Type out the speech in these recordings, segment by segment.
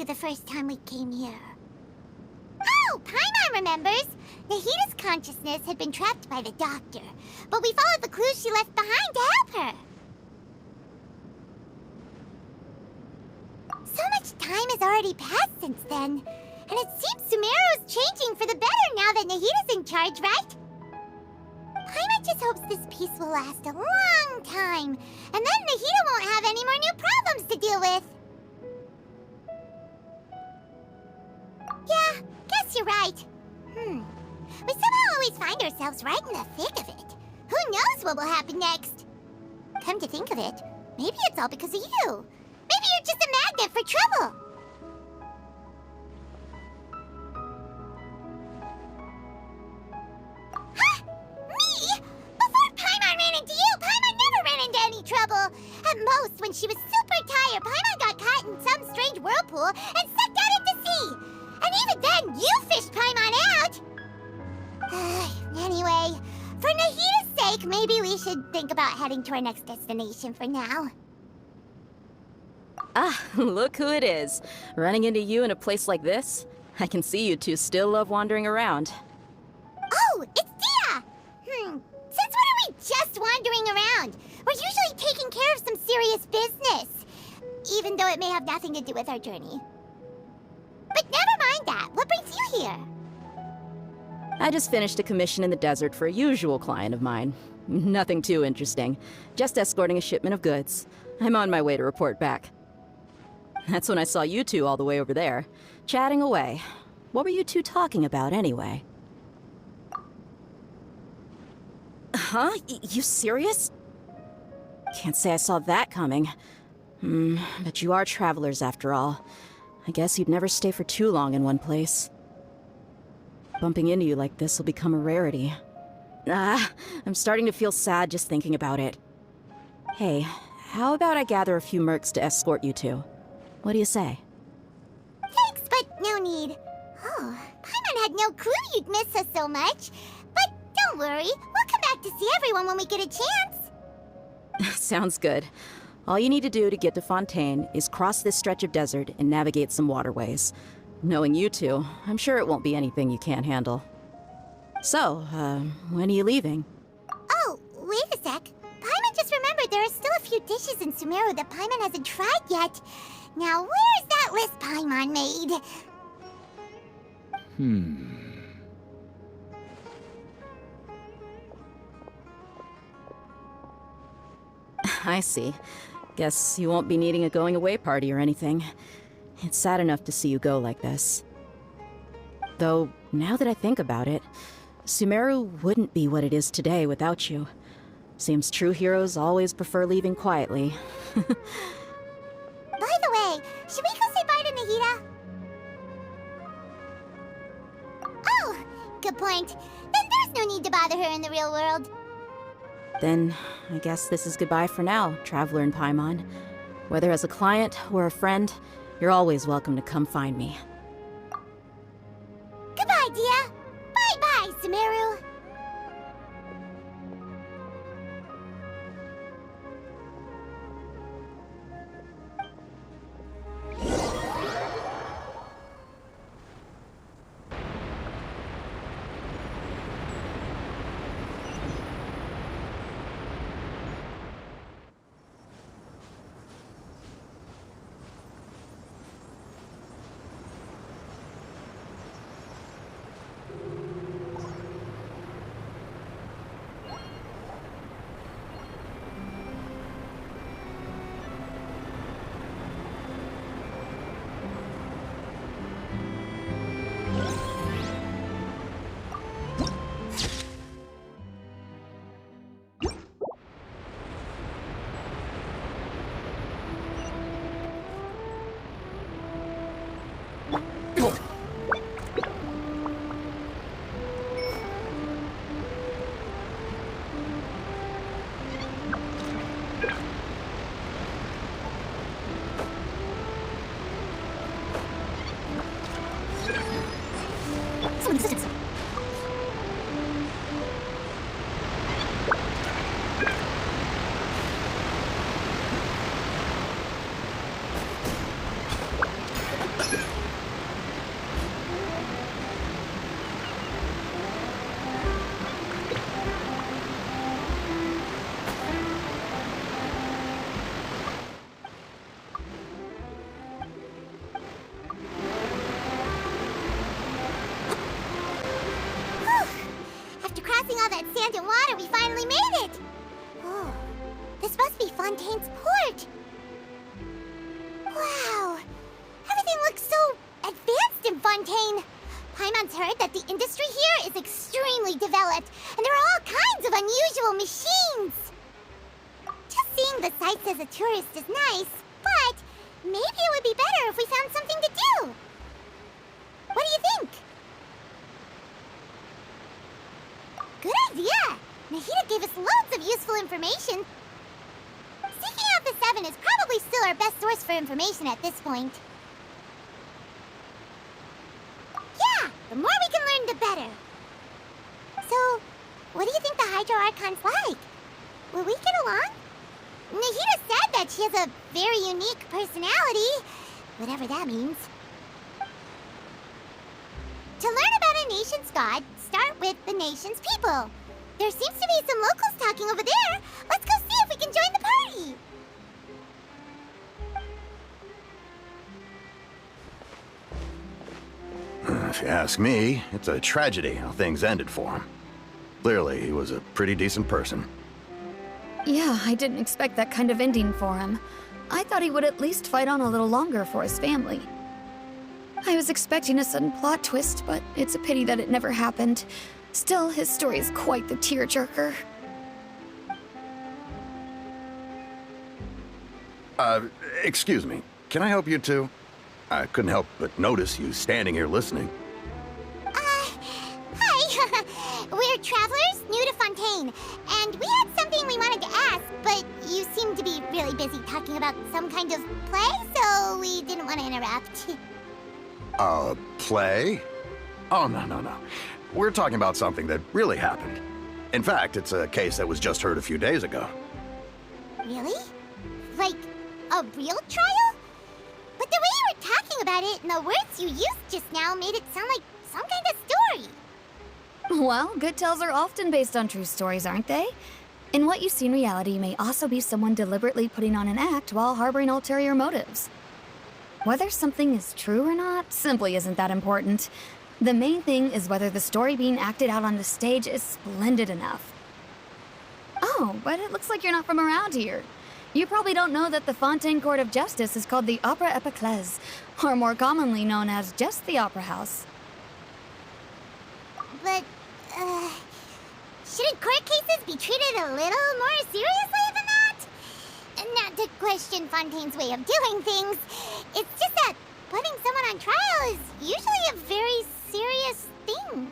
The first time we came here. Oh, Paimon remembers! Nahida's consciousness had been trapped by the doctor, but we followed the clues she left behind to help her. So much time has already passed since then, and it seems Sumeru's changing for the better now that Nahida's in charge, right? Paimon just hopes this peace will last a long time, and then Nahida won't have any more new problems to deal with. Yeah, guess you're right. We somehow always find ourselves right in the thick of it. Who knows what will happen next? Come to think of it, maybe it's all because of you. Maybe you're just a magnet for trouble. Huh? Me? Before Paimon ran into you, Paimon never ran into any trouble. At most, when she was super tired, Paimon got caught in some strange whirlpool and sucked out into sea. And even then, you fished Paimon out! Anyway, for Nahida's sake, maybe we should think about heading to our next destination for now. Ah, look who it is. Running into you in a place like this? I can see you two still love wandering around. Oh, it's Dia! Since when are we just wandering around? We're usually taking care of some serious business. Even though it may have nothing to do with our journey. But never mind that. What brings you here? I just finished a commission in the desert for a usual client of mine. Nothing too interesting. Just escorting a shipment of goods. I'm on my way to report back. That's when I saw you two all the way over there, chatting away. What were you two talking about, anyway? Huh? You serious? Can't say I saw that coming. But you are travelers after all. I guess you'd never stay for too long in one place. Bumping into you like this will become a rarity. I'm starting to feel sad just thinking about it. Hey, how about I gather a few mercs to escort you two? What do you say? Thanks, but no need. Oh, Paimon had no clue you'd miss us so much. But don't worry, we'll come back to see everyone when we get a chance. Sounds good. All you need to do to get to Fontaine is cross this stretch of desert and navigate some waterways. Knowing you two, I'm sure it won't be anything you can't handle. So, when are you leaving? Oh, wait a sec. Paimon just remembered there are still a few dishes in Sumeru that Paimon hasn't tried yet. Now, where's that list Paimon made? I see. Guess you won't be needing a going-away party or anything. It's sad enough to see you go like this. Though, now that I think about it, Sumeru wouldn't be what it is today without you. Seems true heroes always prefer leaving quietly. By the way, should we go say bye to Nahida? Oh, good point. Then there's no need to bother her in the real world. Then, I guess this is goodbye for now, Traveler in Paimon. Whether as a client or a friend, you're always welcome to come find me. Goodbye, Dia. Bye-bye, Sumeru. all that sand and water, we finally made it! Oh, this must be Fontaine's port. Wow, everything looks so advanced in Fontaine. Paimon's heard that the industry here is extremely developed, and there are all kinds of unusual machines. Just seeing the sights as a tourist is nice, but maybe it would be better if we found something to do. What do you think? Good idea! Nahida gave us loads of useful information. Seeking out the Seven is probably still our best source for information at this point. Yeah, the more we can learn, the better. So, what do you think the Hydro Archon's like? Will we get along? Nahida said that she has a very unique personality, whatever that means. To learn about a nation's god, start with the nation's people. There seems to be some locals talking over there. Let's go see if we can join the party. If you ask me, it's a tragedy how things ended for him. Clearly, he was a pretty decent person. Yeah, I didn't expect that kind of ending for him. I thought he would at least fight on a little longer for his family. I was expecting a sudden plot twist, but it's a pity that it never happened. Still, his story is quite the tearjerker. Excuse me. Can I help you too? I couldn't help but notice you standing here listening. Hi. We're travelers new to Fontaine, and we had something we wanted to ask, but you seem to be really busy talking about some kind of play, so we didn't want to interrupt. Play? Oh, no. We're talking about something that really happened. In fact, it's a case that was just heard a few days ago. Really? Like, a real trial? But the way you were talking about it and the words you used just now made it sound like some kind of story. Well, good tales are often based on true stories, aren't they? And what you see in reality may also be someone deliberately putting on an act while harboring ulterior motives. Whether something is true or not simply isn't that important. The main thing is whether the story being acted out on the stage is splendid enough. Oh, but it looks like you're not from around here. You probably don't know that the Fontaine Court of Justice is called the Opera Epiclese, or more commonly known as just the Opera House. But, shouldn't court cases be treated a little more seriously than that? Not to question Fontaine's way of doing things. It's just that putting someone on trial is usually a very serious thing.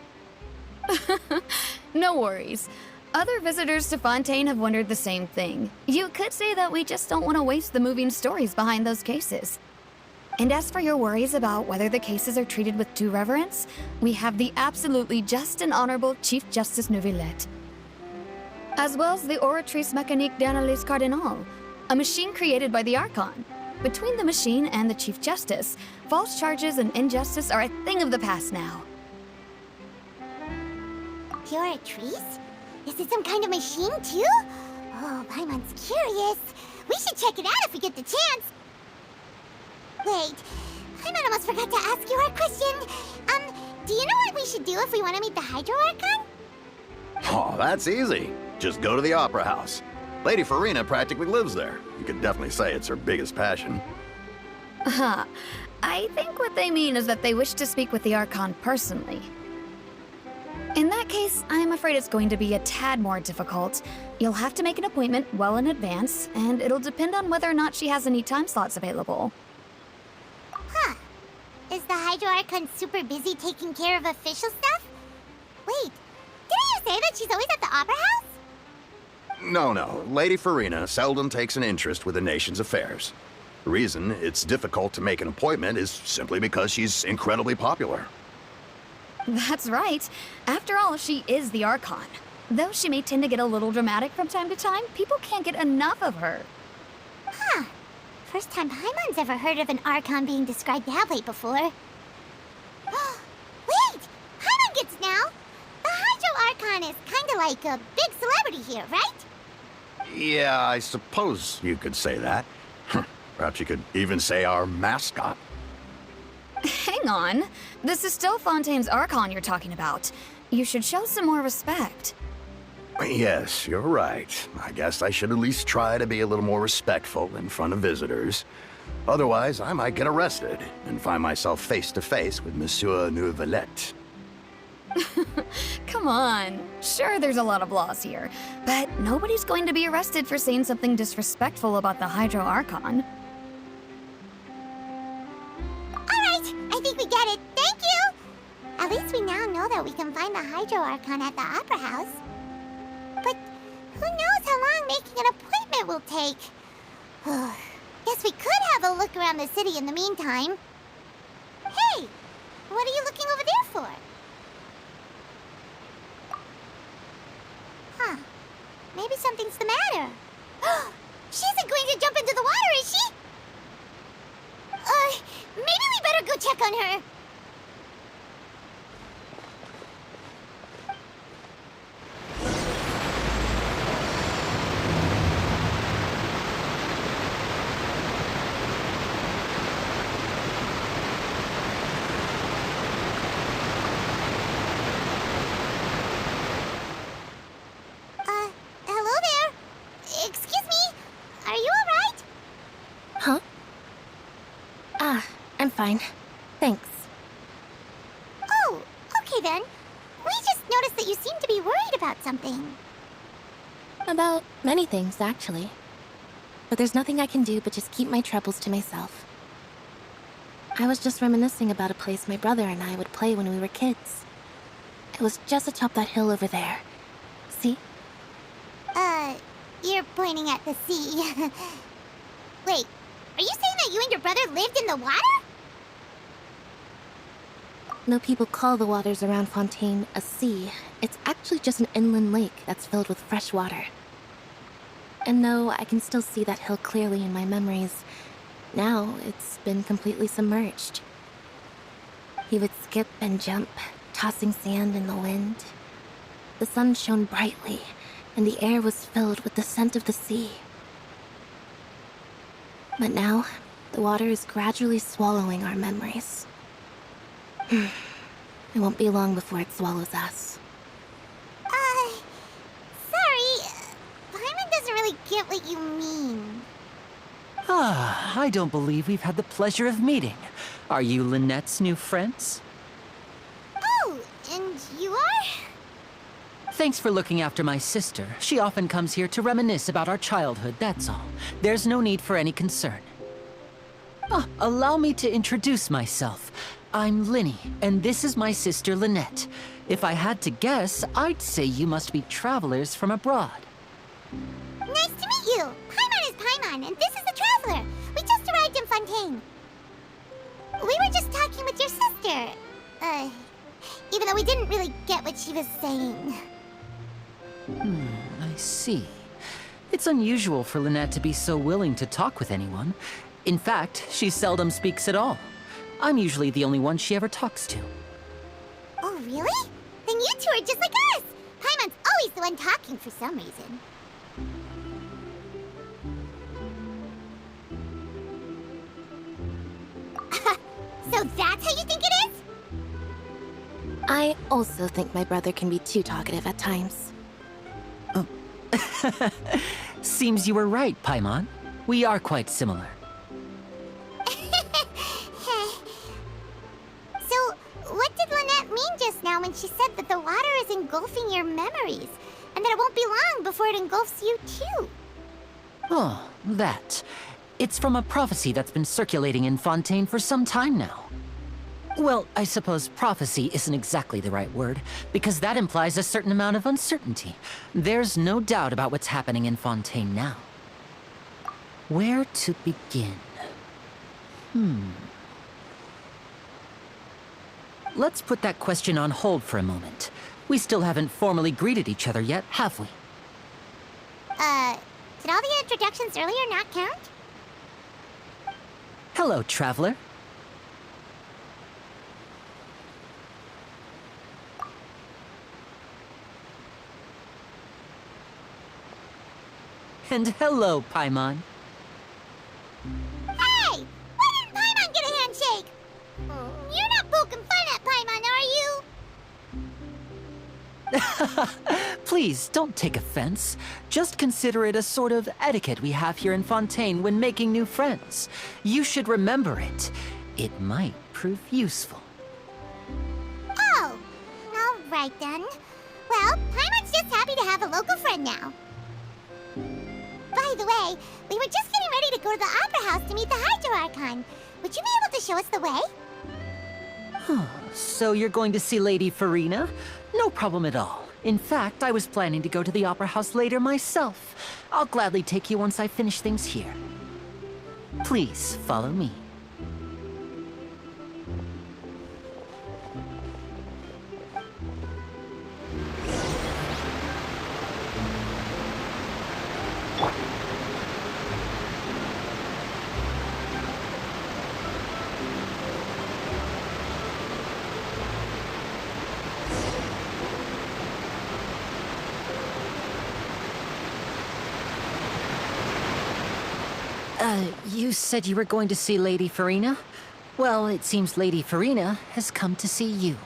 No worries. Other visitors to Fontaine have wondered the same thing. You could say that we just don't want to waste the moving stories behind those cases. And as for your worries about whether the cases are treated with due reverence, we have the absolutely just and honorable Chief Justice Neuvillette. As well as the Oratrice Mécanique d'Analyse Cardinal, a machine created by the Archon. Between the machine and the Chief Justice, false charges and injustice are a thing of the past now. Oratrice? Is it some kind of machine, too? Oh, Paimon's curious. We should check it out if we get the chance. Wait, Paimon almost forgot to ask you our question. Do you know what we should do if we want to meet the Hydro Archon? Oh, that's easy. Just go to the Opera House. Lady Farina practically lives there. You could definitely say it's her biggest passion. I think what they mean is that they wish to speak with the Archon personally. In that case, I'm afraid it's going to be a tad more difficult. You'll have to make an appointment well in advance, and it'll depend on whether or not she has any time slots available. Huh. Is the Hydro Archon super busy taking care of official stuff? Wait, didn't you say that she's always at the Opera House? No. Lady Farina seldom takes an interest with the nation's affairs. The reason it's difficult to make an appointment is simply because she's incredibly popular. That's right. After all, she is the Archon. Though she may tend to get a little dramatic from time to time, people can't get enough of her. Huh. First time Paimon's ever heard of an Archon being described that way before. Wait! Paimon gets now! The Hydro Archon is kinda like a big celebrity here, right? Yeah, I suppose you could say that. Perhaps you could even say our mascot. Hang on. This is still Fontaine's Archon you're talking about. You should show some more respect. Yes, you're right. I guess I should at least try to be a little more respectful in front of visitors. Otherwise, I might get arrested and find myself face to face with Monsieur Neuvillette. Come on. Sure, there's a lot of laws here, but nobody's going to be arrested for saying something disrespectful about the Hydro Archon. Alright, I think we get it. Thank you! At least we now know that we can find the Hydro Archon at the Opera House. But who knows how long making an appointment will take? Guess we could have a look around the city in the meantime. Hey! What are you looking over there for? Huh. Maybe something's the matter. She isn't going to jump into the water, is she? Maybe we better go check on her. Hello there. Excuse me. Are you alright? Huh? I'm fine. Thanks. Oh, okay then. We just noticed that you seem to be worried about something. About many things, actually. But there's nothing I can do but just keep my troubles to myself. I was just reminiscing about a place my brother and I would play when we were kids. It was just atop that hill over there. See? You're pointing at the sea. Wait, are you saying that you and your brother lived in the water? Though people call the waters around Fontaine a sea, it's actually just an inland lake that's filled with fresh water. And though I can still see that hill clearly in my memories, now it's been completely submerged. He would skip and jump, tossing sand in the wind. The sun shone brightly, and the air was filled with the scent of the sea. But now, the water is gradually swallowing our memories. It won't be long before it swallows us. Sorry. Paimon doesn't really get what you mean. I don't believe we've had the pleasure of meeting. Are you Lynette's new friends? Oh, and you are? Thanks for looking after my sister. She often comes here to reminisce about our childhood, that's all. There's no need for any concern. Allow me to introduce myself. I'm Linny, and this is my sister Lynette. If I had to guess, I'd say you must be travelers from abroad. Nice to meet you. Paimon is Paimon, and this is the Traveler. We just arrived in Fontaine. We were just talking with your sister. Even though we didn't really get what she was saying. I see. It's unusual for Lynette to be so willing to talk with anyone. In fact, she seldom speaks at all. I'm usually the only one she ever talks to. Oh, really? Then you two are just like us. Paimon's always the one talking for some reason. So that's how you think it is? I also think my brother can be too talkative at times. Seems you were right, Paimon. We are quite similar. So, what did Lynette mean just now when she said that the water is engulfing your memories, and that it won't be long before it engulfs you too? Oh, that. It's from a prophecy that's been circulating in Fontaine for some time now. Well, I suppose prophecy isn't exactly the right word, because that implies a certain amount of uncertainty. There's no doubt about what's happening in Fontaine now. Where to begin? Let's put that question on hold for a moment. We still haven't formally greeted each other yet, have we? Did all the introductions earlier not count? Hello, Traveler. And hello, Paimon. Hey! Why didn't Paimon get a handshake? You're not poking fun at Paimon, are you? Please, don't take offense. Just consider it a sort of etiquette we have here in Fontaine when making new friends. You should remember it. It might prove useful. Oh, all right then. Well, Paimon's just happy to have a local friend now. By the way, we were just getting ready to go to the Opera House to meet the Hydro Archon. Would you be able to show us the way? So you're going to see Lady Farina? No problem at all. In fact, I was planning to go to the Opera House later myself. I'll gladly take you once I finish things here. Please, follow me. You said you were going to see Lady Farina? Well, it seems Lady Farina has come to see you.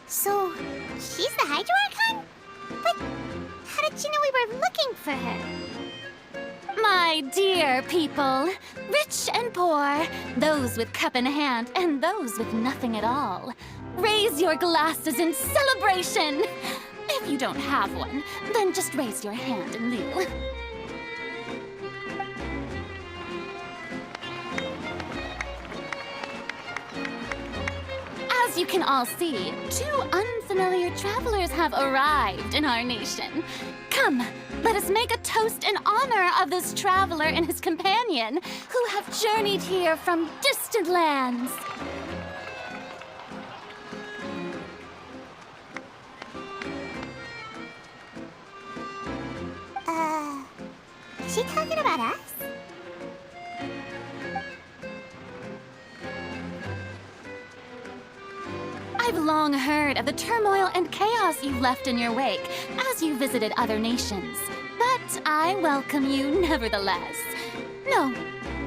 So, she's the Hydro Archon? But how did you know we were looking for her? My dear people, rich and poor, those with cup in hand and those with nothing at all, raise your glasses in celebration! If you don't have one, then just raise your hand in lieu. As you can all see, two unfamiliar travelers have arrived in our nation. Come, let us make a toast in honor of this traveler and his companion who have journeyed here from distant lands. Is she talking about us? I've long heard of the turmoil and chaos you've left in your wake as you visited other nations. But I welcome you nevertheless. No,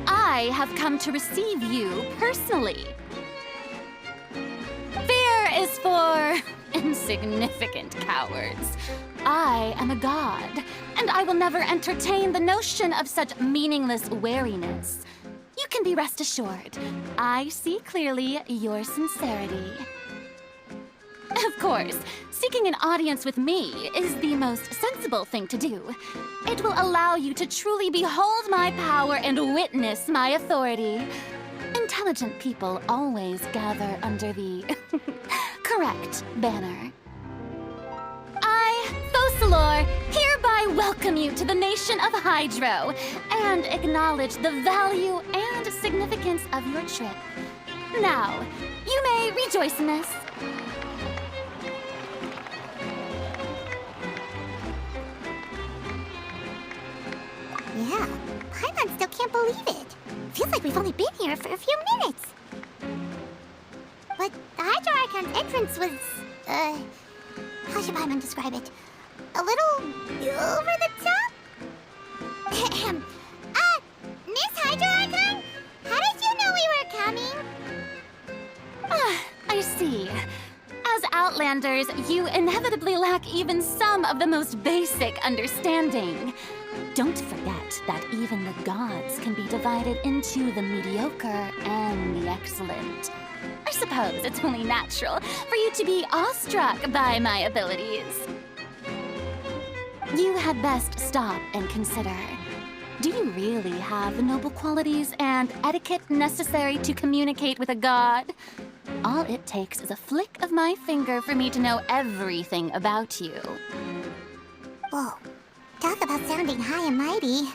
I have come to receive you personally. Fear is for insignificant cowards. I am a god, and I will never entertain the notion of such meaningless wariness. You can be rest assured, I see clearly your sincerity. Of course, seeking an audience with me is the most sensible thing to do. It will allow you to truly behold my power and witness my authority. Intelligent people always gather under the correct banner. I, Focalor, hereby welcome you to the nation of Hydro and acknowledge the value and significance of your trip. Now, you may rejoice in this. Yeah, Paimon still can't believe it. Feels like we've only been here for a few minutes. But the Hydro Archon's entrance was, how should Paimon describe it? A little over the top? Miss Hydro Archon? How did you know we were coming? I see. As Outlanders, you inevitably lack even some of the most basic understanding. Don't forget that even the gods can be divided into the mediocre and the excellent. I suppose it's only natural for you to be awestruck by my abilities. You had best stop and consider. Do you really have the noble qualities and etiquette necessary to communicate with a god? All it takes is a flick of my finger for me to know everything about you. Whoa, talk about sounding high and mighty.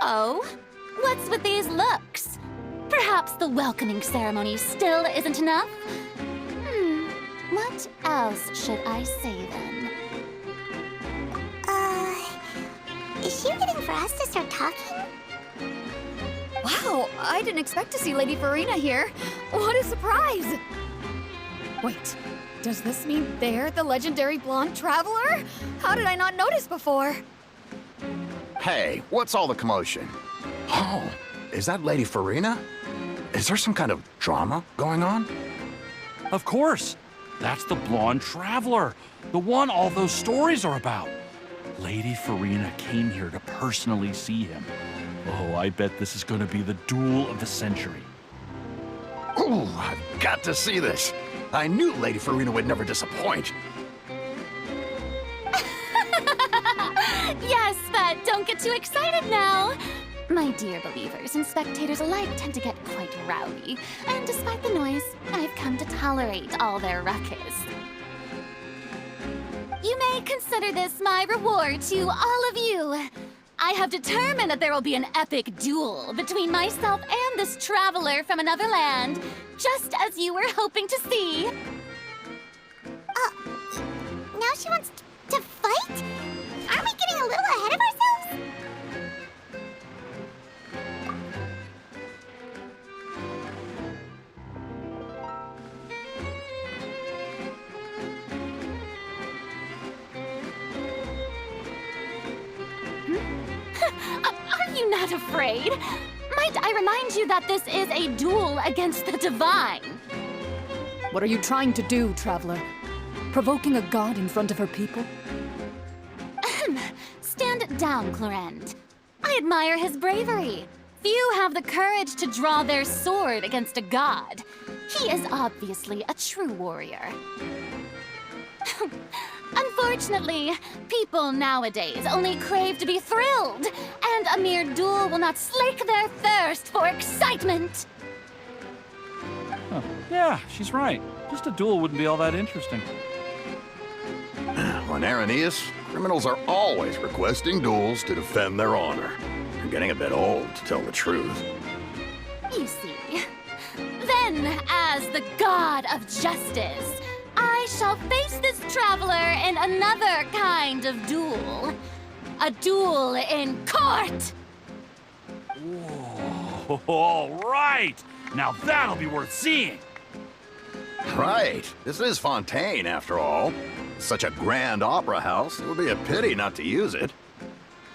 Oh? What's with these looks? Perhaps the welcoming ceremony still isn't enough? What else should I say then? Is she waiting for us to start talking? Wow, I didn't expect to see Lady Farina here. What a surprise! Wait, does this mean they're the legendary blonde traveler? How did I not notice before? Hey, what's all the commotion? Oh, is that Lady Farina? Is there some kind of drama going on? Of course. That's the blonde traveler, the one all those stories are about. Lady Farina came here to personally see him. Oh, I bet this is going to be the duel of the century. Ooh, I've got to see this. I knew Lady Farina would never disappoint. Yes, but don't get too excited now. My dear believers and spectators alike tend to get quite rowdy, and despite the noise, I've come to tolerate all their ruckus. You may consider this my reward to all of you. I have determined that there will be an epic duel between myself and this traveler from another land, just as you were hoping to see. Now she wants to fight? Aren't we getting a little ahead of ourselves? Are you not afraid? Might I remind you that this is a duel against the divine? What are you trying to do, traveler? Provoking a god in front of her people? Stand down, Clorend. I admire his bravery. Few have the courage to draw their sword against a god. He is obviously a true warrior. Unfortunately, people nowadays only crave to be thrilled, and a mere duel will not slake their thirst for excitement. Oh, yeah, she's right. Just a duel wouldn't be all that interesting. On Araneus, criminals are always requesting duels to defend their honor. I'm getting a bit old, to tell the truth. You see. Then, as the god of justice, I shall face this traveler in another kind of duel. A duel in court! Whoa, all right! Now that'll be worth seeing! Right. This is Fontaine, after all. Such a grand opera house, it would be a pity not to use it.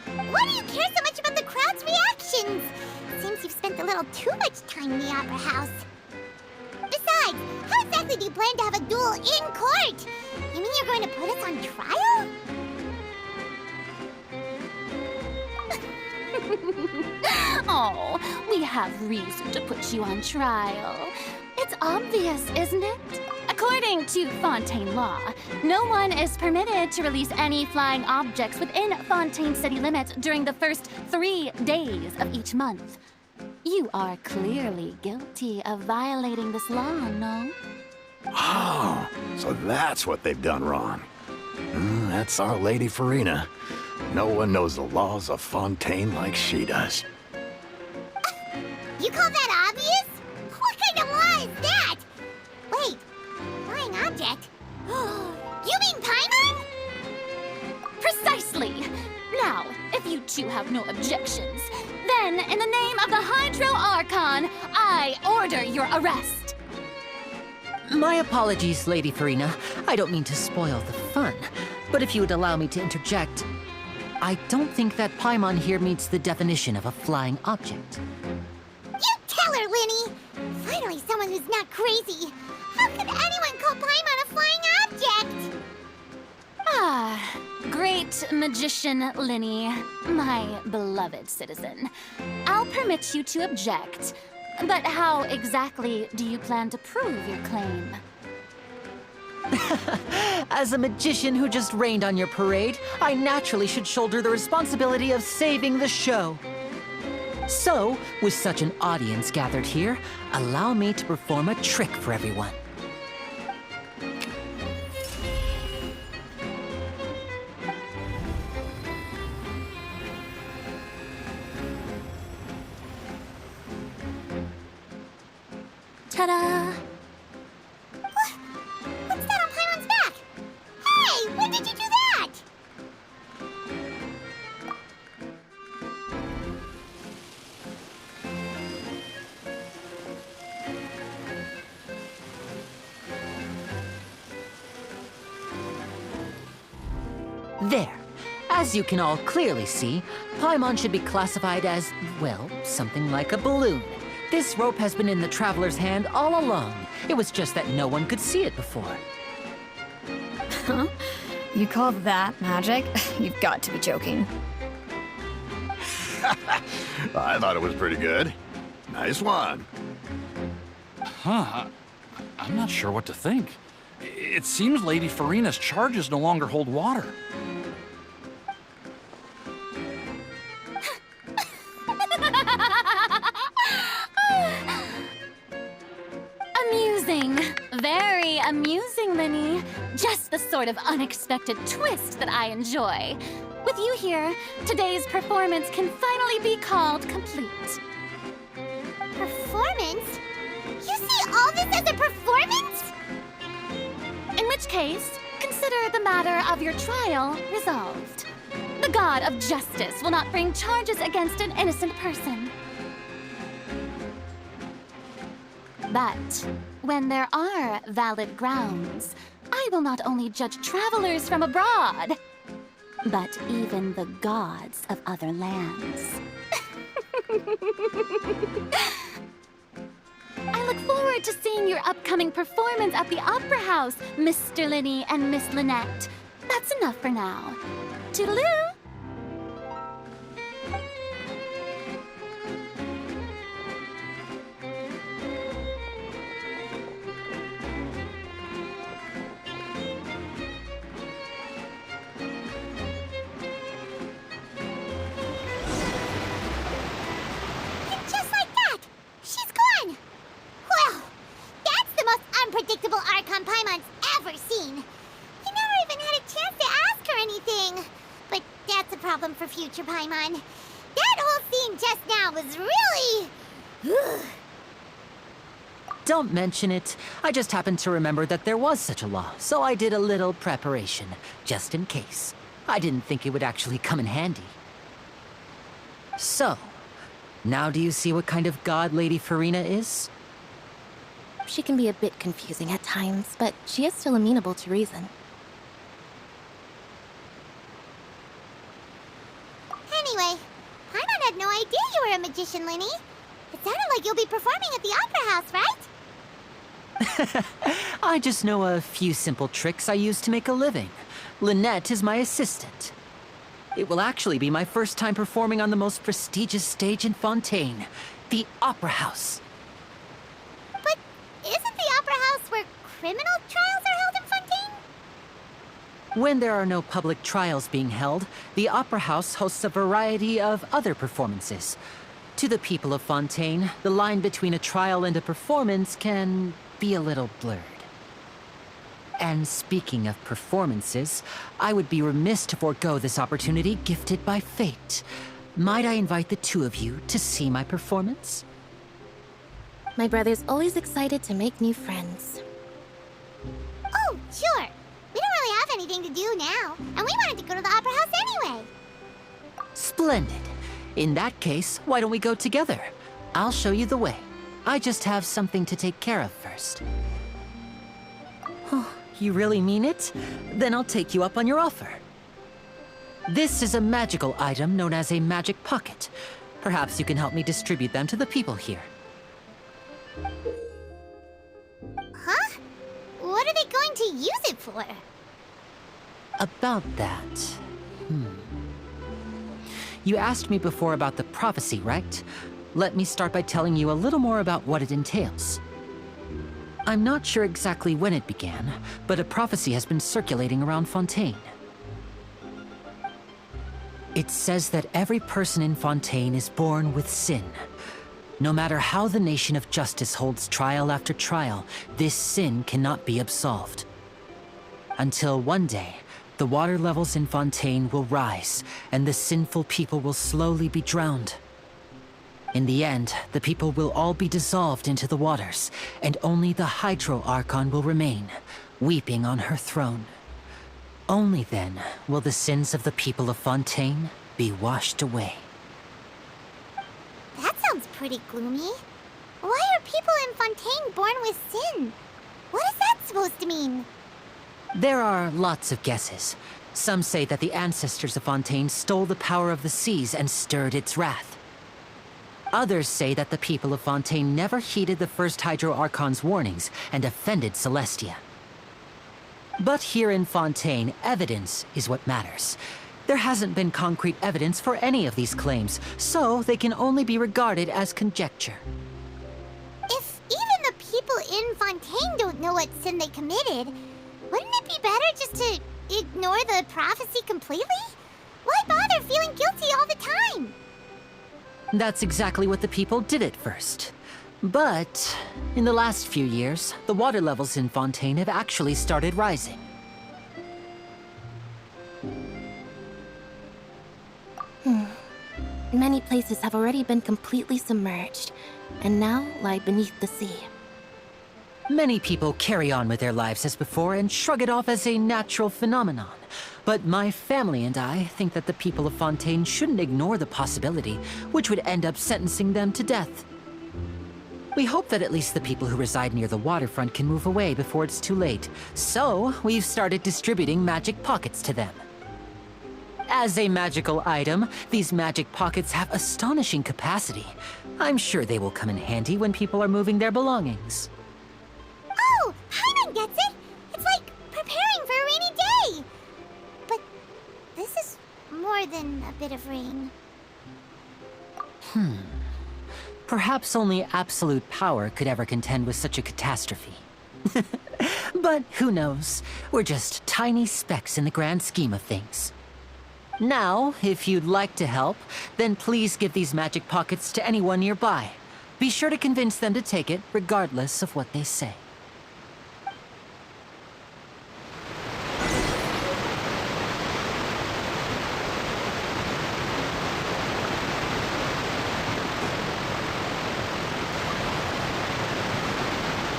Why do you care so much about the crowd's reactions? Seems you've spent a little too much time in the opera house. Besides, how exactly do you plan to have a duel in court? You mean you're going to put us on trial? Oh, we have reason to put you on trial. It's obvious, isn't it? According to Fontaine law, no one is permitted to release any flying objects within Fontaine city limits during the first 3 days of each month. You are clearly guilty of violating this law, no? Oh, so that's what they've done wrong. That's our Lady Farina. No one knows the laws of Fontaine like she does. You call that obvious? What kind of law is that? Wait, flying object? You mean Paimon? Precisely! Now, if you two have no objections, then in the name of the Hydro Archon, I order your arrest. My apologies, Lady Farina. I don't mean to spoil the fun, but if you would allow me to interject, I don't think that Paimon here meets the definition of a flying object. You tell her, Linny! Finally someone who's not crazy. How could anyone call Paimon a flying object? Ah, great magician Linny, my beloved citizen. I'll permit you to object, but how exactly do you plan to prove your claim? As a magician who just rained on your parade, I naturally should shoulder the responsibility of saving the show. So, with such an audience gathered here, allow me to perform a trick for everyone. Ta-da! What's that on Paimon's back? Hey, when did you do that? There. As you can all clearly see, Paimon should be classified as, well, something like a balloon. This rope has been in the Traveler's hand all along. It was just that no one could see it before. Huh? You call that magic? You've got to be joking. I thought it was pretty good. Nice one. Huh. I'm not sure what to think. It seems Lady Farina's charges no longer hold water. Amusing. Very amusing, Linny. Just the sort of unexpected twist that I enjoy. With you here, today's performance can finally be called complete. Performance? You see all this as a performance? In which case, consider the matter of your trial resolved. The god of justice will not bring charges against an innocent person. But when there are valid grounds, I will not only judge travelers from abroad, but even the gods of other lands. I look forward to seeing your upcoming performance at the Opera House, Mr. Linny and Miss Lynette. That's enough for now. Toodaloo! Just like that! She's gone! Well, that's the most unpredictable Archon Paimon's ever seen. He never even had a chance to ask her anything. But that's a problem for future Paimon. That whole scene just now was really... Don't mention it. I just happened to remember that there was such a law, so I did a little preparation, just in case. I didn't think it would actually come in handy. So, now do you see what kind of god Lady Farina is? She can be a bit confusing at times, but she is still amenable to reason. Anyway, Paimon had no idea you were a magician, Linny. It sounded like you'll be performing at the Opera House, right? I just know a few simple tricks I use to make a living. Lynette is my assistant. It will actually be my first time performing on the most prestigious stage in Fontaine, the Opera House. But isn't the Opera House where criminal trials are held in Fontaine? When there are no public trials being held, the Opera House hosts a variety of other performances. To the people of Fontaine, the line between a trial and a performance can be a little blurred. And speaking of performances, I would be remiss to forego this opportunity gifted by fate. Might I invite the two of you to see my performance? My brother's always excited to make new friends. Oh, sure. We don't really have anything to do now, and we wanted to go to the Opera House anyway. Splendid. In that case, why don't we go together? I'll show you the way. I just have something to take care of first. Oh, you really mean it? Then I'll take you up on your offer. This is a magical item known as a magic pocket. Perhaps you can help me distribute them to the people here. Huh? What are they going to use it for? About that... You asked me before about the prophecy, right? Let me start by telling you a little more about what it entails. I'm not sure exactly when it began, but a prophecy has been circulating around Fontaine. It says that every person in Fontaine is born with sin. No matter how the nation of justice holds trial after trial, this sin cannot be absolved. Until one day, the water levels in Fontaine will rise, and the sinful people will slowly be drowned. In the end, the people will all be dissolved into the waters, and only the Hydro Archon will remain, weeping on her throne. Only then will the sins of the people of Fontaine be washed away. That sounds pretty gloomy. Why are people in Fontaine born with sin? What is that supposed to mean? There are lots of guesses. Some say that the ancestors of Fontaine stole the power of the seas and stirred its wrath. Others say that the people of Fontaine never heeded the first Hydro Archon's warnings and offended Celestia. But here in Fontaine, evidence is what matters. There hasn't been concrete evidence for any of these claims, so they can only be regarded as conjecture. If even the people in Fontaine don't know what sin they committed, wouldn't it be better just to ignore the prophecy completely? Why bother feeling guilty all the time? That's exactly what the people did at first. But in the last few years, the water levels in Fontaine have actually started rising. Many places have already been completely submerged, and now lie beneath the sea. Many people carry on with their lives as before and shrug it off as a natural phenomenon. But my family and I think that the people of Fontaine shouldn't ignore the possibility, which would end up sentencing them to death. We hope that at least the people who reside near the waterfront can move away before it's too late. So, we've started distributing magic pockets to them. As a magical item, these magic pockets have astonishing capacity. I'm sure they will come in handy when people are moving their belongings. Oh, Paimon gets it! It's like preparing for a rainy day! But this is more than a bit of rain. Perhaps only absolute power could ever contend with such a catastrophe. But who knows? We're just tiny specks in the grand scheme of things. Now, if you'd like to help, then please give these magic pockets to anyone nearby. Be sure to convince them to take it, regardless of what they say.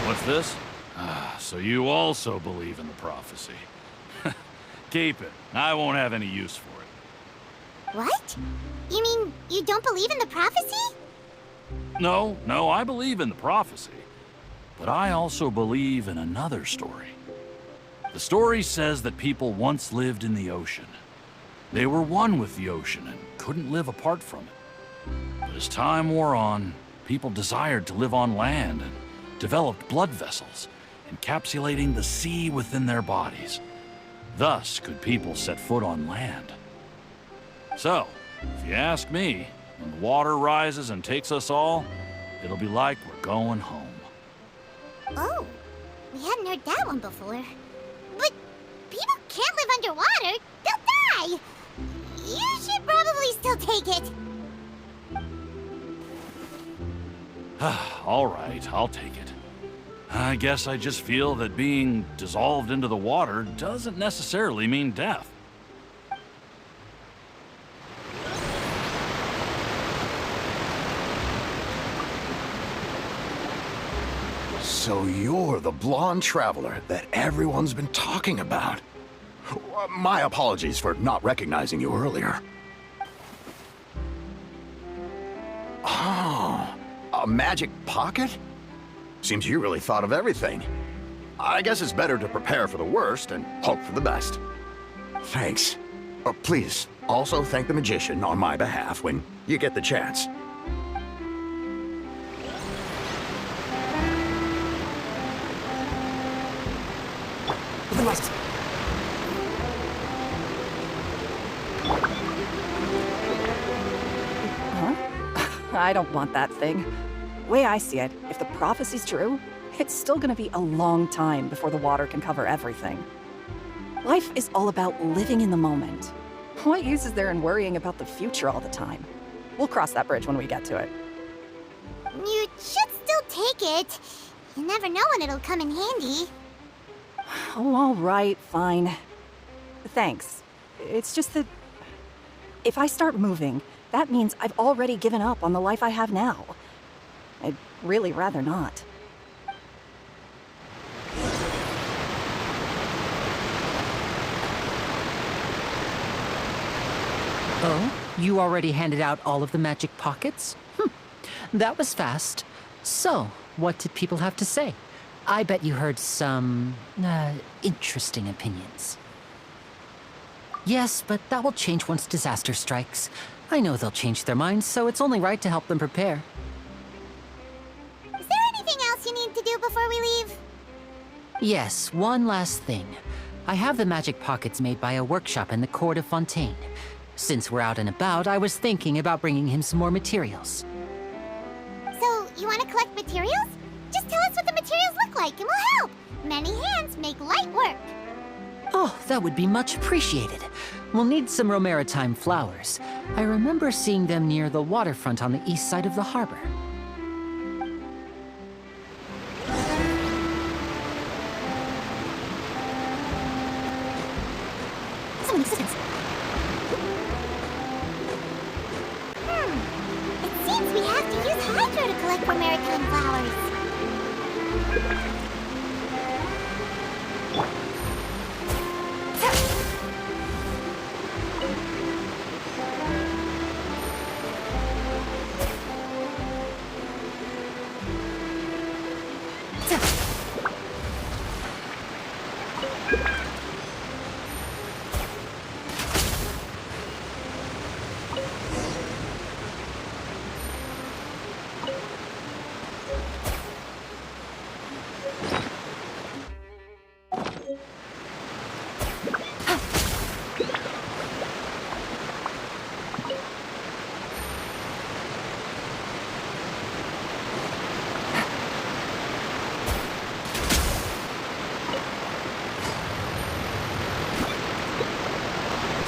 What's this? So you also believe in the prophecy. Keep it. I won't have any use for it. What? You mean you don't believe in the prophecy? No, I believe in the prophecy. But I also believe in another story. The story says that people once lived in the ocean. They were one with the ocean and couldn't live apart from it. But as time wore on, people desired to live on land and developed blood vessels, encapsulating the sea within their bodies. Thus could people set foot on land. So, if you ask me, when the water rises and takes us all, it'll be like we're going home. Oh, we hadn't heard that one before. But people can't live underwater. They'll die. You should probably still take it. All right, I'll take it. I guess I just feel that being dissolved into the water doesn't necessarily mean death. So you're the blonde traveler that everyone's been talking about. My apologies for not recognizing you earlier. Oh, a magic pocket? Seems you really thought of everything. I guess it's better to prepare for the worst and hope for the best. Thanks. Please, also thank the magician on my behalf when you get the chance. I don't want that thing. Way I see it, if the prophecy's true, it's still gonna be a long time before the water can cover everything. Life is all about living in the moment. What use is there in worrying about the future all the time? We'll cross that bridge when we get to it. You should still take it. You never know when it'll come in handy. Oh, all right, fine. Thanks. It's just that if I start moving, that means I've already given up on the life I have now. I'd really rather not. Oh? You already handed out all of the magic pockets? That was fast. So, what did people have to say? I bet you heard some, interesting opinions. Yes, but that will change once disaster strikes. I know they'll change their minds, so it's only right to help them prepare. Is there anything else you need to do before we leave? Yes, one last thing. I have the magic pockets made by a workshop in the court of Fontaine. Since we're out and about, I was thinking about bringing him some more materials. So, you want to collect materials? Just tell us what the materials look like and we'll help. Many hands make light work. Oh, that would be much appreciated. We'll need some Romaritime flowers. I remember seeing them near the waterfront on the east side of the harbor. Someone assistance. It seems we have to use Hydro to collect Romaritime flowers.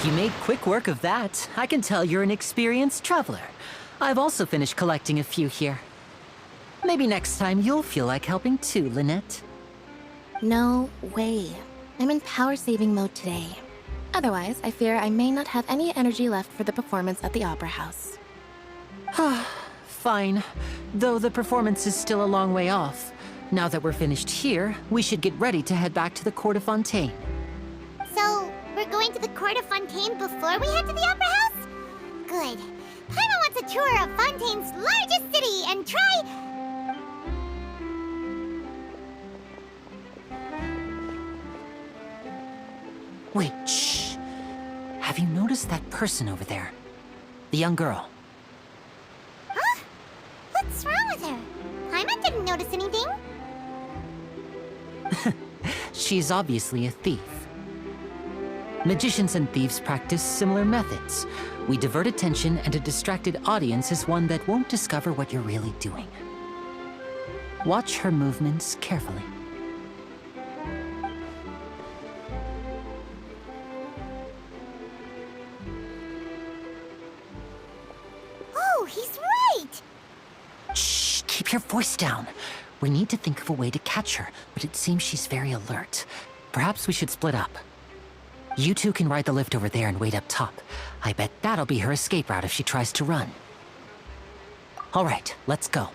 You made quick work of that. I can tell you're an experienced traveler. I've also finished collecting a few here. Maybe next time you'll feel like helping too, Lynette. No way. I'm in power-saving mode today. Otherwise, I fear I may not have any energy left for the performance at the Opera House. Fine. Though the performance is still a long way off. Now that we're finished here, we should get ready to head back to the Court of Fontaine. So, we're going to the Court of Fontaine before we head to the Opera House? Good. Paimon wants a tour of Fontaine's largest city and try... Wait, shh. Have you noticed that person over there? The young girl. Huh? What's wrong with her? Paimon didn't notice anything. She's obviously a thief. Magicians and thieves practice similar methods. We divert attention, and a distracted audience is one that won't discover what you're really doing. Watch her movements carefully. Oh, he's right! Shh, keep your voice down. We need to think of a way to catch her, but it seems she's very alert. Perhaps we should split up. You two can ride the lift over there and wait up top. I bet that'll be her escape route if she tries to run. All right, let's go.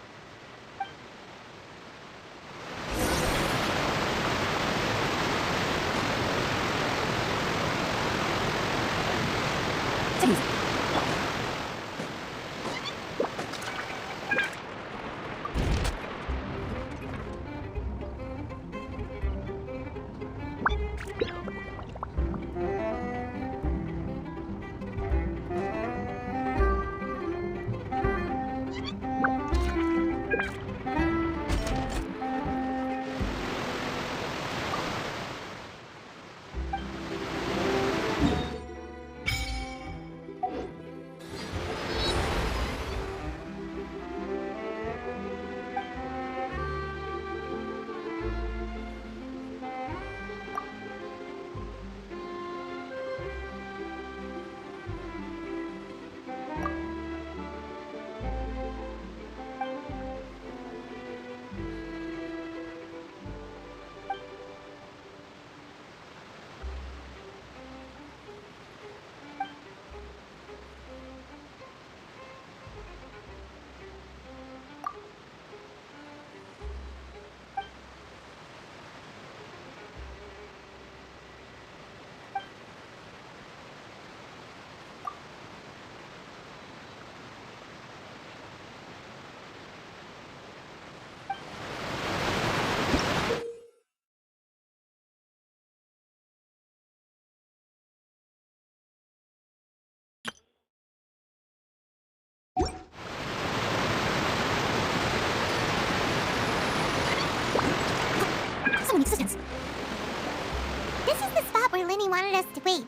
Lenny wanted us to wait.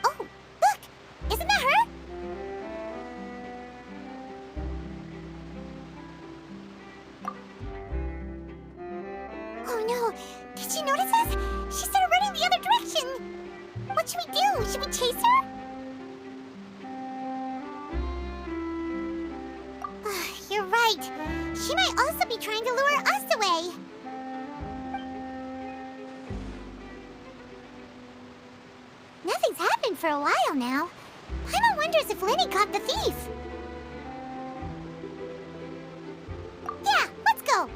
Oh, look! Isn't that her? Oh no! Did she notice us? She started running the other direction! What should we do? Should we chase her? You're right. She might also be trying to lure us away. Nothing's happened for a while now. Paimon wonders if Lenny caught the thief. Yeah, let's go.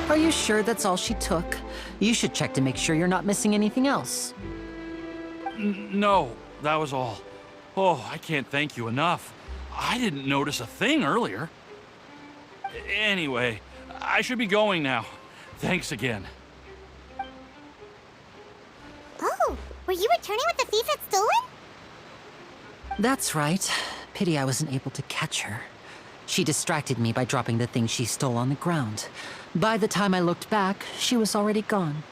Are you sure that's all she took? You should check to make sure you're not missing anything else. No, that was all. Oh, I can't thank you enough. I didn't notice a thing earlier. Anyway, I should be going now. Thanks again. Oh, were you returning what the thief had stolen? That's right. Pity I wasn't able to catch her. She distracted me by dropping the thing she stole on the ground. By the time I looked back, she was already gone.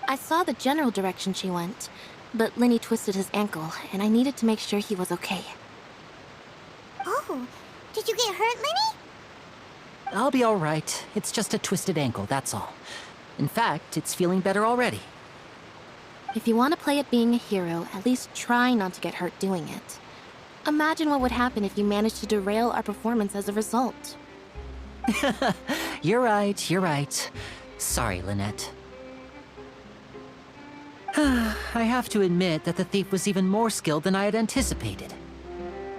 I saw the general direction she went, but Lenny twisted his ankle, and I needed to make sure he was okay. Oh, did you get hurt, Lenny? I'll be all right. It's just a twisted ankle, that's all. In fact, it's feeling better already. If you want to play at being a hero, at least try not to get hurt doing it. Imagine what would happen if you managed to derail our performance as a result. You're right, you're right. Sorry, Lynette. I have to admit that the thief was even more skilled than I had anticipated.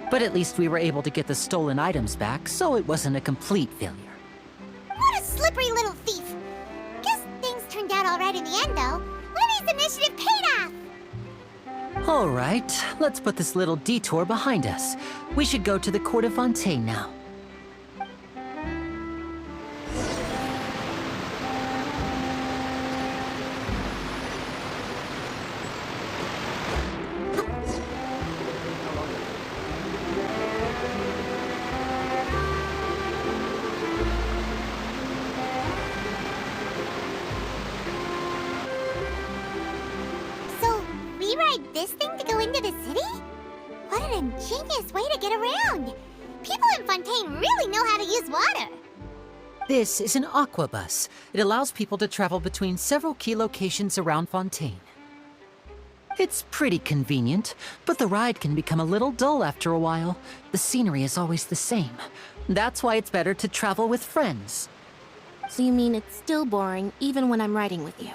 But at least we were able to get the stolen items back, so it wasn't a complete failure. What a slippery little thief! Guess things turned out all right in the end, though. Lenny's initiative paid off! All right, let's put this little detour behind us. We should go to the court of Fontaine now. Ride this thing to go into the city? What an ingenious way to get around! People in Fontaine really know how to use water! This is an aquabus. It allows people to travel between several key locations around Fontaine. It's pretty convenient, but the ride can become a little dull after a while. The scenery is always the same. That's why it's better to travel with friends. So you mean it's still boring even when I'm riding with you?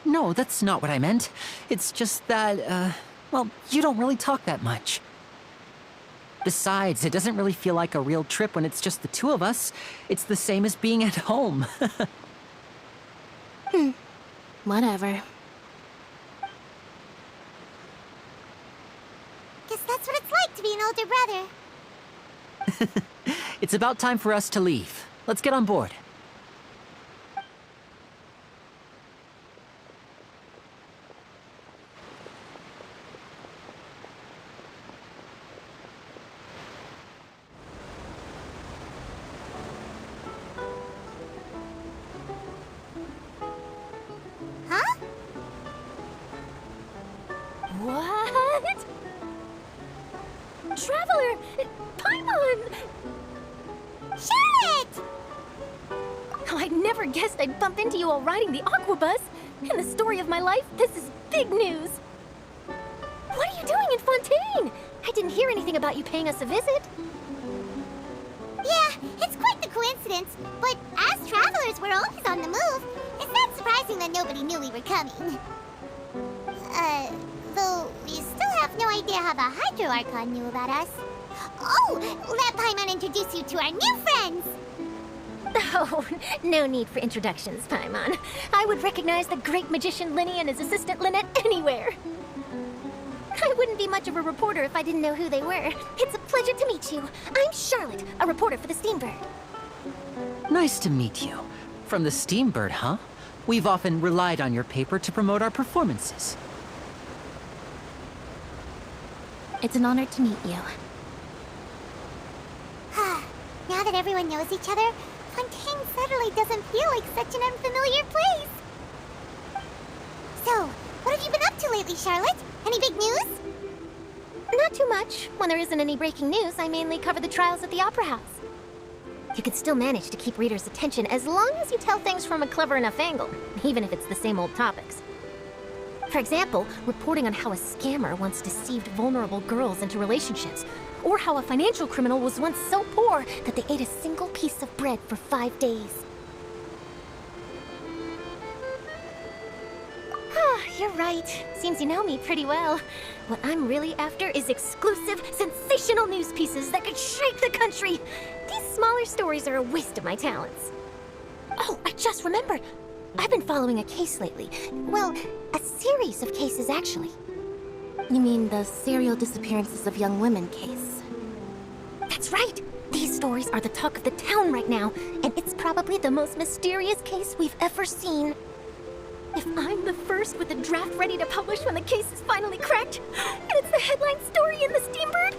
No, that's not what I meant. It's just that, well, you don't really talk that much. Besides, it doesn't really feel like a real trip when it's just the two of us. It's the same as being at home. Whatever. Guess that's what it's like to be an older brother. It's about time for us to leave. Let's get on board. What? Traveler! Paimon! Charlotte! Oh, I never guessed I'd bump into you while riding the aquabus. In the story of my life, this is big news. What are you doing in Fontaine? I didn't hear anything about you paying us a visit. Yeah, it's quite the coincidence, but as travelers, we're always on the move. It's not surprising that nobody knew we were coming. Though we still have no idea how the Hydro Archon knew about us. Oh, let Paimon introduce you to our new friends! Oh, no need for introductions, Paimon. I would recognize the great magician Lenny and his assistant Lynette anywhere. I wouldn't be much of a reporter if I didn't know who they were. It's a pleasure to meet you. I'm Charlotte, a reporter for the Steambird. Nice to meet you. From the Steambird, huh? We've often relied on your paper to promote our performances. It's an honor to meet you. Now that everyone knows each other, Fontaine suddenly doesn't feel like such an unfamiliar place. So, what have you been up to lately, Charlotte? Any big news? Not too much. When there isn't any breaking news, I mainly cover the trials at the Opera House. You can still manage to keep readers' attention as long as you tell things from a clever enough angle, even if it's the same old topics. For example, reporting on how a scammer once deceived vulnerable girls into relationships, or how a financial criminal was once so poor that they ate a single piece of bread for 5 days. You're right. Seems you know me pretty well. What I'm really after is exclusive, sensational news pieces that could shake the country. These smaller stories are a waste of my talents. Oh, I just remembered. I've been following a case lately. Well, a series of cases, actually. You mean the serial disappearances of young women case? That's right! These stories are the talk of the town right now, and it's probably the most mysterious case we've ever seen. If I'm the first with a draft ready to publish when the case is finally cracked, and it's the headline story in the Steambird,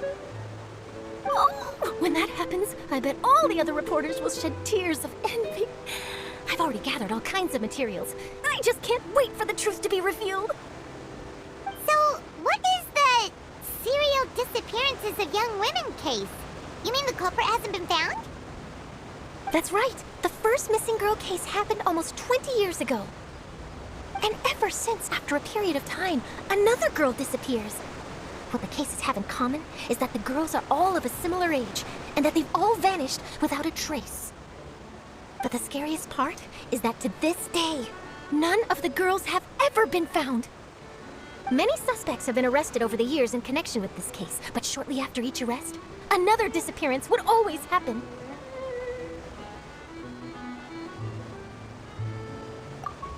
oh, when that happens, I bet all the other reporters will shed tears of envy. I've already gathered all kinds of materials. I just can't wait for the truth to be revealed. So, what is the serial disappearances of young women case? You mean the culprit hasn't been found? That's right. The first missing girl case happened almost 20 years ago. And ever since, after a period of time, another girl disappears. What the cases have in common is that the girls are all of a similar age, and that they've all vanished without a trace. But the scariest part is that to this day, none of the girls have ever been found. Many suspects have been arrested over the years in connection with this case, but shortly after each arrest, another disappearance would always happen.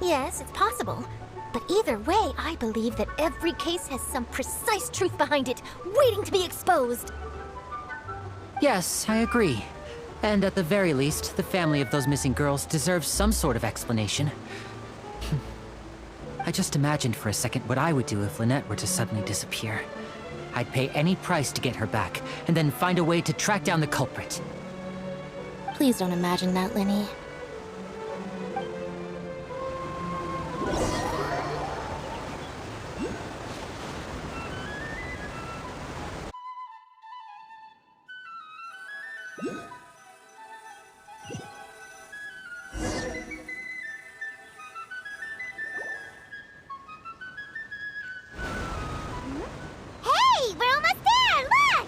Yes, it's possible. But either way, I believe that every case has some precise truth behind it, waiting to be exposed. Yes, I agree. And at the very least, the family of those missing girls deserves some sort of explanation. I just imagined for a second what I would do if Lynette were to suddenly disappear. I'd pay any price to get her back, and then find a way to track down the culprit. Please don't imagine that, Linny. Hey, we're almost there! Look!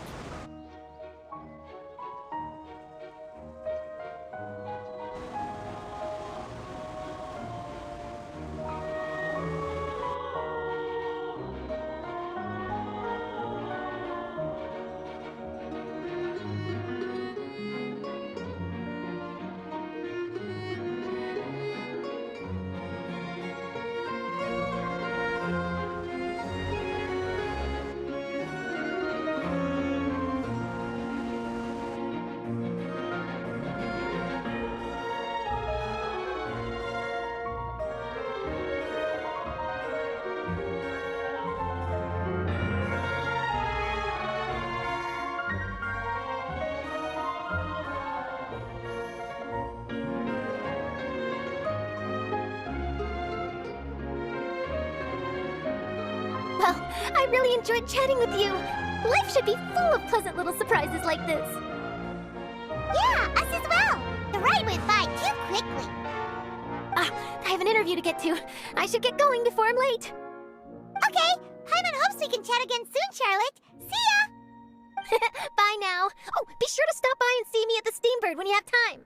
Well, I really enjoyed chatting with you. Life should be full of pleasant little surprises like this. Yeah, us as well! The ride went by too quickly. I have an interview to get to. I should get going before I'm late. Okay, Paimon hopes we can chat again soon, Charlotte. See ya! Bye now. Oh, be sure to stop by and see me at the Steambird when you have time.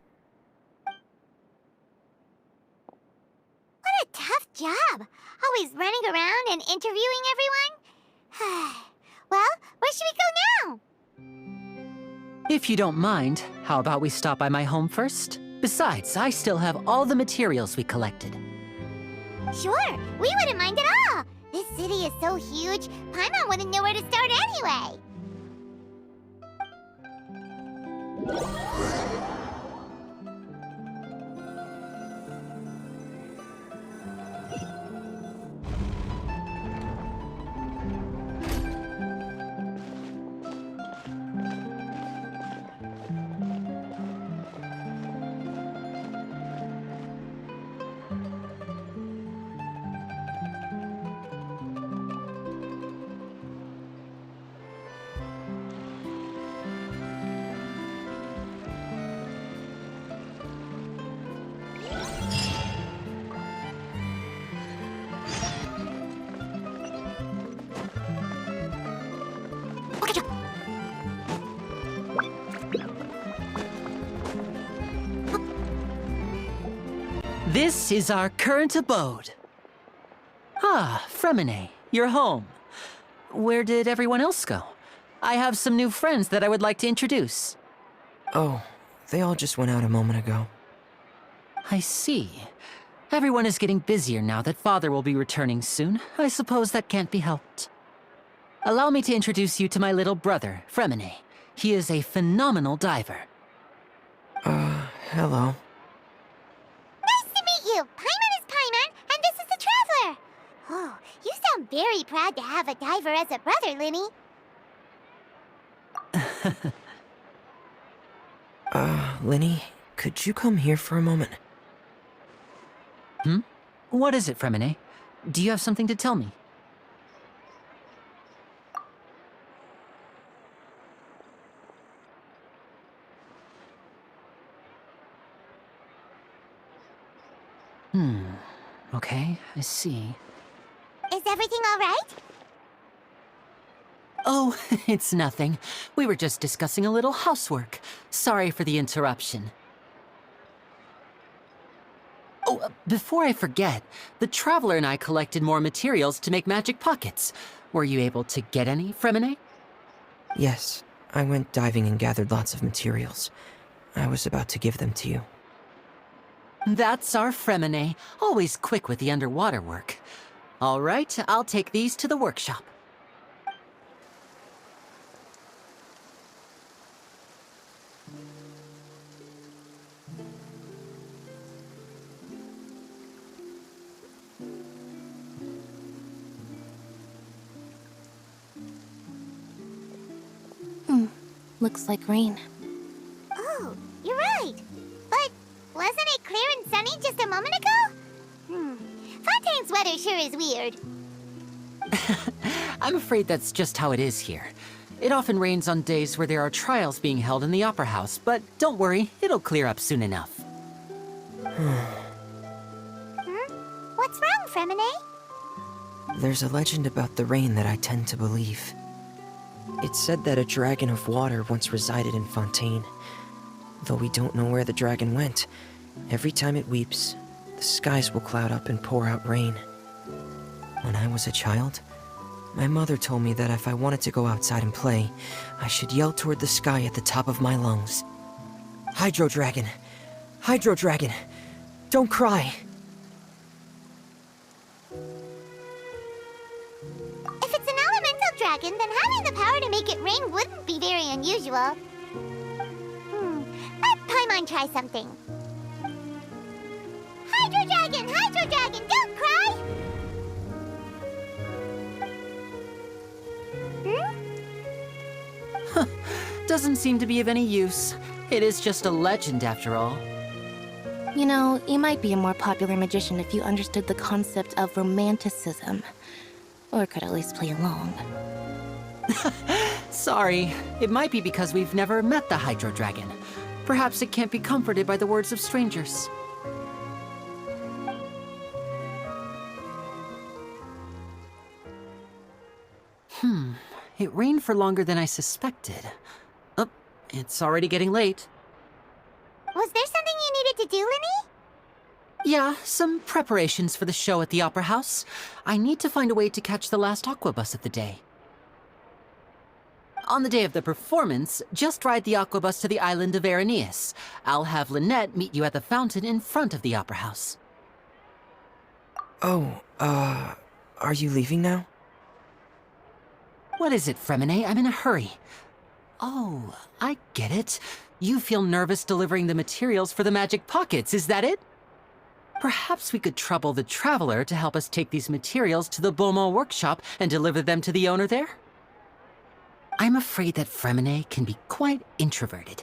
What a tough job. Always running around and interviewing everyone. Well, where should we go now? If you don't mind, how about we stop by my home first? Besides, I still have all the materials we collected. Sure, we wouldn't mind at all. This city is so huge, Paimon wouldn't know where to start anyway. This is our current abode. Ah, Fremine, you're home. Where did everyone else go? I have some new friends that I would like to introduce. Oh, they all just went out a moment ago. I see. Everyone is getting busier now that Father will be returning soon. I suppose that can't be helped. Allow me to introduce you to my little brother, Fremine. He is a phenomenal diver. Hello. Nice to meet you! Paimon is Paimon, and this is the Traveler! Oh, you sound very proud to have a diver as a brother, Linny. Linny, could you come here for a moment? What is it, Fremine? Do you have something to tell me? Okay, I see. Is everything all right? Oh, it's nothing. We were just discussing a little housework. Sorry for the interruption. Oh, before I forget, the Traveler and I collected more materials to make magic pockets. Were you able to get any, Fremine? Yes, I went diving and gathered lots of materials. I was about to give them to you. That's our Fremine, always quick with the underwater work. All right, I'll take these to the workshop. Looks like rain. Oh, you're right. But wasn't it clear and sunny just a moment ago? Fontaine's weather sure is weird. I'm afraid that's just how it is here. It often rains on days where there are trials being held in the Opera House, but don't worry, it'll clear up soon enough. What's wrong, Fremine? There's a legend about the rain that I tend to believe. It's said that a dragon of water once resided in Fontaine. Though we don't know where the dragon went, every time it weeps, the skies will cloud up and pour out rain. When I was a child, my mother told me that if I wanted to go outside and play, I should yell toward the sky at the top of my lungs. Hydro Dragon! Hydro Dragon! Don't cry! If it's an elemental dragon, then having the power to make it rain wouldn't be very unusual. Let Paimon try something. Hydro Dragon, don't cry! Doesn't seem to be of any use. It is just a legend after all. You know, you might be a more popular magician if you understood the concept of romanticism. Or could at least play along. Sorry, it might be because we've never met the Hydro Dragon. Perhaps it can't be comforted by the words of strangers. It rained for longer than I suspected. Oh, it's already getting late. Was there something you needed to do, Linny? Yeah, some preparations for the show at the Opera House. I need to find a way to catch the last aqua bus of the day. On the day of the performance, just ride the aqua bus to the island of Aeneas. I'll have Lynette meet you at the fountain in front of the Opera House. Oh, are you leaving now? What is it, Fremine? I'm in a hurry. Oh, I get it. You feel nervous delivering the materials for the magic pockets, is that it? Perhaps we could trouble the Traveler to help us take these materials to the Beaumont workshop and deliver them to the owner there? I'm afraid that Fremine can be quite introverted,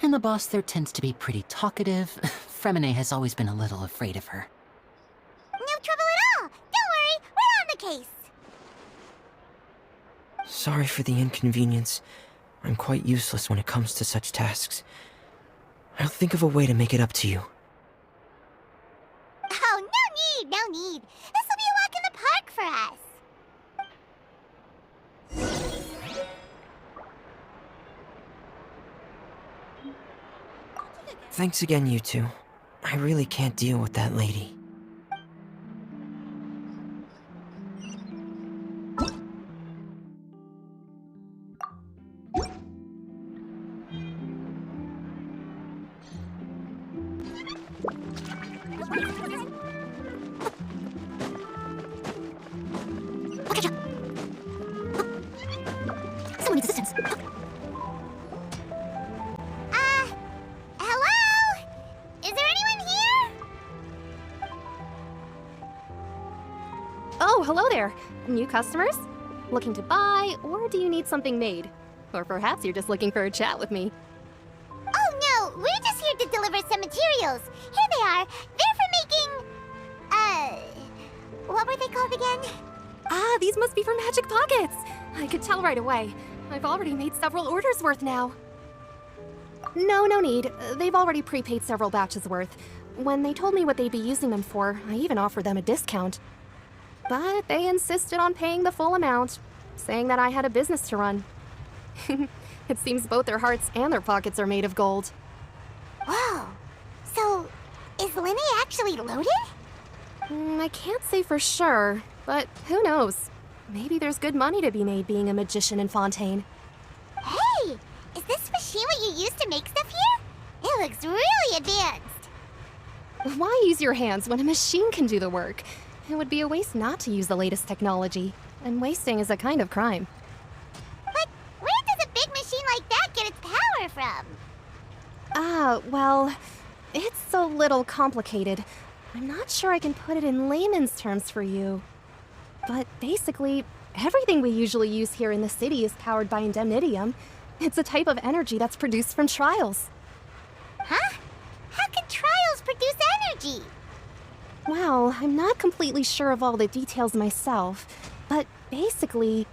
and the boss there tends to be pretty talkative. Fremine has always been a little afraid of her. No trouble at all! Don't worry, we're on the case! Sorry for the inconvenience. I'm quite useless when it comes to such tasks. I'll think of a way to make it up to you. Oh, no need! This will be a walk in the park for us! Thanks again, you two. I really can't deal with that lady. Someone needs assistance. Hello? Is there anyone here? Oh, hello there. New customers? Looking to buy, or do you need something made? Or perhaps you're just looking for a chat with me. Oh no, we're just here to deliver some materials. Here they are. They're for making... what were they called again? Ah, these must be for Magic Pockets! I could tell right away. I've already made several orders worth now. No need. They've already prepaid several batches worth. When they told me what they'd be using them for, I even offered them a discount. But they insisted on paying the full amount, saying that I had a business to run. It seems both their hearts and their pockets are made of gold. Whoa. So, is Linny actually loaded? I can't say for sure, but who knows? Maybe there's good money to be made being a magician in Fontaine. Hey! Is this machine what you use to make stuff here? It looks really advanced. Why use your hands when a machine can do the work? It would be a waste not to use the latest technology, and wasting is a kind of crime. But where does a big machine like that get its power from? Well, it's a little complicated. I'm not sure I can put it in layman's terms for you. But basically, everything we usually use here in the city is powered by indemnitium. It's a type of energy that's produced from trials. Huh? How can trials produce energy? Well, I'm not completely sure of all the details myself, but basically,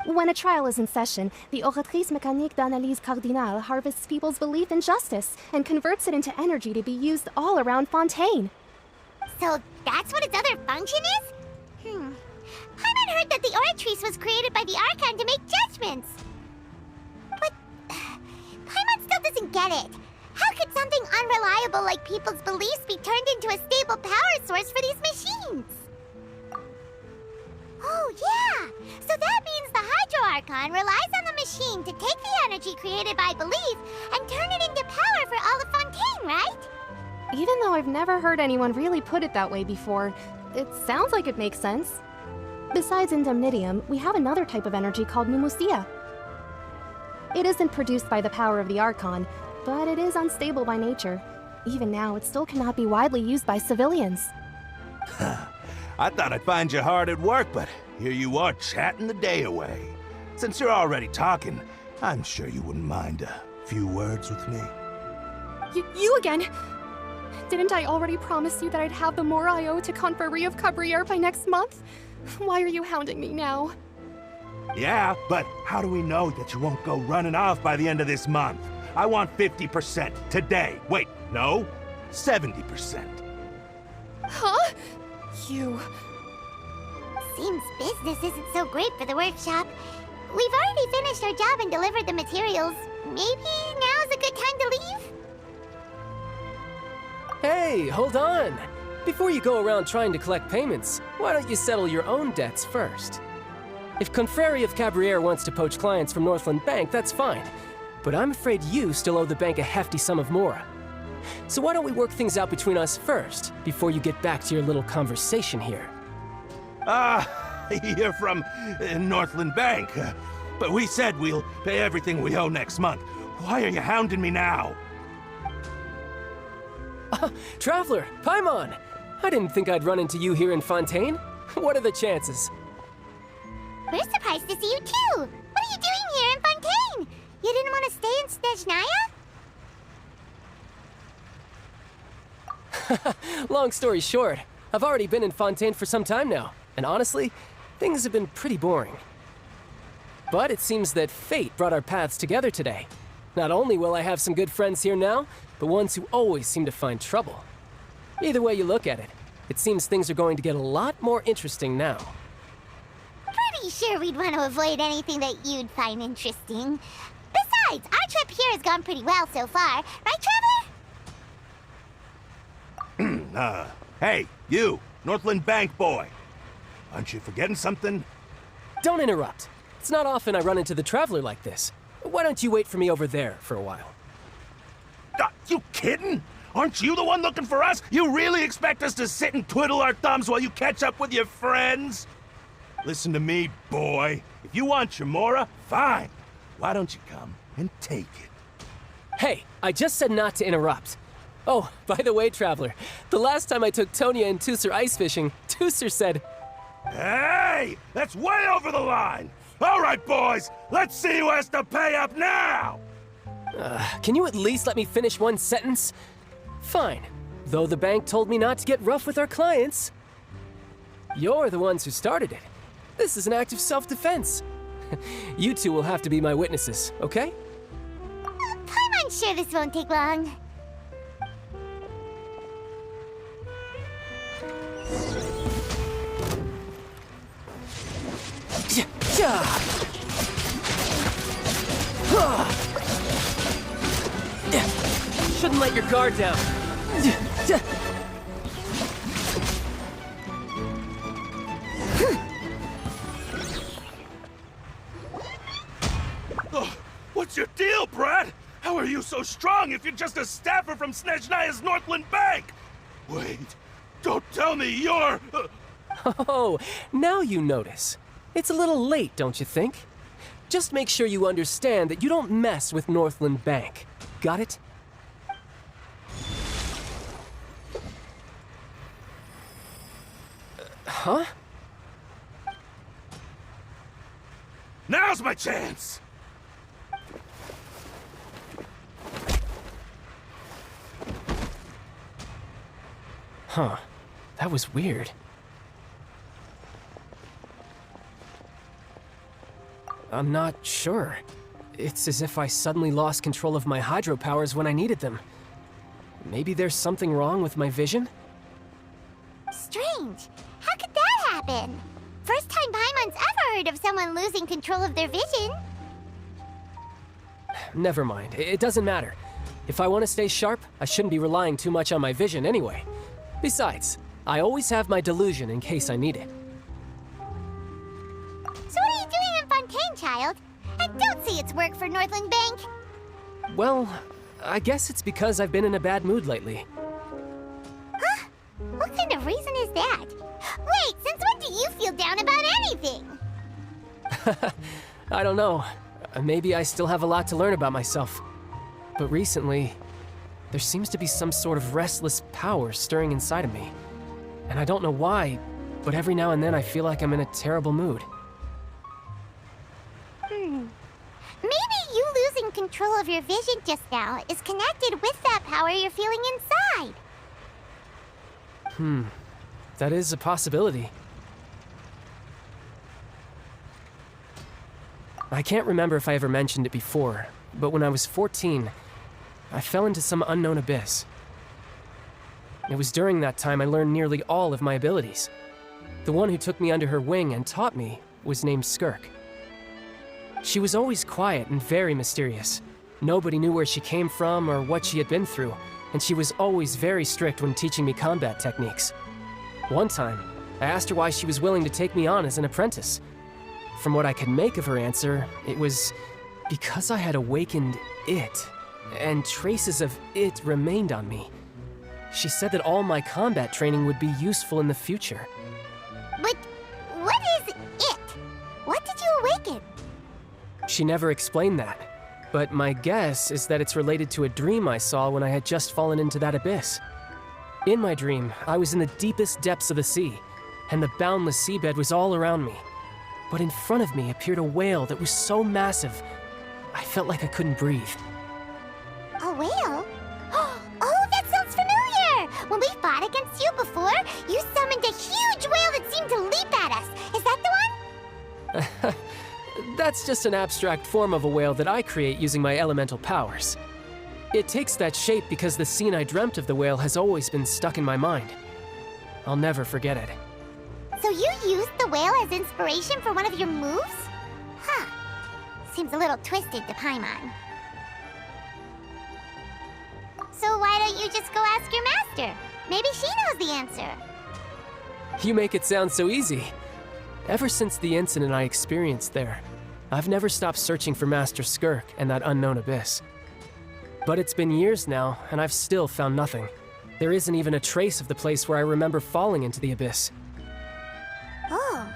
when a trial is in session, the Oratrice Mécanique d'Analyse Cardinale harvests people's belief in justice and converts it into energy to be used all around Fontaine. So that's what its other function is? Paimon heard that the Oratrice was created by the Archon to make judgments. But Paimon still doesn't get it. How could something unreliable like people's beliefs be turned into a stable power source for these machines? Oh, yeah! So that means the Hydro Archon relies on the machine to take the energy created by belief and turn it into power for all of Fontaine, right? Even though I've never heard anyone really put it that way before, it sounds like it makes sense. Besides indemnitium, we have another type of energy called pneumosia. It isn't produced by the power of the Archon, but it is unstable by nature. Even now, it still cannot be widely used by civilians. I thought I'd find you hard at work, but here you are chatting the day away. Since you're already talking, I'm sure you wouldn't mind a few words with me. You again? Didn't I already promise you that I'd have the more I owe to Confrérie of Cabriere by next month? Why are you hounding me now? Yeah, but how do we know that you won't go running off by the end of this month? I want 50% today. Wait, no, 70%. Huh? You... Seems business isn't so great for the workshop. We've already finished our job and delivered the materials. Maybe now's a good time to leave? Hey, hold on! Before you go around trying to collect payments, why don't you settle your own debts first? If Confrérie of Cabriere wants to poach clients from Northland Bank, that's fine. But I'm afraid you still owe the bank a hefty sum of mora. So why don't we work things out between us first, before you get back to your little conversation here? You're from Northland Bank. But we said we'll pay everything we owe next month. Why are you hounding me now? Traveler, Paimon! I didn't think I'd run into you here in Fontaine. What are the chances? We're surprised to see you too! What are you doing here in Fontaine? You didn't want to stay in Snezhnaya? Long story short, I've already been in Fontaine for some time now, and honestly, things have been pretty boring. But it seems that fate brought our paths together today. Not only will I have some good friends here now, but ones who always seem to find trouble. Either way you look at it, it seems things are going to get a lot more interesting now. Pretty sure we'd want to avoid anything that you'd find interesting. Besides, our trip here has gone pretty well so far, right, Traveler? Hey, you, Northland Bank boy. Aren't you forgetting something? Don't interrupt. It's not often I run into the Traveler like this. Why don't you wait for me over there for a while? You kidding? Aren't you the one looking for us? You really expect us to sit and twiddle our thumbs while you catch up with your friends? Listen to me, boy. If you want Chamora, fine. Why don't you come and take it? Hey, I just said not to interrupt. Oh, by the way, Traveler, the last time I took Tonya and Tusser ice fishing, Tusser said... Hey! That's way over the line! All right, boys, let's see who has to pay up now! Can you at least let me finish one sentence? Fine. Though the bank told me not to get rough with our clients. You're the ones who started it. This is an act of self-defense. You two will have to be my witnesses, okay? I'm sure this won't take long. Shouldn't let your guard down. What's your deal, Brad? How are you so strong if you're just a staffer from Snezhnaya's Northland Bank? Wait, don't tell me you're... Oh, now you notice. It's a little late, don't you think? Just make sure you understand that you don't mess with Northland Bank. Got it? Huh? Now's my chance! Huh. That was weird. I'm not sure. It's as if I suddenly lost control of my hydro powers when I needed them. Maybe there's something wrong with my vision? Strange. How could that happen? First time Paimon's ever heard of someone losing control of their vision. Never mind. It doesn't matter. If I want to stay sharp, I shouldn't be relying too much on my vision anyway. Besides, I always have my delusion in case I need it. So what are you doing in Fontaine, child? I don't see its work for Northland Bank. Well, I guess it's because I've been in a bad mood lately. Huh? What kind of reason is that? Wait, since when do you feel down about anything? I don't know. Maybe I still have a lot to learn about myself. But recently, there seems to be some sort of restless power stirring inside of me. And I don't know why, but every now and then I feel like I'm in a terrible mood. Maybe you losing control of your vision just now is connected with that power you're feeling inside. That is a possibility. I can't remember if I ever mentioned it before, but when I was 14, I fell into some unknown abyss. It was during that time I learned nearly all of my abilities. The one who took me under her wing and taught me was named Skirk. She was always quiet and very mysterious. Nobody knew where she came from or what she had been through, and she was always very strict when teaching me combat techniques. One time, I asked her why she was willing to take me on as an apprentice. From what I could make of her answer, it was because I had awakened it, and traces of it remained on me. She said that all my combat training would be useful in the future. But what is it? What did you awaken? She never explained that, but my guess is that it's related to a dream I saw when I had just fallen into that abyss. In my dream, I was in the deepest depths of the sea, and the boundless seabed was all around me. But in front of me appeared a whale that was so massive, I felt like I couldn't breathe. A whale? Oh, that sounds familiar! When we fought against you before, you summoned a huge whale that seemed to leap at us. Is that the one? That's just an abstract form of a whale that I create using my elemental powers. It takes that shape because the scene I dreamt of the whale has always been stuck in my mind. I'll never forget it. So you used the whale as inspiration for one of your moves? Huh. Seems a little twisted to Paimon. So why don't you just go ask your master? Maybe she knows the answer. You make it sound so easy. Ever since the incident I experienced there, I've never stopped searching for Master Skirk and that unknown abyss. But it's been years now, and I've still found nothing. There isn't even a trace of the place where I remember falling into the abyss. Oh,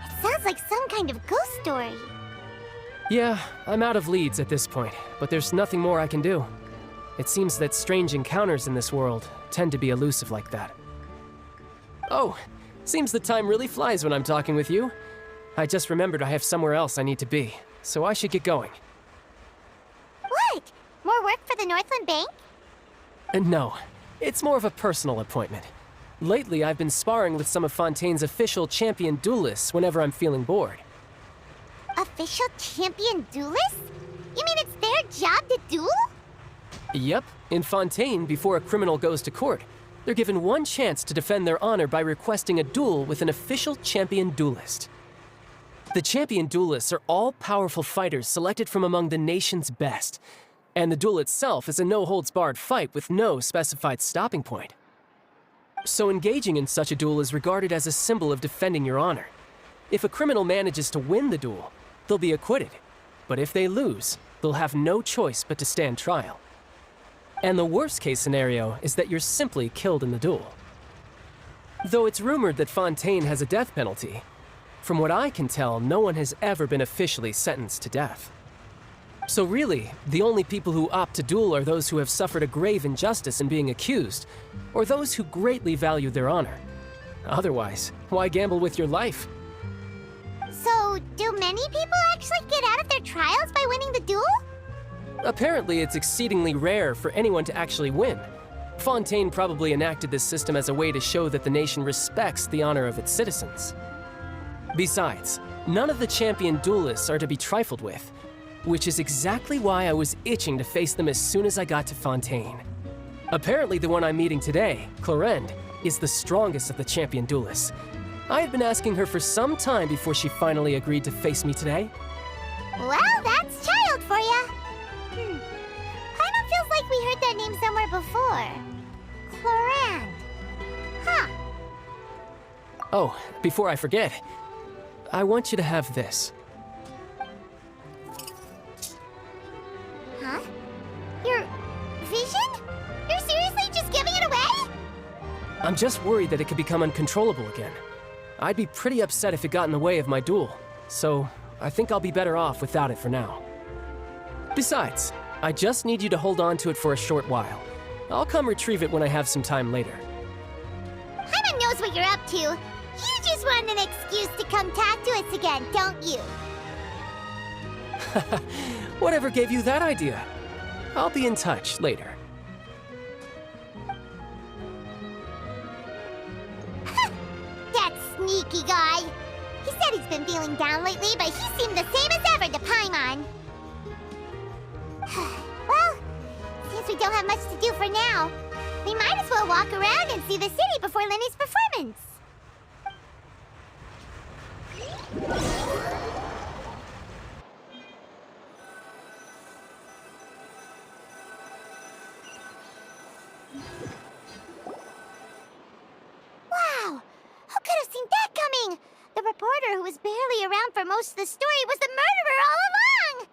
it sounds like some kind of ghost story. Yeah, I'm out of leads at this point, but there's nothing more I can do. It seems that strange encounters in this world tend to be elusive like that. Oh, seems the time really flies when I'm talking with you. I just remembered I have somewhere else I need to be, so I should get going. What? More work for the Northland Bank? No, it's more of a personal appointment. Lately, I've been sparring with some of Fontaine's official champion duelists whenever I'm feeling bored. Official champion duelists? You mean it's their job to duel? Yep, in Fontaine, before a criminal goes to court, they're given one chance to defend their honor by requesting a duel with an official champion duelist. The champion duelists are all powerful fighters selected from among the nation's best, and the duel itself is a no-holds-barred fight with no specified stopping point. So engaging in such a duel is regarded as a symbol of defending your honor. If a criminal manages to win the duel, they'll be acquitted, but if they lose, they'll have no choice but to stand trial. And the worst-case scenario is that you're simply killed in the duel. Though it's rumored that Fontaine has a death penalty, from what I can tell, no one has ever been officially sentenced to death. So really, the only people who opt to duel are those who have suffered a grave injustice in being accused, or those who greatly value their honor. Otherwise, why gamble with your life? So, do many people actually get out of their trials by winning the duel? Apparently, it's exceedingly rare for anyone to actually win. Fontaine probably enacted this system as a way to show that the nation respects the honor of its citizens. Besides, none of the champion duelists are to be trifled with, which is exactly why I was itching to face them as soon as I got to Fontaine. Apparently, the one I'm meeting today, Clorinde, is the strongest of the champion duelists. I had been asking her for some time before she finally agreed to face me today. Well, that's child for ya. Paimon feels like we heard that name somewhere before. Clorinde. Huh. Oh, before I forget, I want you to have this. Huh? Your vision? You're seriously just giving it away? I'm just worried that it could become uncontrollable again. I'd be pretty upset if it got in the way of my duel, so I think I'll be better off without it for now. Besides, I just need you to hold on to it for a short while. I'll come retrieve it when I have some time later. Paimon knows what you're up to. You just want an excuse to come talk to us again, don't you? Whatever gave you that idea? I'll be in touch later. That sneaky guy. He said he's been feeling down lately, but he seemed the same as ever to Paimon. Well, since we don't have much to do for now, we might as well walk around and see the city before Lenny's performance. Wow! Who could have seen that coming? The reporter who was barely around for most of the story was the murderer all along!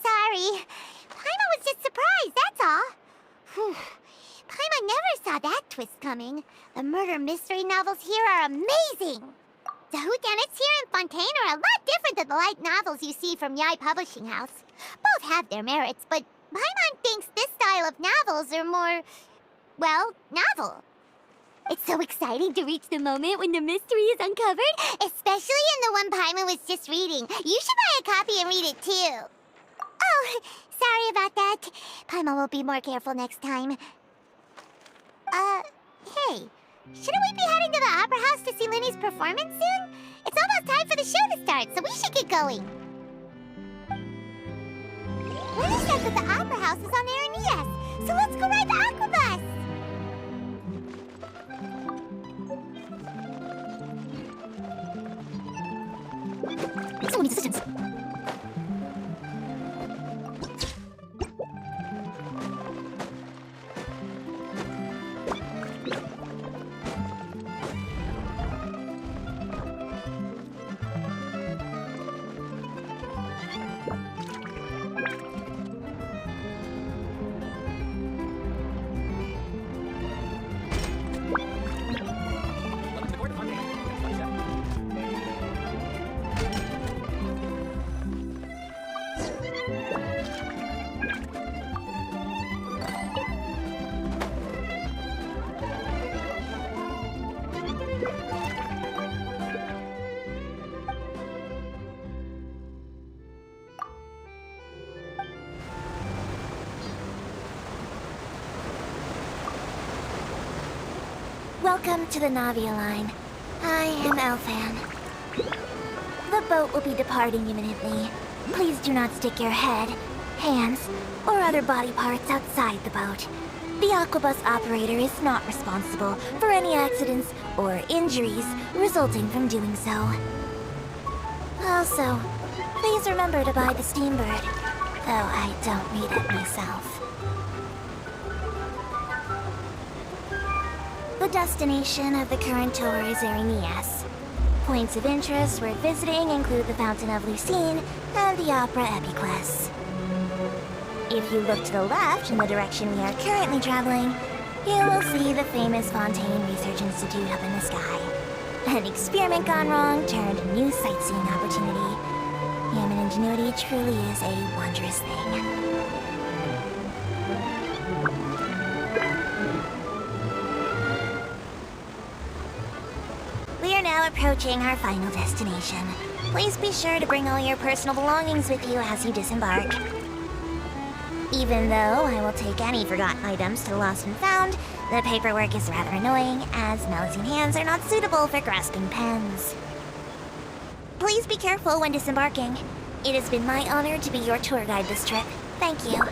Sorry. Paimon was just surprised, that's all. Whew. Paimon never saw that twist coming. The murder mystery novels here are amazing. The whodunits here in Fontaine are a lot different than the light novels you see from Yai Publishing House. Both have their merits, but Paimon thinks this style of novels are more, well, novel. It's so exciting to reach the moment when the mystery is uncovered, especially in the one Paimon was just reading. You should buy a copy and read it too. Oh, sorry about that. Paimon will be more careful next time. Hey, shouldn't we be heading to the Opera House to see Lenny's performance soon? It's almost time for the show to start, so we should get going. Lenny said that the Opera House is on Aranias, so let's go ride the Aquabus! Someone needs assistance. Welcome to the Navia line. I am Elfan. The boat will be departing imminently. Please do not stick your head, hands, or other body parts outside the boat. The Aquabus operator is not responsible for any accidents or injuries resulting from doing so. Also, please remember to buy the Steambird, though I don't read it myself. The destination of the current tour is Erinias. Points of interest worth visiting include the Fountain of Lucine and the Opera Epiclese. If you look to the left in the direction we are currently traveling, you will see the famous Fontaine Research Institute up in the sky. An experiment gone wrong turned new sightseeing opportunity. Human ingenuity truly is a wondrous thing. We are now approaching our final destination. Please be sure to bring all your personal belongings with you as you disembark. Even though I will take any forgotten items to the lost and found, the paperwork is rather annoying, as Melusine hands are not suitable for grasping pens. Please be careful when disembarking. It has been my honor to be your tour guide this trip. Thank you.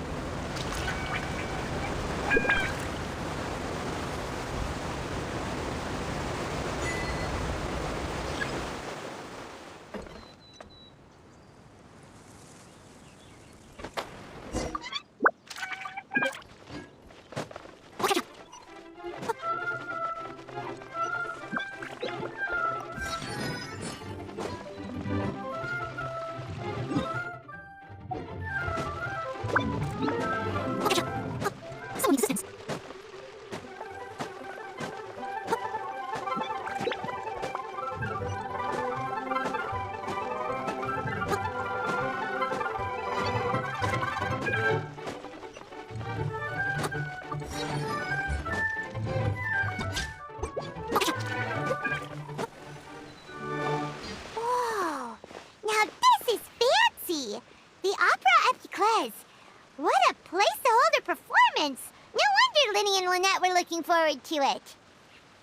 Forward to it.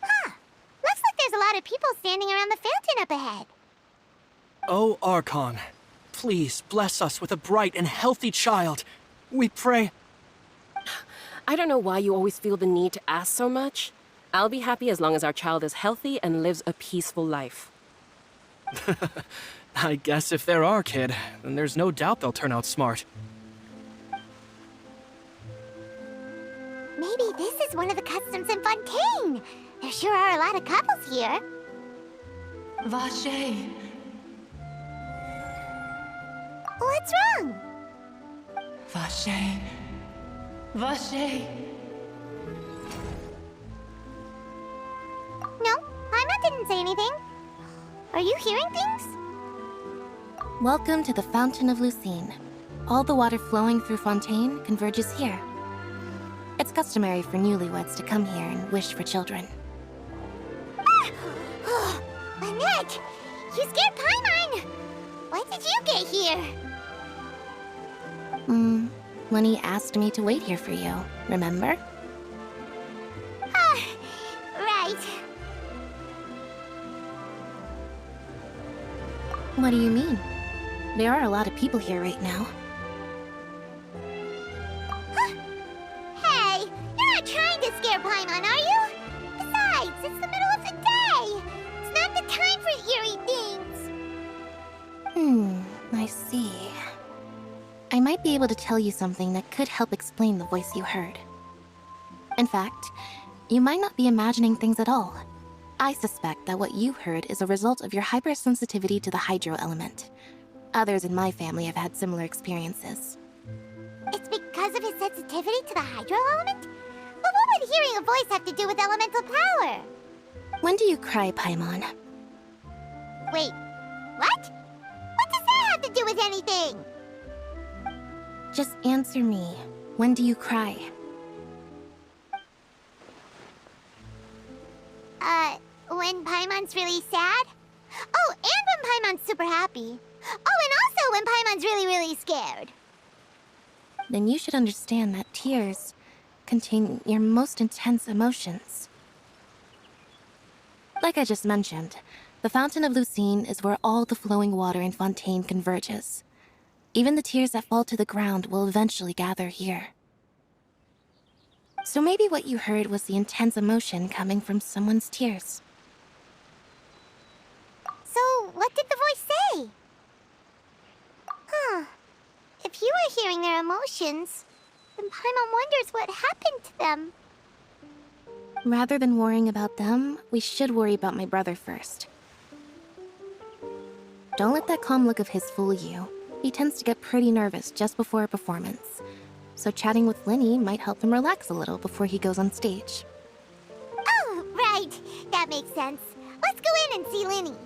Huh. Looks like there's a lot of people standing around the fountain up ahead. Oh, Archon, please bless us with a bright and healthy child. We pray. I don't know why you always feel the need to ask so much. I'll be happy as long as our child is healthy and lives a peaceful life. I guess if they're our kid, then there's no doubt they'll turn out smart. Maybe this is one of the customs in Fontaine. There sure are a lot of couples here. Vache. What's wrong? Vache. Vache. No, Paimon didn't say anything. Are you hearing things? Welcome to the Fountain of Lucine. All the water flowing through Fontaine converges here. It's customary for newlyweds to come here and wish for children. Annette! You scared Paimon! Why did you get here? When he asked me to wait here for you, remember? Right. What do you mean? There are a lot of people here right now. Hey, you're not trying to scare Paimon, are you? Besides, it's the middle of the day. It's not the time for eerie things. I see. I might be able to tell you something that could help explain the voice you heard. In fact, you might not be imagining things at all. I suspect that what you heard is a result of your hypersensitivity to the hydro element. Others in my family have had similar experiences. It's because of his sensitivity to the hydro element? But what would hearing a voice have to do with elemental power? When do you cry, Paimon? Wait, what? What does that have to do with anything? Just answer me. When do you cry? when Paimon's really sad? Oh, and when Paimon's super happy. Oh, and also when Paimon's really, really scared. Then you should understand that tears contain your most intense emotions. Like I just mentioned, the Fountain of Lucine is where all the flowing water in Fontaine converges. Even the tears that fall to the ground will eventually gather here. So maybe what you heard was the intense emotion coming from someone's tears. So, what did the voice say? Huh. If you were hearing their emotions, then Paimon wonders what happened to them. Rather than worrying about them, we should worry about my brother first. Don't let that calm look of his fool you. He tends to get pretty nervous just before a performance. So chatting with Linny might help him relax a little before he goes on stage. Oh, right. That makes sense. Let's go in and see Linny.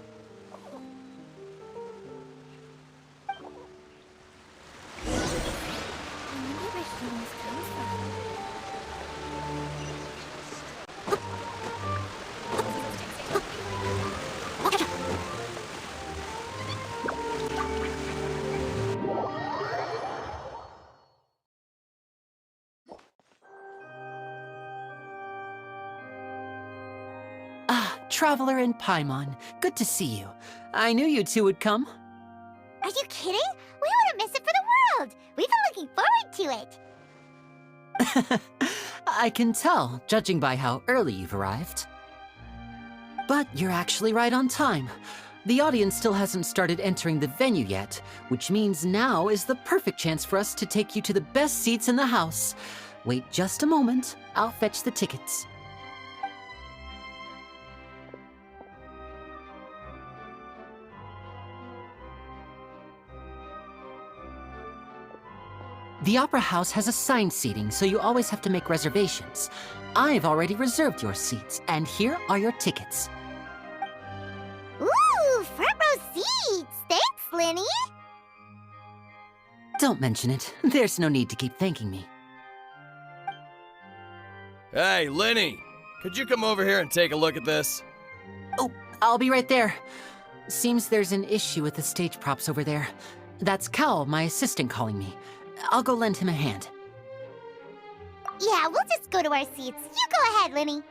Traveler and Paimon, good to see you. I knew you two would come. Are you kidding? We wouldn't miss it for the world. We've been looking forward to it. I can tell, judging by how early you've arrived. But you're actually right on time. The audience still hasn't started entering the venue yet, which means now is the perfect chance for us to take you to the best seats in the house. Wait just a moment, I'll fetch the tickets. The Opera House has assigned seating, so you always have to make reservations. I've already reserved your seats, and here are your tickets. Ooh, front row seats! Thanks, Linny! Don't mention it. There's no need to keep thanking me. Hey, Linny! Could you come over here and take a look at this? Oh, I'll be right there. Seems there's an issue with the stage props over there. That's Cal, my assistant, calling me. I'll go lend him a hand. Yeah, we'll just go to our seats. You go ahead, Linny.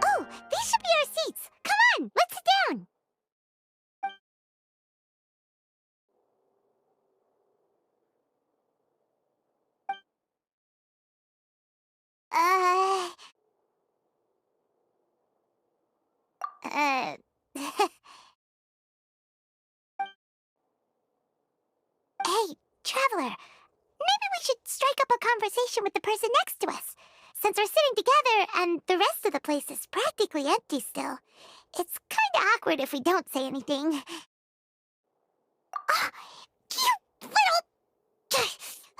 Oh, these should be our seats. Come on, let's sit down. Uh... Hey, Traveler. Maybe we should strike up a conversation with the person next to us. Since we're sitting together and the rest of the place is practically empty still, it's kinda awkward if we don't say anything. Oh, you little...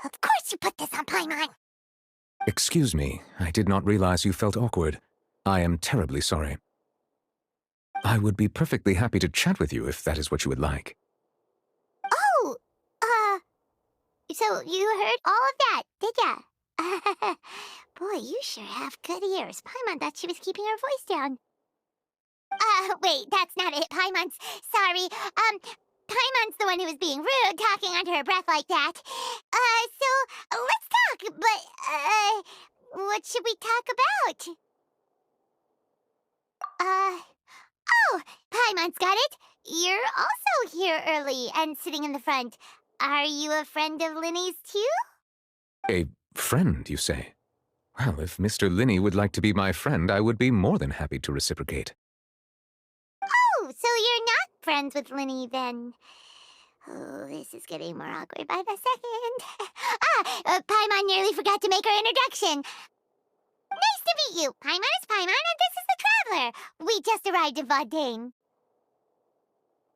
Of course you put this on Paimon. Excuse me, I did not realize you felt awkward. I am terribly sorry. I would be perfectly happy to chat with you if that is what you would like. Oh, so you heard all of that, did ya? Boy, you sure have good ears. Paimon thought she was keeping her voice down. Wait, that's not it, Paimon's. Sorry, Paimon's the one who was being rude, talking under her breath like that. So, let's talk, but, what should we talk about? Oh, Paimon's got it. You're also here early and sitting in the front. Are you a friend of Linny's too? A friend, you say? Well, if Mr. Linny would like to be my friend, I would be more than happy to reciprocate. Oh, so you're not friends with Linny then? Oh, this is getting more awkward by the second. Paimon nearly forgot to make her introduction. Nice to meet you. Paimon is Paimon, and this is the Traveler. We just arrived in Fontaine.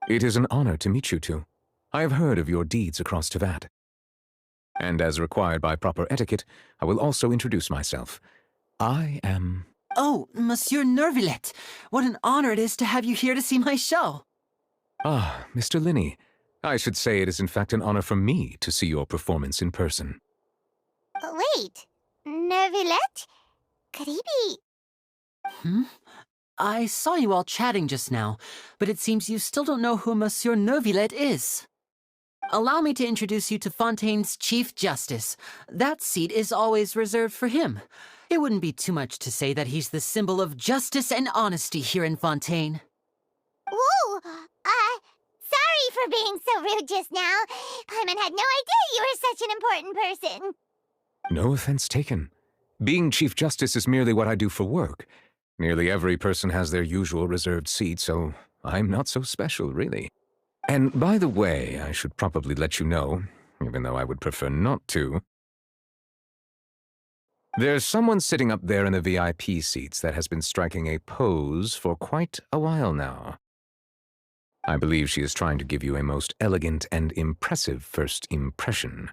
It is an honor to meet you two. I have heard of your deeds across Tevat. And as required by proper etiquette, I will also introduce myself. I am... Oh, Monsieur Noirceur, what an honor it is to have you here to see my show. Ah, Mr. Linney. I should say it is in fact an honor for me to see your performance in person. Wait, Noirceur? Could he be... I saw you all chatting just now, but it seems you still don't know who Monsieur Noirceur is. Allow me to introduce you to Fontaine's Chief Justice. That seat is always reserved for him. It wouldn't be too much to say that he's the symbol of justice and honesty here in Fontaine. Whoa! Sorry for being so rude just now. Paimon had no idea you were such an important person. No offense taken. Being Chief Justice is merely what I do for work. Nearly every person has their usual reserved seat, so I'm not so special, really. And by the way, I should probably let you know, even though I would prefer not to. There's someone sitting up there in the VIP seats that has been striking a pose for quite a while now. I believe she is trying to give you a most elegant and impressive first impression.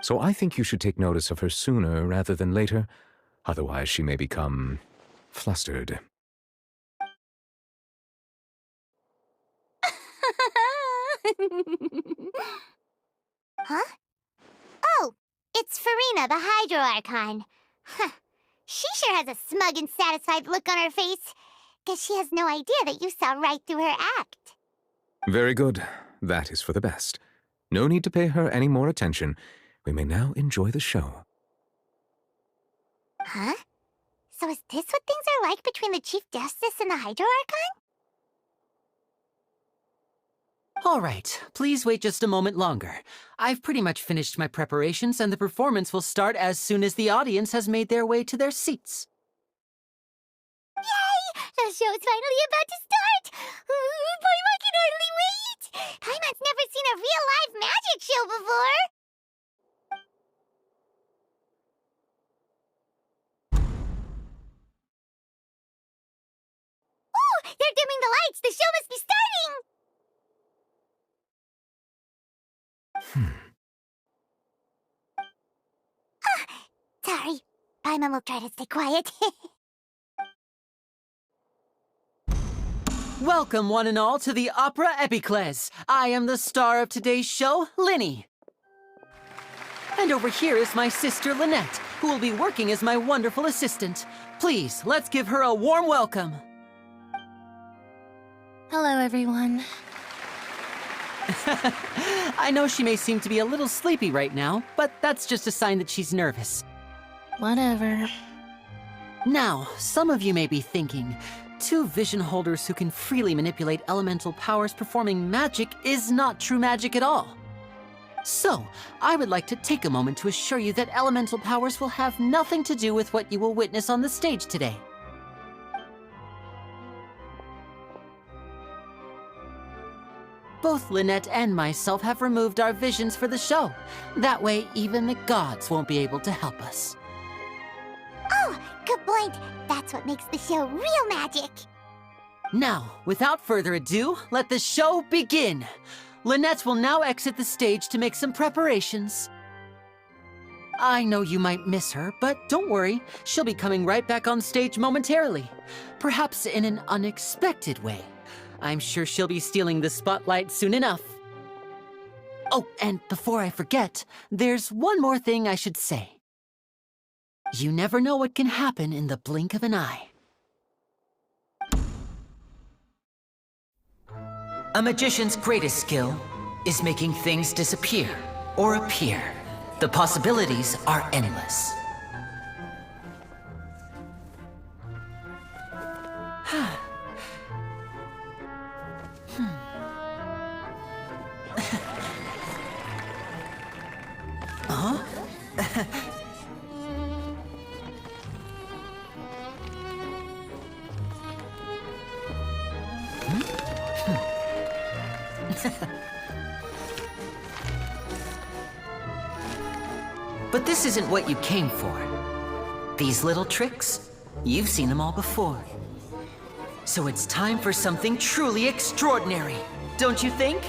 So I think you should take notice of her sooner rather than later, otherwise she may become flustered. Huh? Oh, it's Farina, the Hydro Archon. Huh. She sure has a smug and satisfied look on her face. Guess she has no idea that you saw right through her act. Very good. That is for the best. No need to pay her any more attention. We may now enjoy the show. Huh? So is this what things are like between the Chief Justice and the Hydro Archon? All right, please wait just a moment longer. I've pretty much finished my preparations, and the performance will start as soon as the audience has made their way to their seats. Yay! The show's finally about to start! Paimon can hardly wait! Paimon's never seen a real live magic show before! Ooh! They're dimming the lights! The show must be starting! Sorry. Paimon will try to stay quiet. Welcome, one and all, to the Opera Epiclese. I am the star of today's show, Linny. And over here is my sister, Lynette, who will be working as my wonderful assistant. Please, let's give her a warm welcome. Hello, everyone. I know she may seem to be a little sleepy right now, but that's just a sign that she's nervous. Whatever. Now, some of you may be thinking, two vision holders who can freely manipulate elemental powers performing magic is not true magic at all. So, I would like to take a moment to assure you that elemental powers will have nothing to do with what you will witness on the stage today. Both Lynette and myself have removed our visions for the show. That way, even the gods won't be able to help us. Oh, good point. That's what makes the show real magic. Now, without further ado, let the show begin. Lynette will now exit the stage to make some preparations. I know you might miss her, but don't worry. She'll be coming right back on stage momentarily. Perhaps in an unexpected way. I'm sure she'll be stealing the spotlight soon enough. Oh, and before I forget, there's one more thing I should say. You never know what can happen in the blink of an eye. A magician's greatest skill is making things disappear or appear. The possibilities are endless. But this isn't what you came for. These little tricks, you've seen them all before. So it's time for something truly extraordinary, don't you think?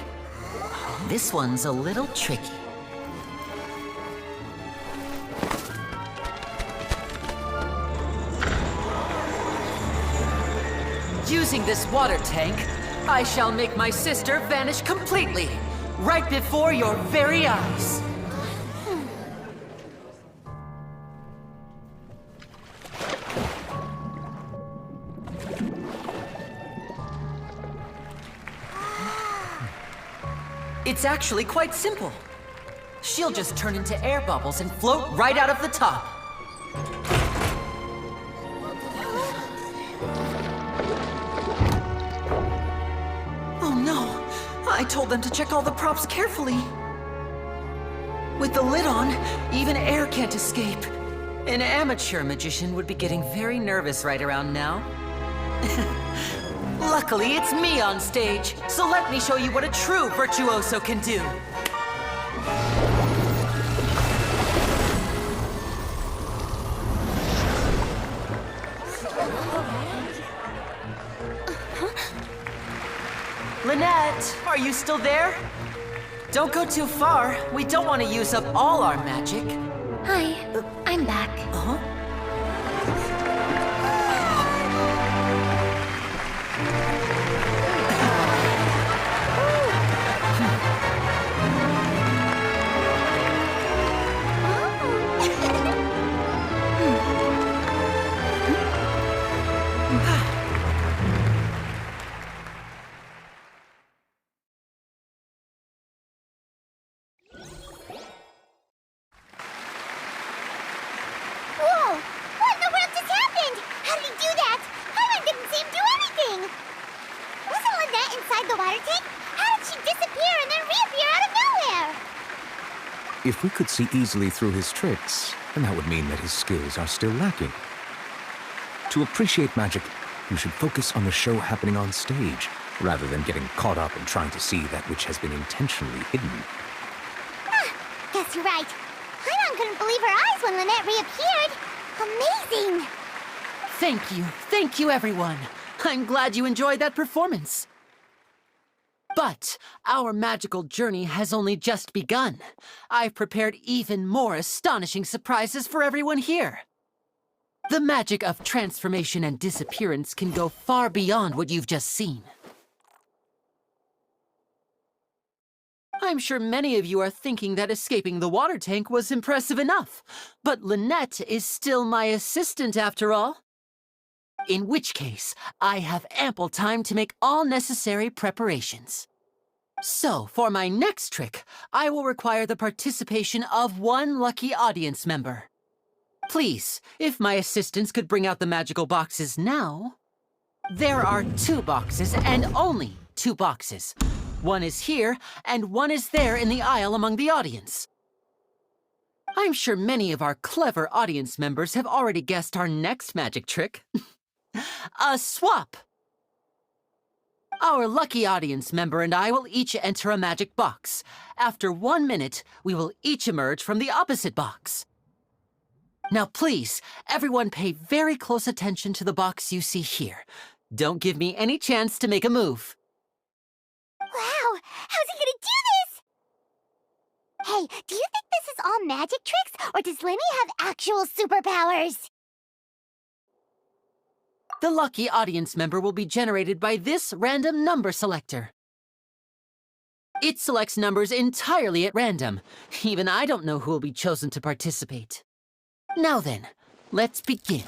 This one's a little tricky. using this water tank, I shall make my sister vanish completely, right before your very eyes. It's actually quite simple. She'll just turn into air bubbles and float right out of the top. Oh no! I told them to check all the props carefully. With the lid on, even air can't escape. An amateur magician would be getting very nervous right around now. Luckily, it's me on stage, so let me show you what a true virtuoso can do. Lynette, are you still there? Don't go too far. We don't want to use up all our magic. Hi, I'm back. Uh-huh. Whoa! What in the world just happened? How did he do that? Paimon didn't see him do anything! Wasn't Lynette inside the water tank? How did she disappear and then reappear out of nowhere? If we could see easily through his tricks, then that would mean that his skills are still lacking. To appreciate magic, you should focus on the show happening on stage, rather than getting caught up in trying to see that which has been intentionally hidden. Guess you're right. Paimon couldn't believe her eyes when Lynette reappeared. Amazing! Thank you everyone. I'm glad you enjoyed that performance. But our magical journey has only just begun. I've prepared even more astonishing surprises for everyone here. The magic of transformation and disappearance can go far beyond what you've just seen. I'm sure many of you are thinking that escaping the water tank was impressive enough, but Lynette is still my assistant after all. In which case, I have ample time to make all necessary preparations. So, for my next trick, I will require the participation of one lucky audience member. Please, if my assistants could bring out the magical boxes now. There are 2 boxes, and only 2 boxes. One is here, and one is there in the aisle among the audience. I'm sure many of our clever audience members have already guessed our next magic trick. A swap! Our lucky audience member and I will each enter a magic box. After 1 minute, we will each emerge from the opposite box. Now please, everyone pay very close attention to the box you see here. Don't give me any chance to make a move. Wow! How's he gonna do this? Hey, do you think this is all magic tricks, or does Lenny have actual superpowers? The lucky audience member will be generated by this random number selector. It selects numbers entirely at random. Even I don't know who will be chosen to participate. Now then, let's begin.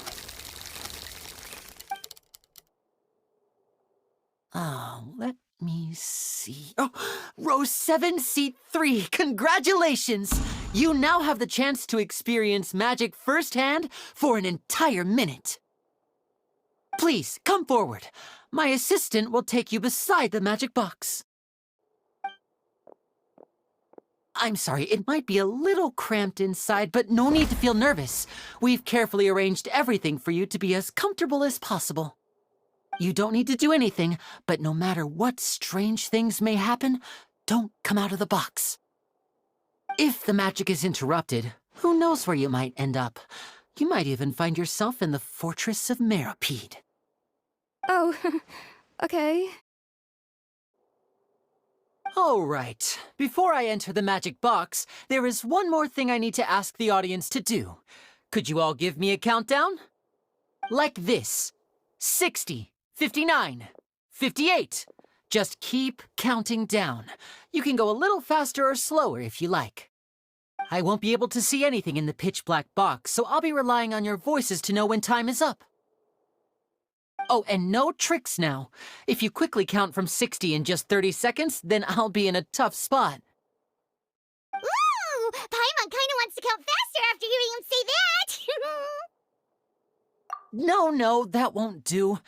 Let me see. Oh, row 7, seat 3. Congratulations! You now have the chance to experience magic firsthand for an entire minute. Please, come forward. My assistant will take you beside the magic box. I'm sorry, it might be a little cramped inside, but no need to feel nervous. We've carefully arranged everything for you to be as comfortable as possible. You don't need to do anything, but no matter what strange things may happen, don't come out of the box. If the magic is interrupted, who knows where you might end up? You might even find yourself in the Fortress of Meropide. Oh, okay. All right. Before I enter the magic box, there is one more thing I need to ask the audience to do. Could you all give me a countdown? Like this. 60, 59, 58. Just keep counting down. You can go a little faster or slower if you like. I won't be able to see anything in the pitch-black box, so I'll be relying on your voices to know when time is up. Oh, and no tricks now. If you quickly count from 60 in just 30 seconds, then I'll be in a tough spot. Ooh! Paimon kinda wants to count faster after hearing him say that! No, that won't do.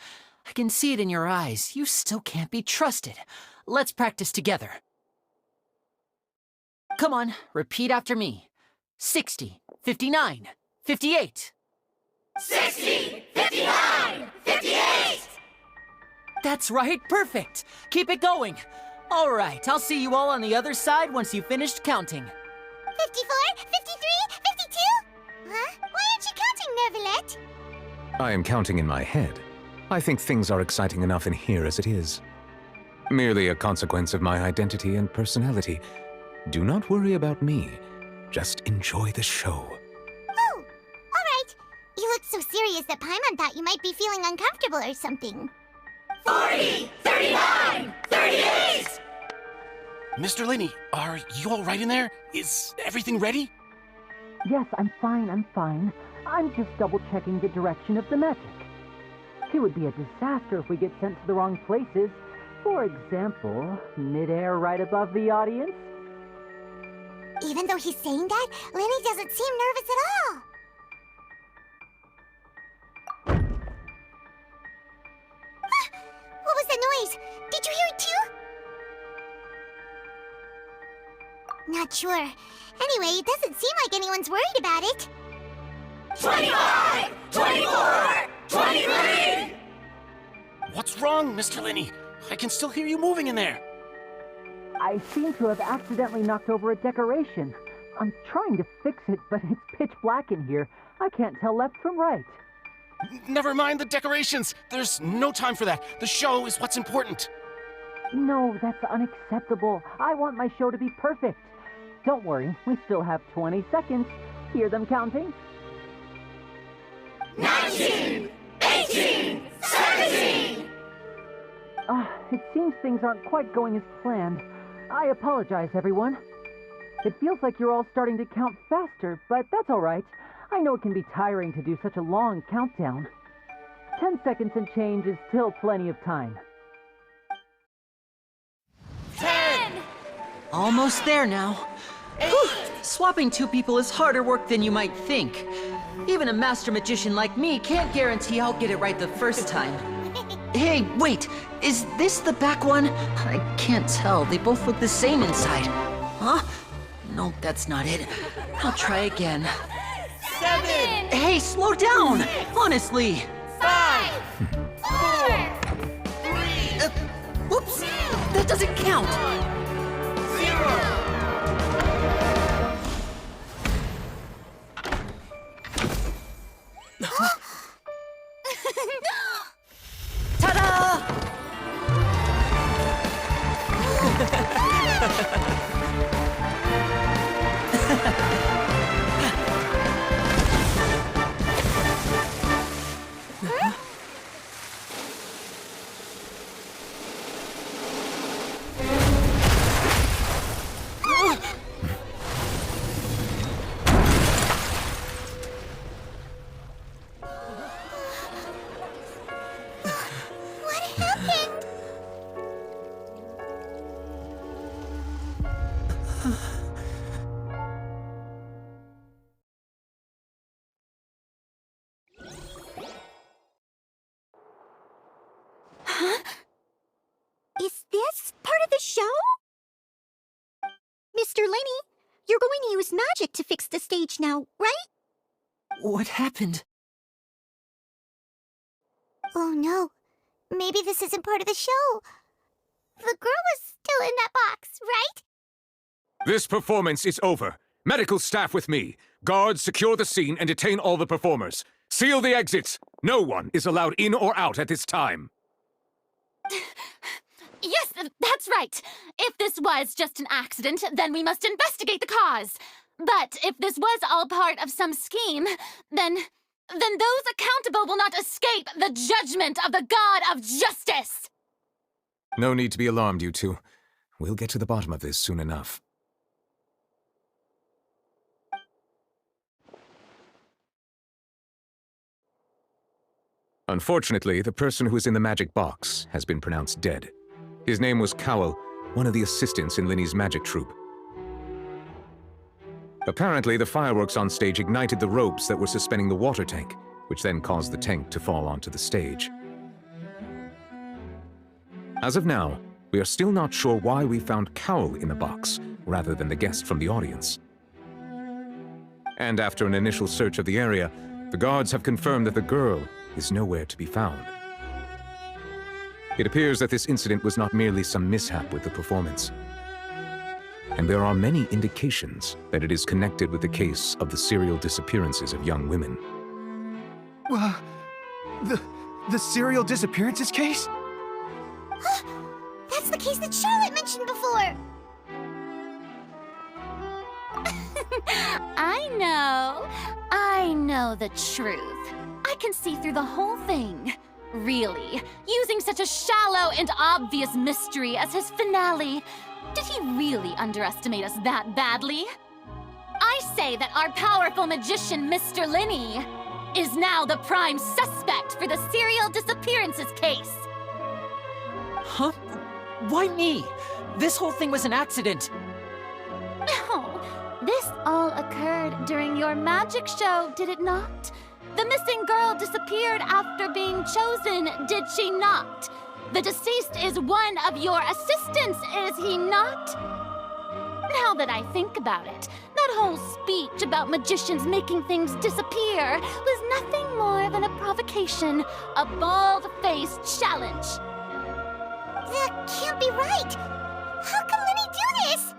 I can see it in your eyes. You still can't be trusted. Let's practice together. Come on, repeat after me. 60, 59, 58. 60, 59, 58! That's right, perfect. Keep it going. All right, I'll see you all on the other side once you've finished counting. 54, 53, 52? Huh? Why aren't you counting, Neuvillette? I am counting in my head. I think things are exciting enough in here as it is. Merely a consequence of my identity and personality. Do not worry about me. Just enjoy the show. Oh, all right. You looked so serious that Paimon thought you might be feeling uncomfortable or something. 40, 39, 38! Mr. Linney, are you all right in there? Is everything ready? Yes, I'm fine. I'm just double-checking the direction of the magic. It would be a disaster if we get sent to the wrong places. For example, midair right above the audience. Even though he's saying that, Lenny doesn't seem nervous at all. What was that noise? Did you hear it too? Not sure. Anyway, it doesn't seem like anyone's worried about it. 25, 24, 23! What's wrong, Mr. Linney? I can still hear you moving in there. I seem to have accidentally knocked over a decoration. I'm trying to fix it, but it's pitch black in here. I can't tell left from right. Never mind the decorations. There's no time for that. The show is what's important. No, that's unacceptable. I want my show to be perfect. Don't worry, we still have 20 seconds. Hear them counting? 19, 18, 17! It seems things aren't quite going as planned. I apologize, everyone. It feels like you're all starting to count faster, but that's all right. I know it can be tiring to do such a long countdown. 10 seconds and change is still plenty of time. 10! Almost there now. Whew, swapping two people is harder work than you might think. Even a master magician like me can't guarantee I'll get it right the first time. Hey, wait! Is this the back one? I can't tell. They both look the same inside. Huh? No, that's not it. I'll try again. 7! Hey, slow down! Honestly! 5! 4! 3! Whoops! That doesn't count! 0! Ta-da! What happened? Huh? Is this part of the show? Mr. Linney, you're going to use magic to fix the stage now, right? What happened? Oh no. Maybe this isn't part of the show. The girl was still in that box, right? This performance is over. Medical staff with me. Guards, secure the scene and detain all the performers. Seal the exits. No one is allowed in or out at this time. Yes, that's right. If this was just an accident, then we must investigate the cause. But if this was all part of some scheme, then then those accountable will not escape the judgment of the God of Justice! No need to be alarmed, you two. We'll get to the bottom of this soon enough. Unfortunately, the person who is in the magic box has been pronounced dead. His name was Cowell, one of the assistants in Linny's magic troupe. Apparently, the fireworks on stage ignited the ropes that were suspending the water tank, which then caused the tank to fall onto the stage. As of now, we are still not sure why we found Cowell in the box, rather than the guest from the audience. And after an initial search of the area, the guards have confirmed that the girl is nowhere to be found. It appears that this incident was not merely some mishap with the performance. And there are many indications that it is connected with the case of the serial disappearances of young women. The serial disappearances case? That's the case that Charlotte mentioned before! I know the truth. I can see through the whole thing. Really, using such a shallow and obvious mystery as his finale. Did he really underestimate us that badly? I say that our powerful magician, Mr. Linny, is now the prime suspect for the serial disappearances case. Huh? Why me? This whole thing was an accident. No, this all occurred during your magic show, did it not? The missing girl disappeared after being chosen, did she not? The deceased is one of your assistants, is he not? Now that I think about it, that whole speech about magicians making things disappear was nothing more than a provocation, a bald-faced challenge. That can't be right! How can Linny do this?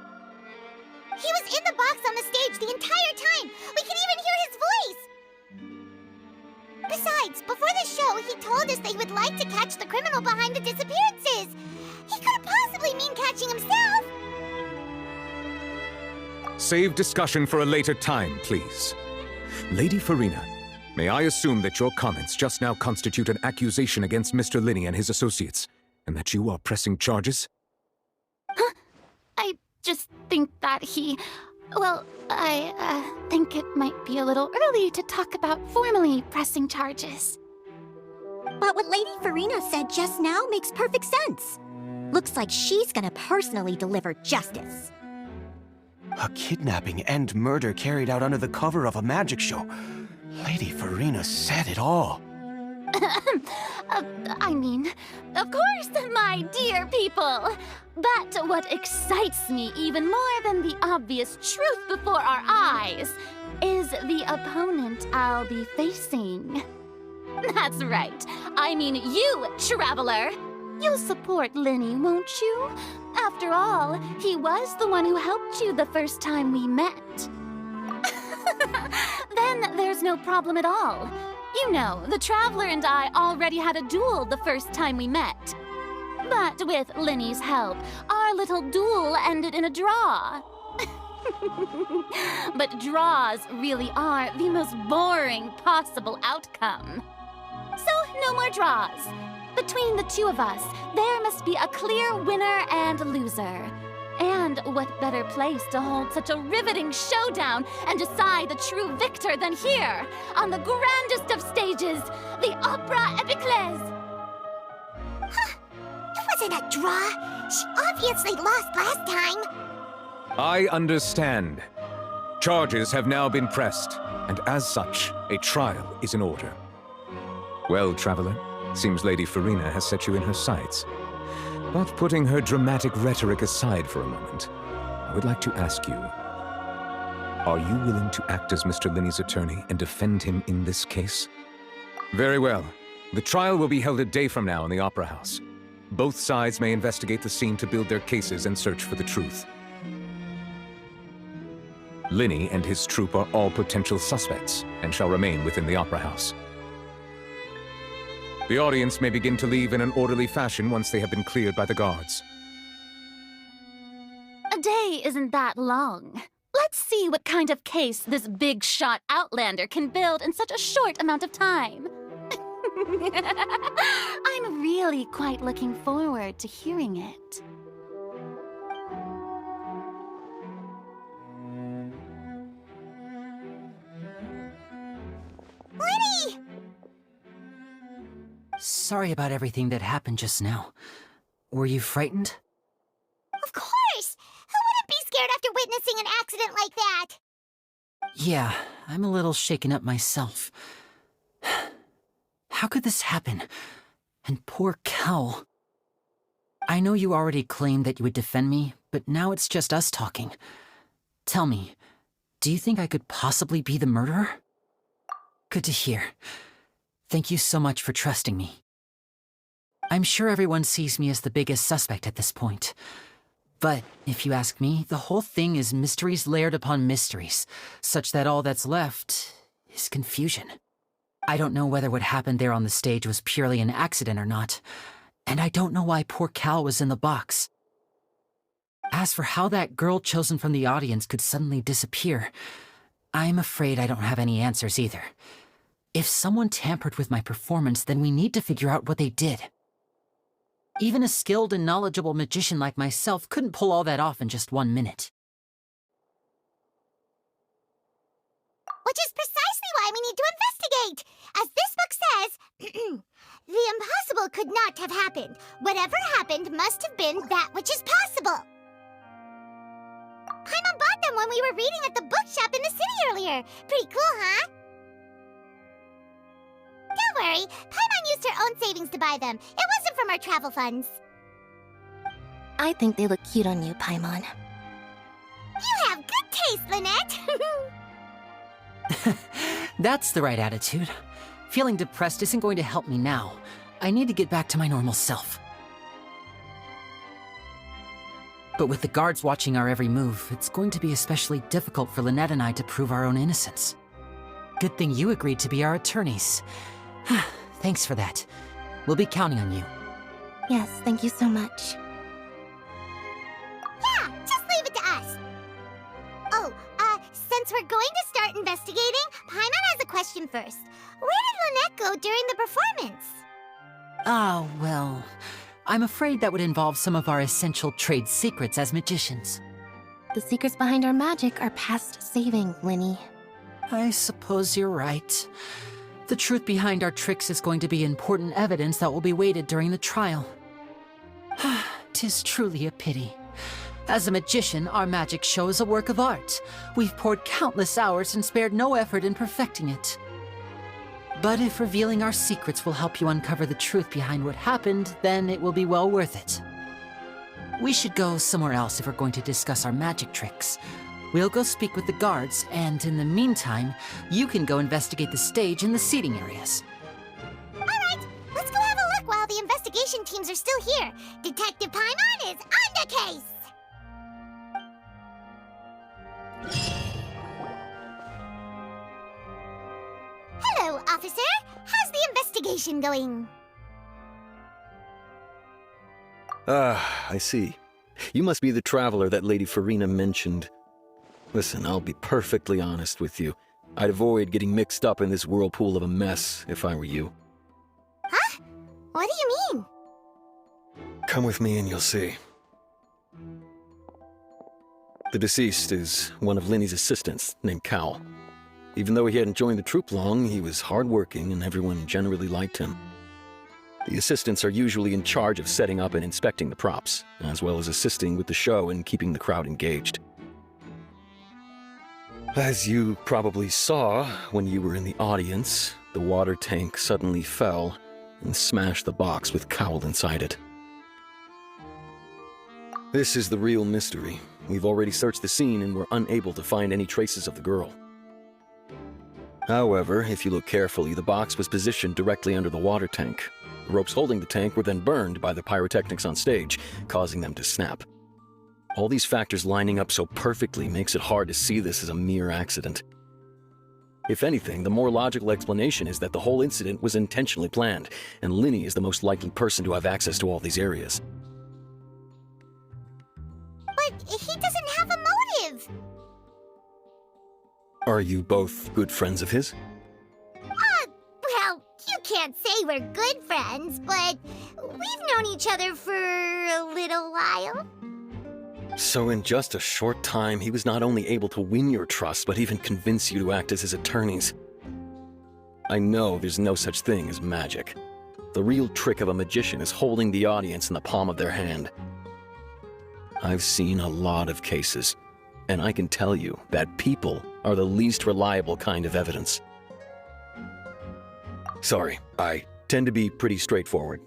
He was in the box on the stage the entire time! We could even hear his voice! Besides, before the show, he told us that he would like to catch the criminal behind the disappearances! He couldn't possibly mean catching himself! Save discussion for a later time, please. Lady Farina, may I assume that your comments just now constitute an accusation against Mr. Linny and his associates, and that you are pressing charges? I just think that I think it might be a little early to talk about formally pressing charges. But what Lady Farina said just now makes perfect sense. Looks like she's gonna personally deliver justice. A kidnapping and murder carried out under the cover of a magic show. Lady Farina said it all. I mean, of course, my dear people. But what excites me even more than the obvious truth before our eyes is the opponent I'll be facing. That's right. I mean you, Traveler. You'll support Linny, won't you? After all, he was the one who helped you the first time we met. Then there's no problem at all. You know, the Traveler and I already had a duel the first time we met. But with Linny's help, our little duel ended in a draw. But draws really are the most boring possible outcome. So, no more draws. Between the two of us, there must be a clear winner and loser. And what better place to hold such a riveting showdown and decide the true victor than here, on the grandest of stages, the Opera Epiclese. It wasn't a draw. She obviously lost last time. I understand. Charges have now been pressed, and as such, a trial is in order. Well, Traveler, seems Lady Farina has set you in her sights. But putting her dramatic rhetoric aside for a moment, I would like to ask you, are you willing to act as Mr. Linny's attorney and defend him in this case? Very well. The trial will be held a day from now in the Opera House. Both sides may investigate the scene to build their cases and search for the truth. Linny and his troupe are all potential suspects and shall remain within the Opera House. The audience may begin to leave in an orderly fashion once they have been cleared by the guards. A day isn't that long. Let's see what kind of case this big shot outlander can build in such a short amount of time. I'm really quite looking forward to hearing it. Lenny! Sorry about everything that happened just now. Were you frightened? Of course! Who wouldn't be scared after witnessing an accident like that? Yeah, I'm a little shaken up myself. How could this happen? And poor Cal. I know you already claimed that you would defend me, but now it's just us talking. Tell me, do you think I could possibly be the murderer? Good to hear. Thank you so much for trusting me. I'm sure everyone sees me as the biggest suspect at this point. But if you ask me, the whole thing is mysteries layered upon mysteries, such that all that's left is confusion. I don't know whether what happened there on the stage was purely an accident or not, and I don't know why poor Cal was in the box. As for how that girl chosen from the audience could suddenly disappear, I'm afraid I don't have any answers either. If someone tampered with my performance, then we need to figure out what they did. Even a skilled and knowledgeable magician like myself couldn't pull all that off in just 1 minute. Which is precisely why we need to investigate! As this book says, the impossible could not have happened. Whatever happened must have been that which is possible. Paimon bought them when we were reading at the bookshop in the city earlier. Pretty cool, huh? Don't worry, Paimon used her own savings to buy them. It wasn't from our travel funds. I think they look cute on you, Paimon. You have good taste, Lynette! That's the right attitude. Feeling depressed isn't going to help me now. I need to get back to my normal self. But with the guards watching our every move, it's going to be especially difficult for Lynette and I to prove our own innocence. Good thing you agreed to be our attorneys. Thanks for that. We'll be counting on you. Yes, thank you so much. Yeah, just leave it to us. Oh, since we're going to start investigating, Paimon has a question first. Where did Lynette go during the performance? Oh, well, I'm afraid that would involve some of our essential trade secrets as magicians. The secrets behind our magic are past saving, Linny. I suppose you're right. The truth behind our tricks is going to be important evidence that will be weighted during the trial. 'Tis truly a pity. As a magician, our magic show is a work of art. We've poured countless hours and spared no effort in perfecting it. But if revealing our secrets will help you uncover the truth behind what happened, then it will be well worth it. We should go somewhere else if we're going to discuss our magic tricks. We'll go speak with the guards, and in the meantime, you can go investigate the stage and the seating areas. Alright, let's go have a look while the investigation teams are still here. Detective Paimon is on the case! Hello, officer. How's the investigation going? Ah, I see. You must be the traveler that Lady Farina mentioned. Listen, I'll be perfectly honest with you. I'd avoid getting mixed up in this whirlpool of a mess if I were you. Huh? What do you mean? Come with me and you'll see. The deceased is one of Linny's assistants, named Cal. Even though he hadn't joined the troupe long, he was hardworking and everyone generally liked him. The assistants are usually in charge of setting up and inspecting the props, as well as assisting with the show and keeping the crowd engaged. As you probably saw when you were in the audience, the water tank suddenly fell and smashed the box with Cowl inside it. This is the real mystery. We've already searched the scene and were unable to find any traces of the girl. However, if you look carefully, the box was positioned directly under the water tank. The ropes holding the tank were then burned by the pyrotechnics on stage, causing them to snap. All these factors lining up so perfectly makes it hard to see this as a mere accident. If anything, the more logical explanation is that the whole incident was intentionally planned, and Linny is the most likely person to have access to all these areas. But he doesn't have a motive! Are you both good friends of his? Well, you can't say we're good friends, but we've known each other for a little while. So in just a short time, he was not only able to win your trust, but even convince you to act as his attorneys. I know there's no such thing as magic. The real trick of a magician is holding the audience in the palm of their hand. I've seen a lot of cases, and I can tell you that people are the least reliable kind of evidence. Sorry, I tend to be pretty straightforward.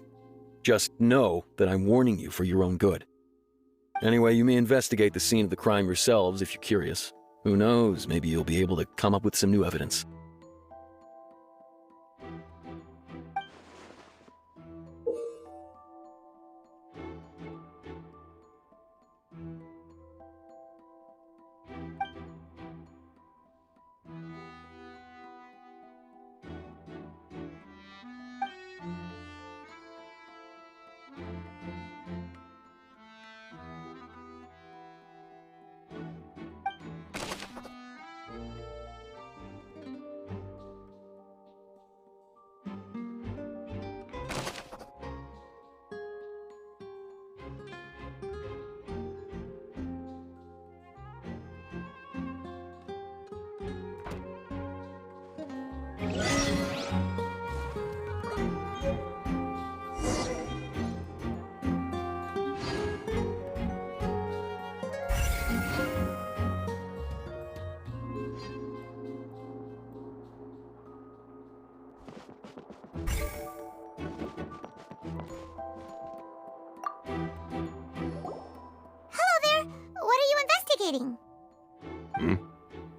Just know that I'm warning you for your own good. Anyway, you may investigate the scene of the crime yourselves if you're curious. Who knows, maybe you'll be able to come up with some new evidence.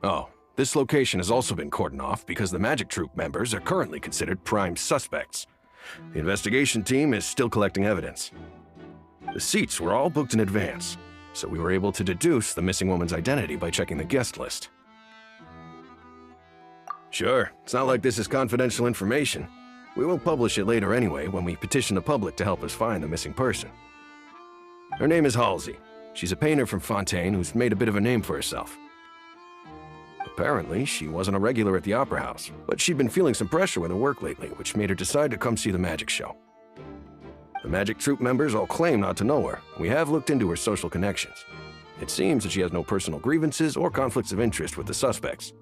Oh, this location has also been cordoned off because the Magic Troupe members are currently considered prime suspects. The investigation team is still collecting evidence. The seats were all booked in advance, so we were able to deduce the missing woman's identity by checking the guest list. Sure, it's not like this is confidential information. We will publish it later anyway when we petition the public to help us find the missing person. Her name is Halsey. She's a painter from Fontaine who's made a bit of a name for herself. Apparently, she wasn't a regular at the Opera House, but she'd been feeling some pressure with her work lately, which made her decide to come see the magic show. The Magic Troupe members all claim not to know her. We have looked into her social connections. It seems that she has no personal grievances or conflicts of interest with the suspects.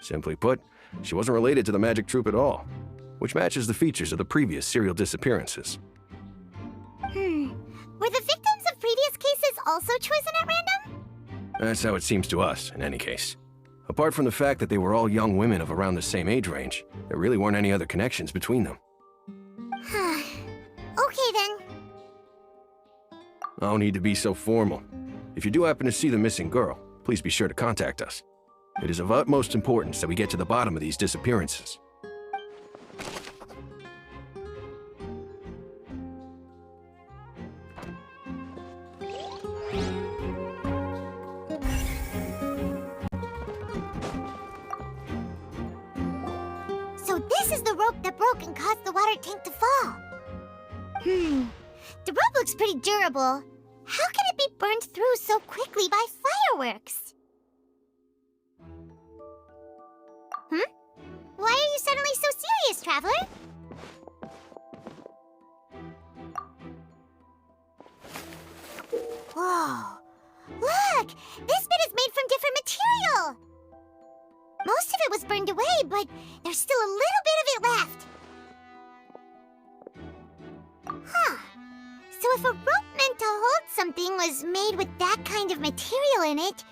Simply put, she wasn't related to the Magic Troupe at all, which matches the features of the previous serial disappearances. Were the victims of previous cases also chosen at random? That's how it seems to us, in any case. Apart from the fact that they were all young women of around the same age range, there really weren't any other connections between them. Okay then. No need to be so formal. If you do happen to see the missing girl, please be sure to contact us. It is of utmost importance that we get to the bottom of these disappearances. So this is the rope that broke and caused the water tank to fall. The rope looks pretty durable. How can it be burned through so quickly by fireworks? Why are you suddenly so serious, Traveler? Whoa! Look! This bit is made from different material! Most of it was burned away, but there's still a little bit of it left. So if a rope meant to hold something was made with that kind of material in it,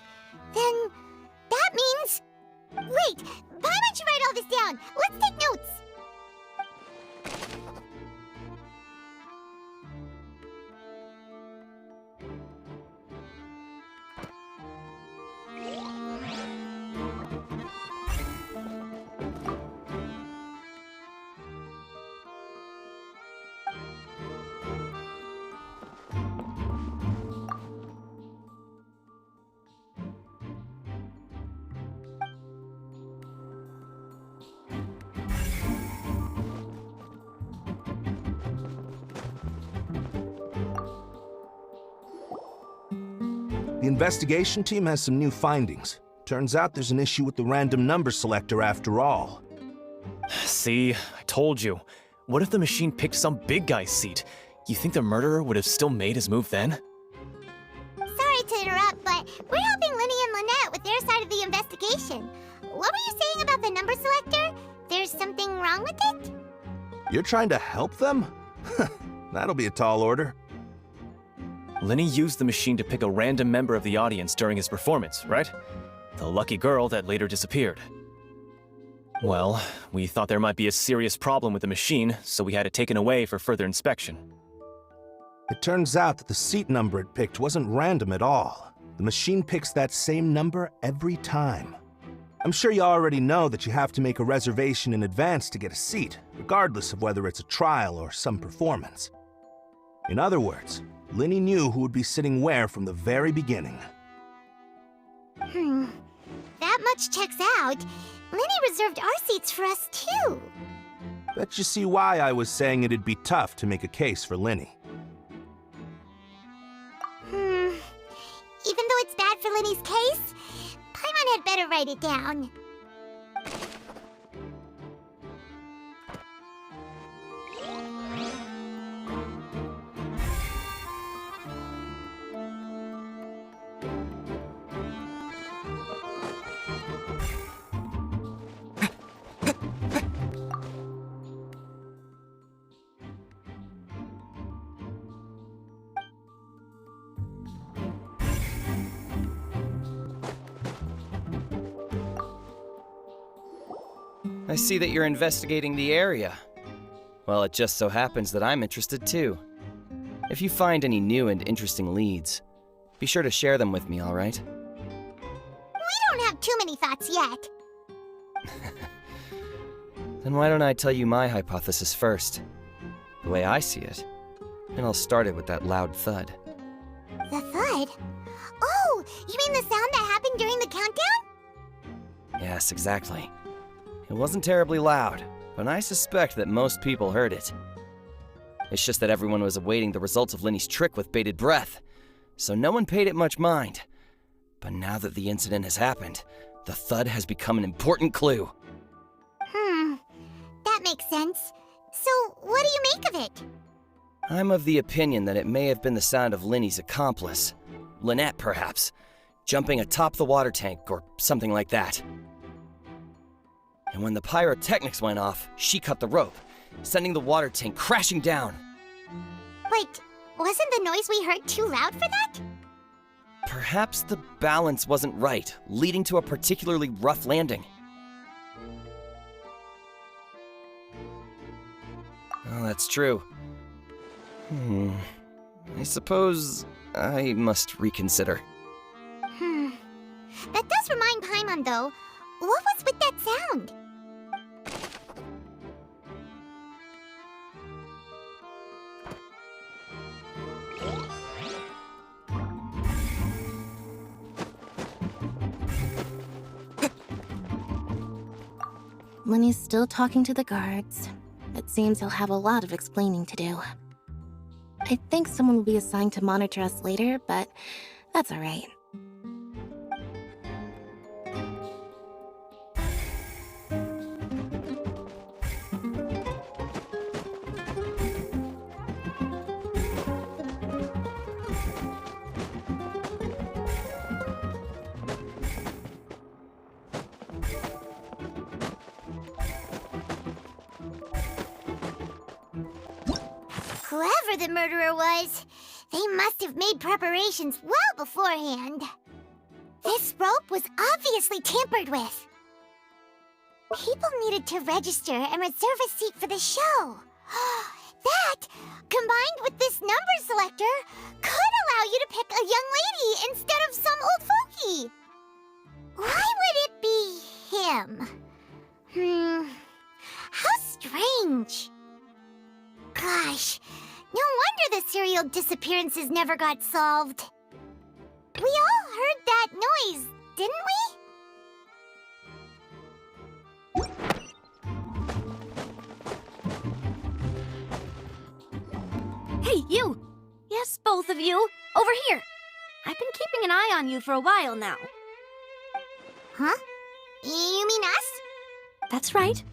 then that means... Wait, why don't you write all this down? Let's take notes. The investigation team has some new findings. Turns out there's an issue with the random number selector after all. See, I told you. What if the machine picked some big guy's seat? You think the murderer would have still made his move then? Sorry to interrupt, but we're helping Linny and Lynette with their side of the investigation. What were you saying about the number selector? There's something wrong with it? You're trying to help them? That'll be a tall order. Linny used the machine to pick a random member of the audience during his performance, right? The lucky girl that later disappeared. Well, we thought there might be a serious problem with the machine, so we had it taken away for further inspection. It turns out that the seat number it picked wasn't random at all. The machine picks that same number every time. I'm sure you already know that you have to make a reservation in advance to get a seat, regardless of whether it's a trial or some performance. In other words, Linny knew who would be sitting where from the very beginning. That much checks out. Linny reserved our seats for us, too. Bet you see why I was saying it'd be tough to make a case for Linny. Even though it's bad for Linny's case, Paimon had better write it down. I see that you're investigating the area. Well, it just so happens that I'm interested too. If you find any new and interesting leads, be sure to share them with me, all right? We don't have too many thoughts yet. Then why don't I tell you my hypothesis first? The way I see it. And I'll start it with that loud thud. The thud? Oh, you mean the sound that happened during the countdown? Yes, exactly. It wasn't terribly loud, but I suspect that most people heard it. It's just that everyone was awaiting the results of Linny's trick with bated breath, so no one paid it much mind. But now that the incident has happened, the thud has become an important clue. That makes sense. So, what do you make of it? I'm of the opinion that it may have been the sound of Linny's accomplice, Lynette perhaps, jumping atop the water tank or something like that. And when the pyrotechnics went off, she cut the rope, sending the water tank crashing down. Wait, wasn't the noise we heard too loud for that? Perhaps the balance wasn't right, leading to a particularly rough landing. Well, that's true. I suppose I must reconsider. That does remind Paimon, though. What was with that sound? Linny's still talking to the guards. It seems he'll have a lot of explaining to do. I think someone will be assigned to monitor us later, but that's alright. Whoever the murderer was, they must have made preparations well beforehand. This rope was obviously tampered with. People needed to register and reserve a seat for the show. That, combined with this number selector, could allow you to pick a young lady instead of some old fogey. Why would it be him? How strange. Gosh, no wonder the serial disappearances never got solved. We all heard that noise, didn't we? Hey, you! Yes, both of you! Over here! I've been keeping an eye on you for a while now. Huh? You mean us? That's right.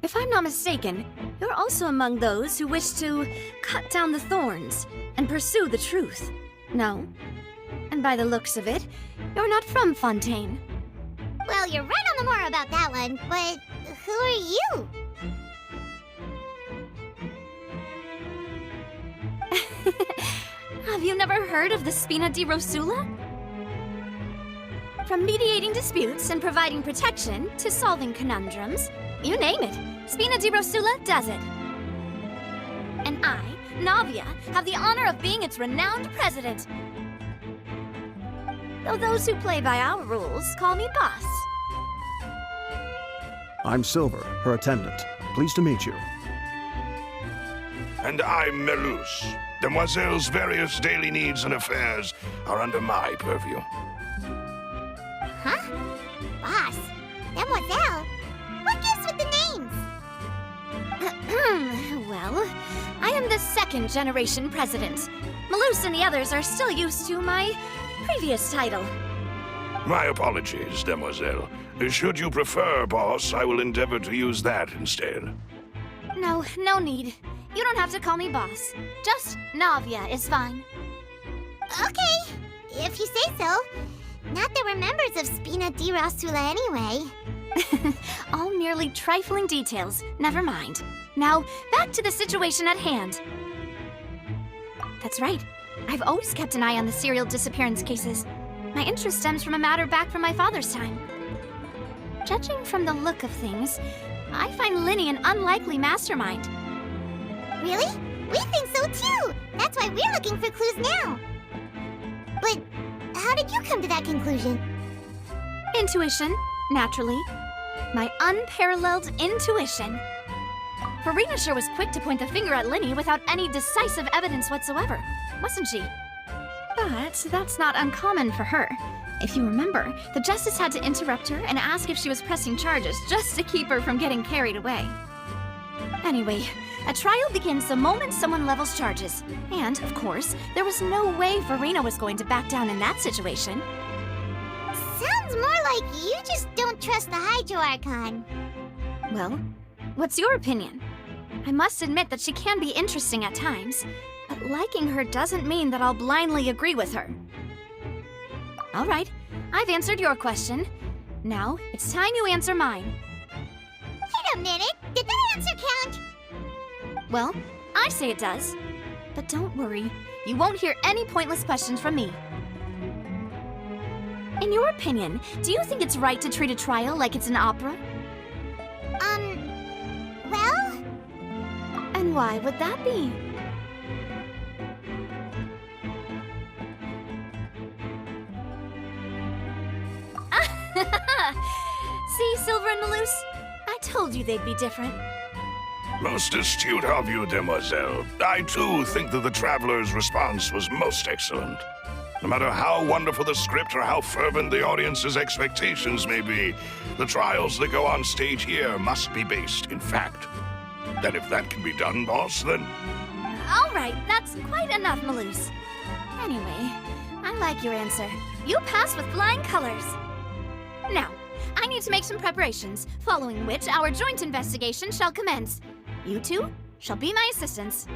If I'm not mistaken, you're also among those who wish to cut down the thorns and pursue the truth. No? And by the looks of it, you're not from Fontaine. Well, you're right on the more about that one, but who are you? Have you never heard of the Spina di Rosula? From mediating disputes and providing protection to solving conundrums, you name it, Spina di Rosula does it. And I, Navia, have the honor of being its renowned president. Though those who play by our rules call me boss. I'm Silver, her attendant. Pleased to meet you. And I'm Melus. Demoiselle's various daily needs and affairs are under my purview. Huh? Boss? Demoiselle? What gives with the names? Well, I am the second generation president. Melus and the others are still used to my previous title. My apologies, Demoiselle. Should you prefer, boss, I will endeavor to use that instead. No need. You don't have to call me boss. Just Navia is fine. Okay, if you say so. Not that we're members of Spina di Rosula anyway. All merely trifling details. Never mind. Now, back to the situation at hand. That's right. I've always kept an eye on the serial disappearance cases. My interest stems from a matter back from my father's time. Judging from the look of things, I find Linny an unlikely mastermind. Really? We think so too! That's why we're looking for clues now. But how did you come to that conclusion? Intuition, naturally. My unparalleled intuition. Verena sure was quick to point the finger at Linny without any decisive evidence whatsoever, wasn't she? But that's not uncommon for her. If you remember, the Justice had to interrupt her and ask if she was pressing charges just to keep her from getting carried away. Anyway, a trial begins the moment someone levels charges. And, of course, there was no way Verena was going to back down in that situation. Sounds more like you just don't trust the Hydro Archon. Well, what's your opinion? I must admit that she can be interesting at times, but liking her doesn't mean that I'll blindly agree with her. All right, I've answered your question. Now, it's time you answer mine. Wait a minute, did that answer count? Well, I say it does. But don't worry, you won't hear any pointless questions from me. In your opinion, do you think it's right to treat a trial like it's an opera? Well? And why would that be? See, Silver and Melus? I told you they'd be different. Most astute of you, Demoiselle. I, too, think that the Traveler's response was most excellent. No matter how wonderful the script or how fervent the audience's expectations may be, the trials that go on stage here must be based in fact. And if that can be done, boss, then... All right, that's quite enough, Melus. Anyway, I like your answer. You passed with flying colors. Now, I need to make some preparations, following which our joint investigation shall commence. You two shall be my assistants.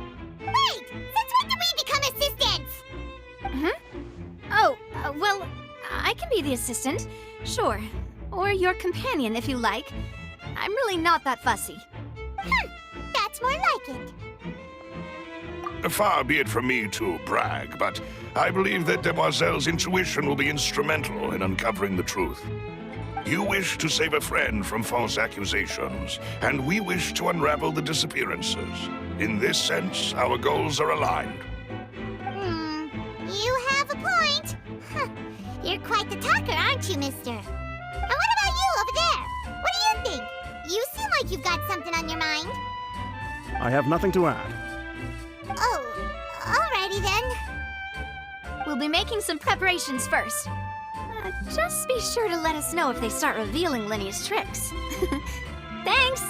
Wait! Since when did we become assistants? Oh, well, I can be the assistant, sure. Or your companion, if you like. I'm really not that fussy. That's more like it. Far be it from me to brag, but I believe that Demoiselle's intuition will be instrumental in uncovering the truth. You wish to save a friend from false accusations, and we wish to unravel the disappearances. In this sense, our goals are aligned. You have a point. You're quite the talker, aren't you, mister? And what about you over there? What do you think? You seem like you've got something on your mind. I have nothing to add. Oh, alrighty then. We'll be making some preparations first. Just be sure to let us know if they start revealing Linny's tricks. Thanks!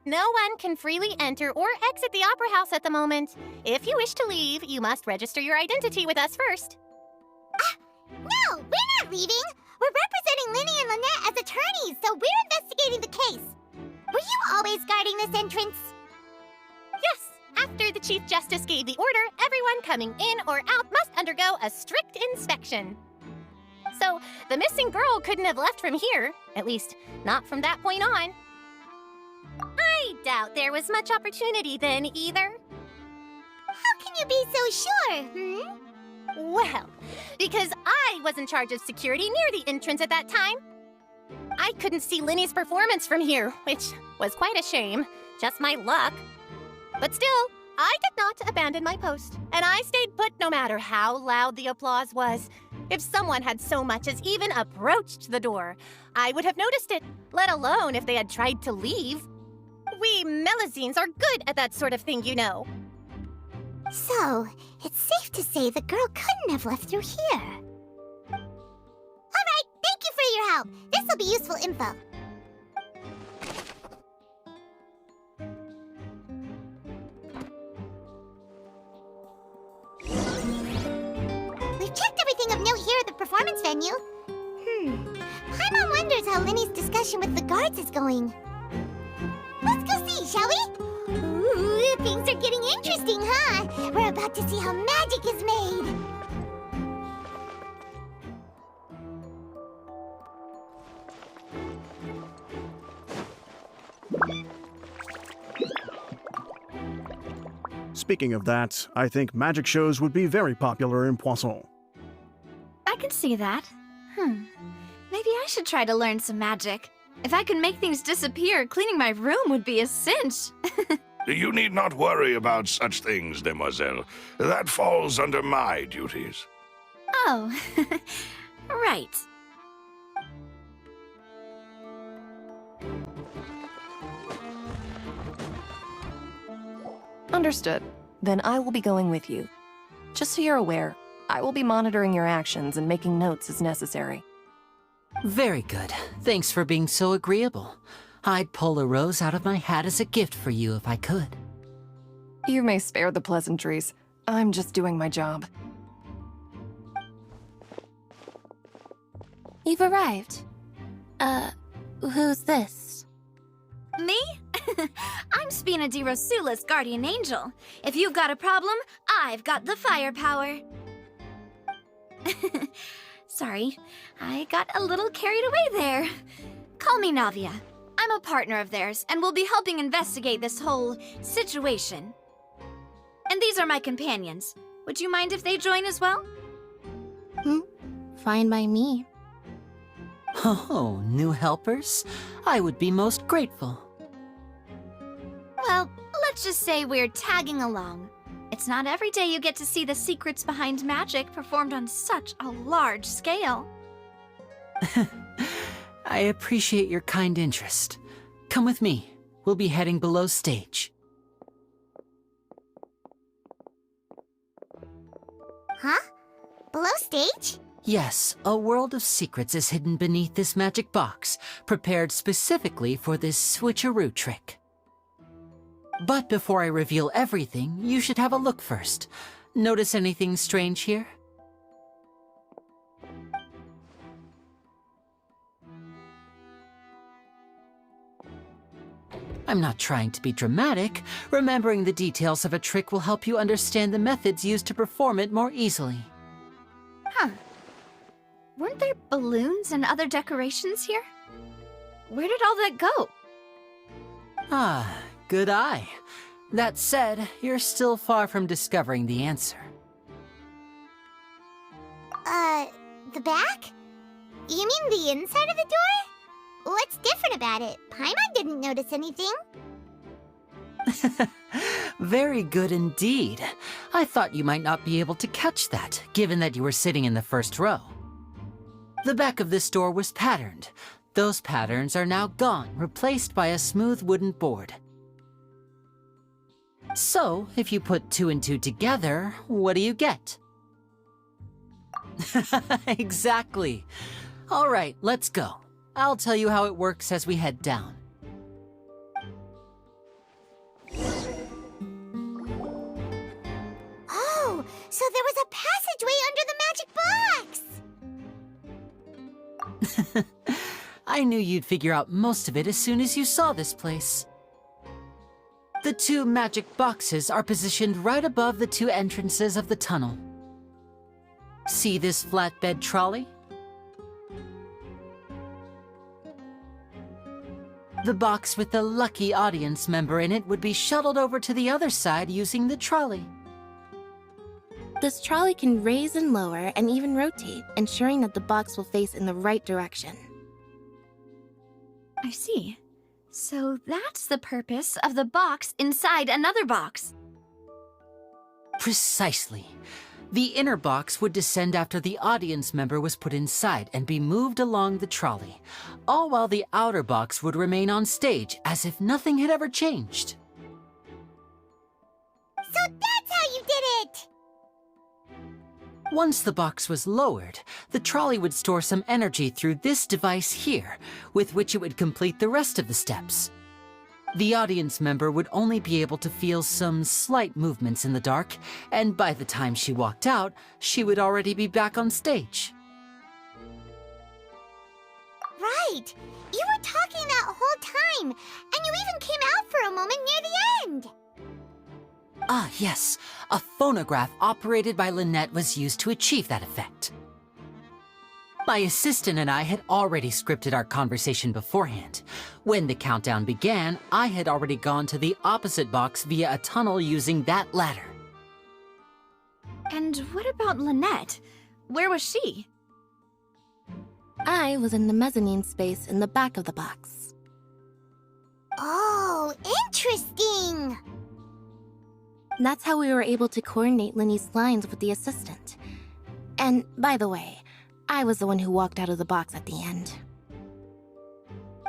no one can freely enter or exit the Opera House at the moment. If you wish to leave, you must register your identity with us first. No, we're not leaving. We're representing Linny and Lynette as attorneys, so we're investigating the case. Were you always guarding this entrance? Yes, after the Chief Justice gave the order, everyone coming in or out must undergo a strict inspection. So, the missing girl couldn't have left from here, at least not from that point on. I doubt there was much opportunity then either. How can you be so sure, Well, because I was in charge of security near the entrance at that time. I couldn't see Linny's performance from here, which was quite a shame. Just my luck. But still, I did not abandon my post, and I stayed put no matter how loud the applause was. If someone had so much as even approached the door, I would have noticed it, let alone if they had tried to leave. We Melusines are good at that sort of thing, you know. So, it's safe to say the girl couldn't have left through here. Alright, thank you for your help. This will be useful info. We've checked everything of note here at the performance venue. Paimon wonders how Linny's discussion with the guards is going. Let's go see, shall we? Ooh, things are getting interesting, huh? We're about to see how magic is made. Speaking of that, I think magic shows would be very popular in Poisson. I can see that. Maybe I should try to learn some magic. If I could make things disappear, cleaning my room would be a cinch. You need not worry about such things, demoiselle. That falls under my duties. Oh, right. Understood. Then I will be going with you. Just so you're aware, I will be monitoring your actions and making notes as necessary. Very good. Thanks for being so agreeable. I'd pull a rose out of my hat as a gift for you if I could. You may spare the pleasantries. I'm just doing my job. You've arrived. Who's this? Me? I'm Spina di Rosula's guardian angel. If you've got a problem, I've got the firepower. Sorry, I got a little carried away there. Call me Navia. I'm a partner of theirs, and will be helping investigate this whole situation. And these are my companions. Would you mind if they join as well? Fine by me. Oh, new helpers? I would be most grateful. Well, let's just say we're tagging along. It's not every day you get to see the secrets behind magic performed on such a large scale. I appreciate your kind interest. Come with me. We'll be heading below stage. Huh? Below stage? Yes, a world of secrets is hidden beneath this magic box, prepared specifically for this switcheroo trick. But before I reveal everything, you should have a look first. Notice anything strange here? I'm not trying to be dramatic. Remembering the details of a trick will help you understand the methods used to perform it more easily. Huh. Weren't there balloons and other decorations here? Where did all that go? Ah, good eye. That said, you're still far from discovering the answer. The back? You mean the inside of the door? What's different about it? Paimon didn't notice anything. Very good indeed. I thought you might not be able to catch that, given that you were sitting in the first row. The back of this door was patterned. Those patterns are now gone, replaced by a smooth wooden board. So, if you put 2 and 2 together, what do you get? Exactly. All right, let's go. I'll tell you how it works as we head down. I knew you'd figure out most of it as soon as you saw this place. The 2 magic boxes are positioned right above the 2 entrances of the tunnel. See this flatbed trolley? The box with the lucky audience member in it would be shuttled over to the other side using the trolley. This trolley can raise and lower and even rotate, ensuring that the box will face in the right direction. I see. So that's the purpose of the box inside another box. Precisely. The inner box would descend after the audience member was put inside and be moved along the trolley, all while the outer box would remain on stage as if nothing had ever changed. So that's how you did it! Once the box was lowered, the trolley would store some energy through this device here, with which it would complete the rest of the steps. The audience member would only be able to feel some slight movements in the dark, and by the time she walked out, she would already be back on stage. Right! You were talking that whole time, and you even came out for a moment near the end! Ah, yes. A phonograph operated by Lynette was used to achieve that effect. My assistant and I had already scripted our conversation beforehand. When the countdown began, I had already gone to the opposite box via a tunnel using that ladder. And what about Lynette? Where was she? I was in the mezzanine space in the back of the box. Oh, interesting! That's how we were able to coordinate Linny's lines with the assistant. And, by the way, I was the one who walked out of the box at the end.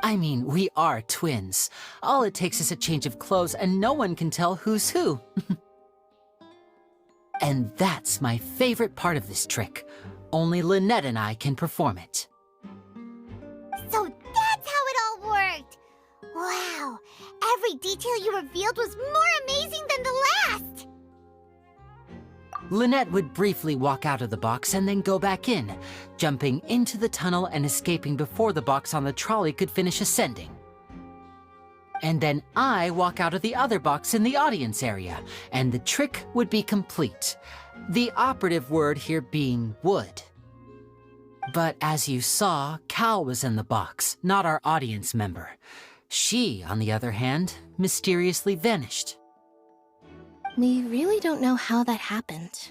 I mean, we are twins. All it takes is a change of clothes and no one can tell who's who. And that's my favorite part of this trick. Only Lynette and I can perform it. So that's how it all worked! Wow, every detail you revealed was more amazing than the last! Lynette would briefly walk out of the box and then go back in, jumping into the tunnel and escaping before the box on the trolley could finish ascending. And then I walk out of the other box in the audience area, and the trick would be complete. The operative word here being would. But as you saw, Cal was in the box, not our audience member. She, on the other hand, mysteriously vanished. We really don't know how that happened.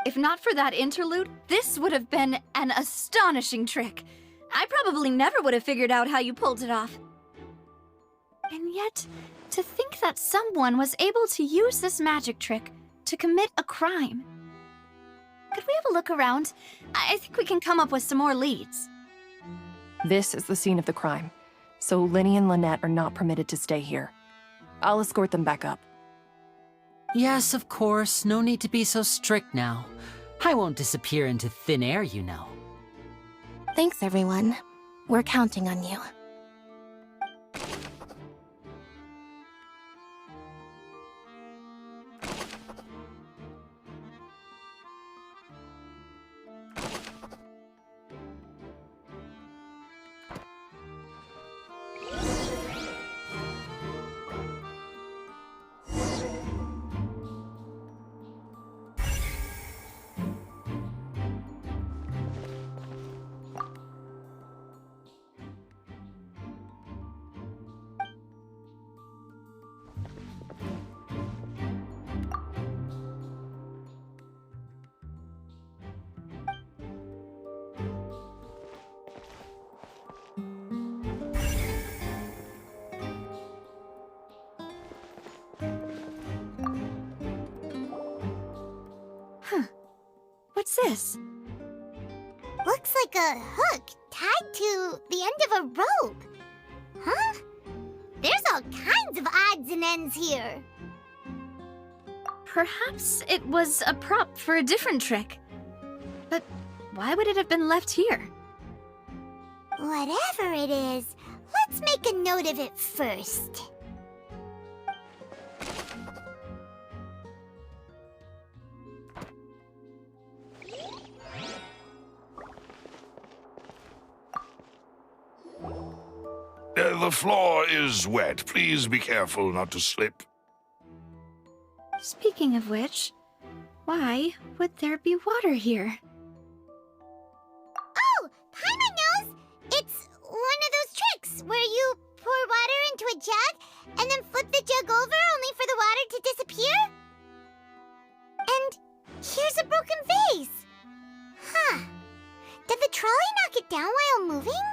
If not for that interlude, this would have been an astonishing trick. I probably never would have figured out how you pulled it off. And yet, to think that someone was able to use this magic trick to commit a crime. Could we have a look around? I think we can come up with some more leads. This is the scene of the crime, so Linny and Lynette are not permitted to stay here. I'll escort them back up. Yes, of course. No need to be so strict now. I won't disappear into thin air, you know. Thanks, everyone. We're counting on you. What's this? Looks like a hook tied to the end of a rope. Huh? There's all kinds of odds and ends here. Perhaps it was a prop for a different trick. But why would it have been left here? Whatever it is, let's make a note of it first. The floor is wet. Please be careful not to slip. Speaking of which, why would there be water here? Oh, Paimon knows! It's one of those tricks where you pour water into a jug and then flip the jug over only for the water to disappear? And here's a broken vase. Huh. Did the trolley knock it down while moving?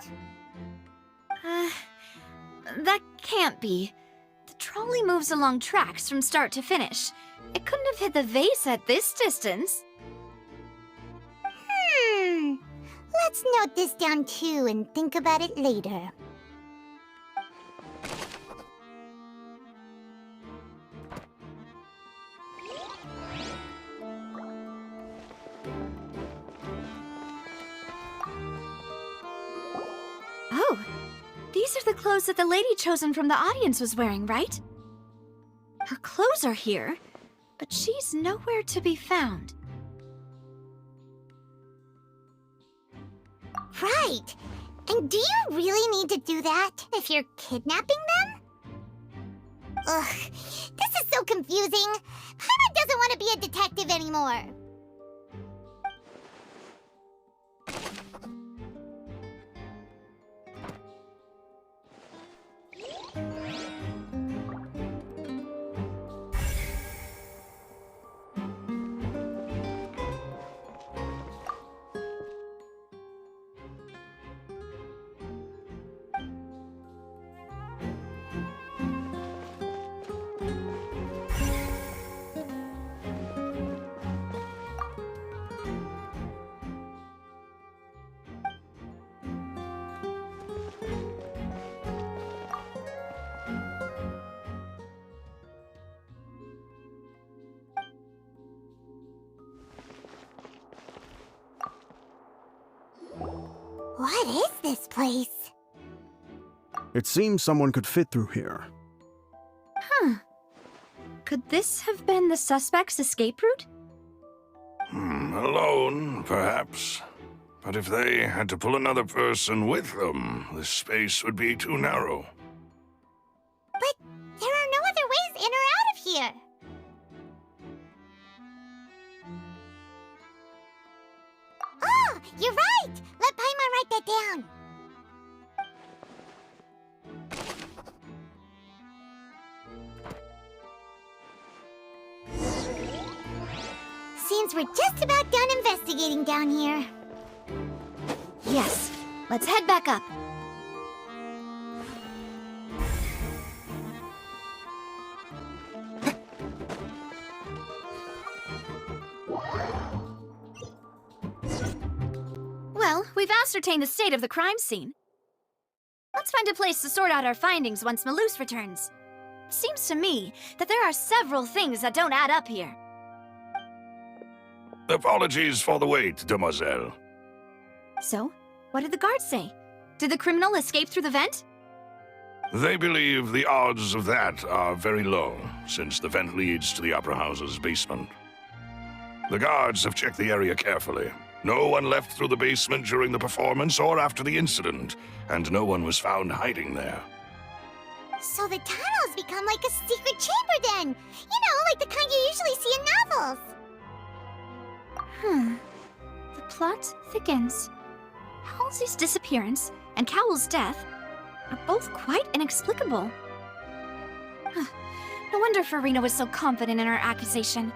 That can't be. The trolley moves along tracks from start to finish. It couldn't have hit the vase at this distance. Let's note this down too and think about it later. Oh, these are the clothes that the lady chosen from the audience was wearing, right? Her clothes are here, but she's nowhere to be found. Right. And do you really need to do that if you're kidnapping them? Ugh, this is so confusing. Paimon doesn't want to be a detective anymore. What is this place? It seems someone could fit through here. Huh. Could this have been the suspect's escape route? Alone, perhaps. But if they had to pull another person with them, the space would be too narrow. But there are no other ways in or out of here. Oh, you're right! Let Paimon write that down. Seems we're just about done investigating down here. Yes, let's head back up. Well, we've ascertained the state of the crime scene. Let's find a place to sort out our findings once Malus returns. It seems to me that there are several things that don't add up here. Apologies for the wait, demoiselle. So, what did the guards say? Did the criminal escape through the vent? They believe the odds of that are very low, since the vent leads to the Opera House's basement. The guards have checked the area carefully. No one left through the basement during the performance or after the incident, and no one was found hiding there. So the tunnels become like a secret chamber then! You know, like the kind you usually see in novels! The plot thickens. Halsey's disappearance and Cowell's death are both quite inexplicable. No wonder Farina was so confident in her accusation.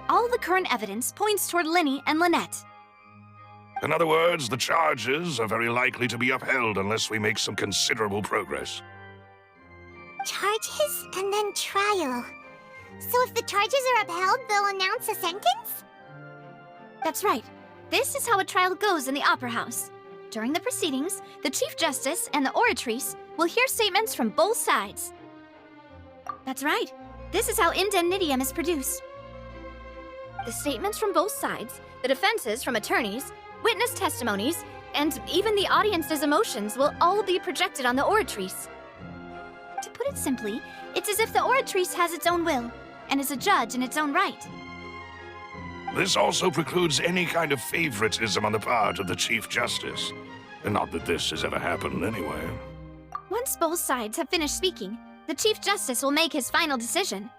All the current evidence points toward Linny and Lynette. In other words, the charges are very likely to be upheld unless we make some considerable progress. Charges and then trial. So if the charges are upheld, they'll announce a sentence? That's right. This is how a trial goes in the Opera House. During the proceedings, the Chief Justice and the Oratrice will hear statements from both sides. That's right. This is how indemnitium is produced. The statements from both sides, the defenses from attorneys, witness testimonies, and even the audience's emotions will all be projected on the Oratrice. To put it simply, it's as if the Oratrice has its own will, and is a judge in its own right. This also precludes any kind of favoritism on the part of the Chief Justice. And not that this has ever happened anyway. One Once both sides have finished speaking, the Chief Justice will make his final decision.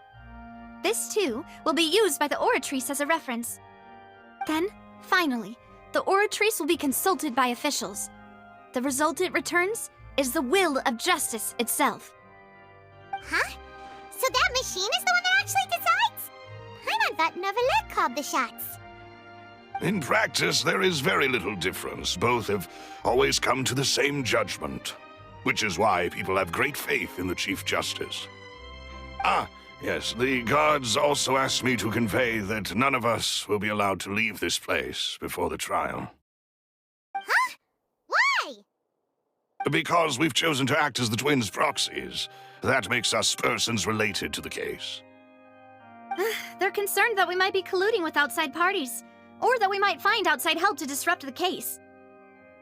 This, too, will be used by the Oratrice as a reference. Then, finally, the Oratrice will be consulted by officials. The result it returns is the will of justice itself. Huh? So that machine is the one that actually decides? Paimon thought Neuvillette called the shots. In practice, there is very little difference. Both have always come to the same judgment, which is why people have great faith in the Chief Justice. Ah, yes, the guards also asked me to convey that none of us will be allowed to leave this place before the trial. Huh? Why? Because we've chosen to act as the twins' proxies. That makes us persons related to the case. They're concerned that we might be colluding with outside parties, or that we might find outside help to disrupt the case.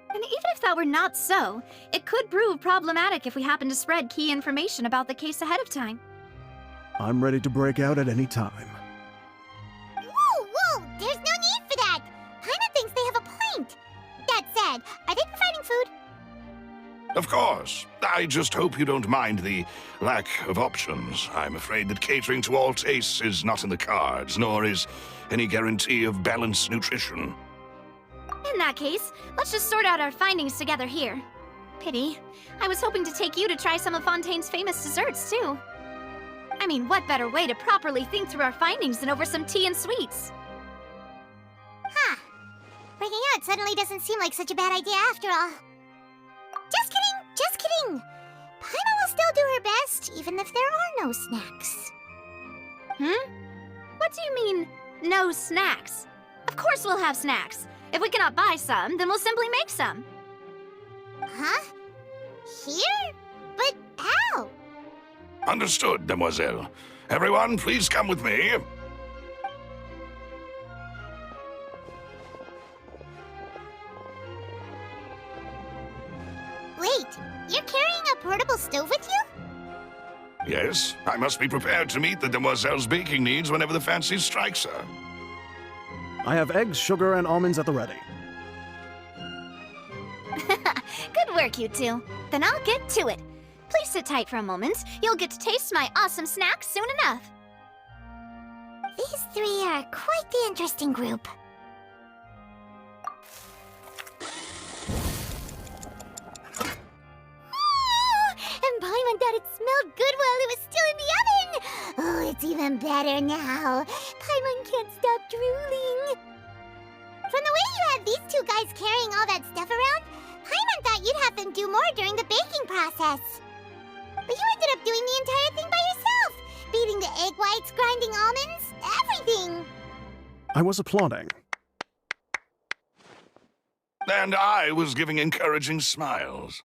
And even if that were not so, it could prove problematic if we happen to spread key information about the case ahead of time. I'm ready to break out at any time. Whoa! There's no need for that! Paimon thinks they have a point. That said, are they providing food? Of course. I just hope you don't mind the lack of options. I'm afraid that catering to all tastes is not in the cards, nor is any guarantee of balanced nutrition. In that case, let's just sort out our findings together here. Pity. I was hoping to take you to try some of Fontaine's famous desserts, too. I mean, what better way to properly think through our findings than over some tea and sweets? Huh. Breaking out suddenly doesn't seem like such a bad idea after all. Just kidding! Paimon will still do her best, even if there are no snacks. What do you mean, no snacks? Of course we'll have snacks. If we cannot buy some, then we'll simply make some. Huh? Here? But how? Understood, demoiselle. Everyone, please come with me. Wait, you're carrying a portable stove with you? Yes, I must be prepared to meet the demoiselle's baking needs whenever the fancy strikes her. I have eggs, sugar, and almonds at the ready. Good work, you two. Then I'll get to it. Please sit tight for a moment. You'll get to taste my awesome snacks soon enough. These three are quite the interesting group. And Paimon thought it smelled good while it was still in the oven! Oh, it's even better now. Paimon can't stop drooling. From the way you had these two guys carrying all that stuff around, Paimon thought you'd have them do more during the baking process. But you ended up doing the entire thing by yourself! Beating the egg whites, grinding almonds, everything! I was applauding. And I was giving encouraging smiles.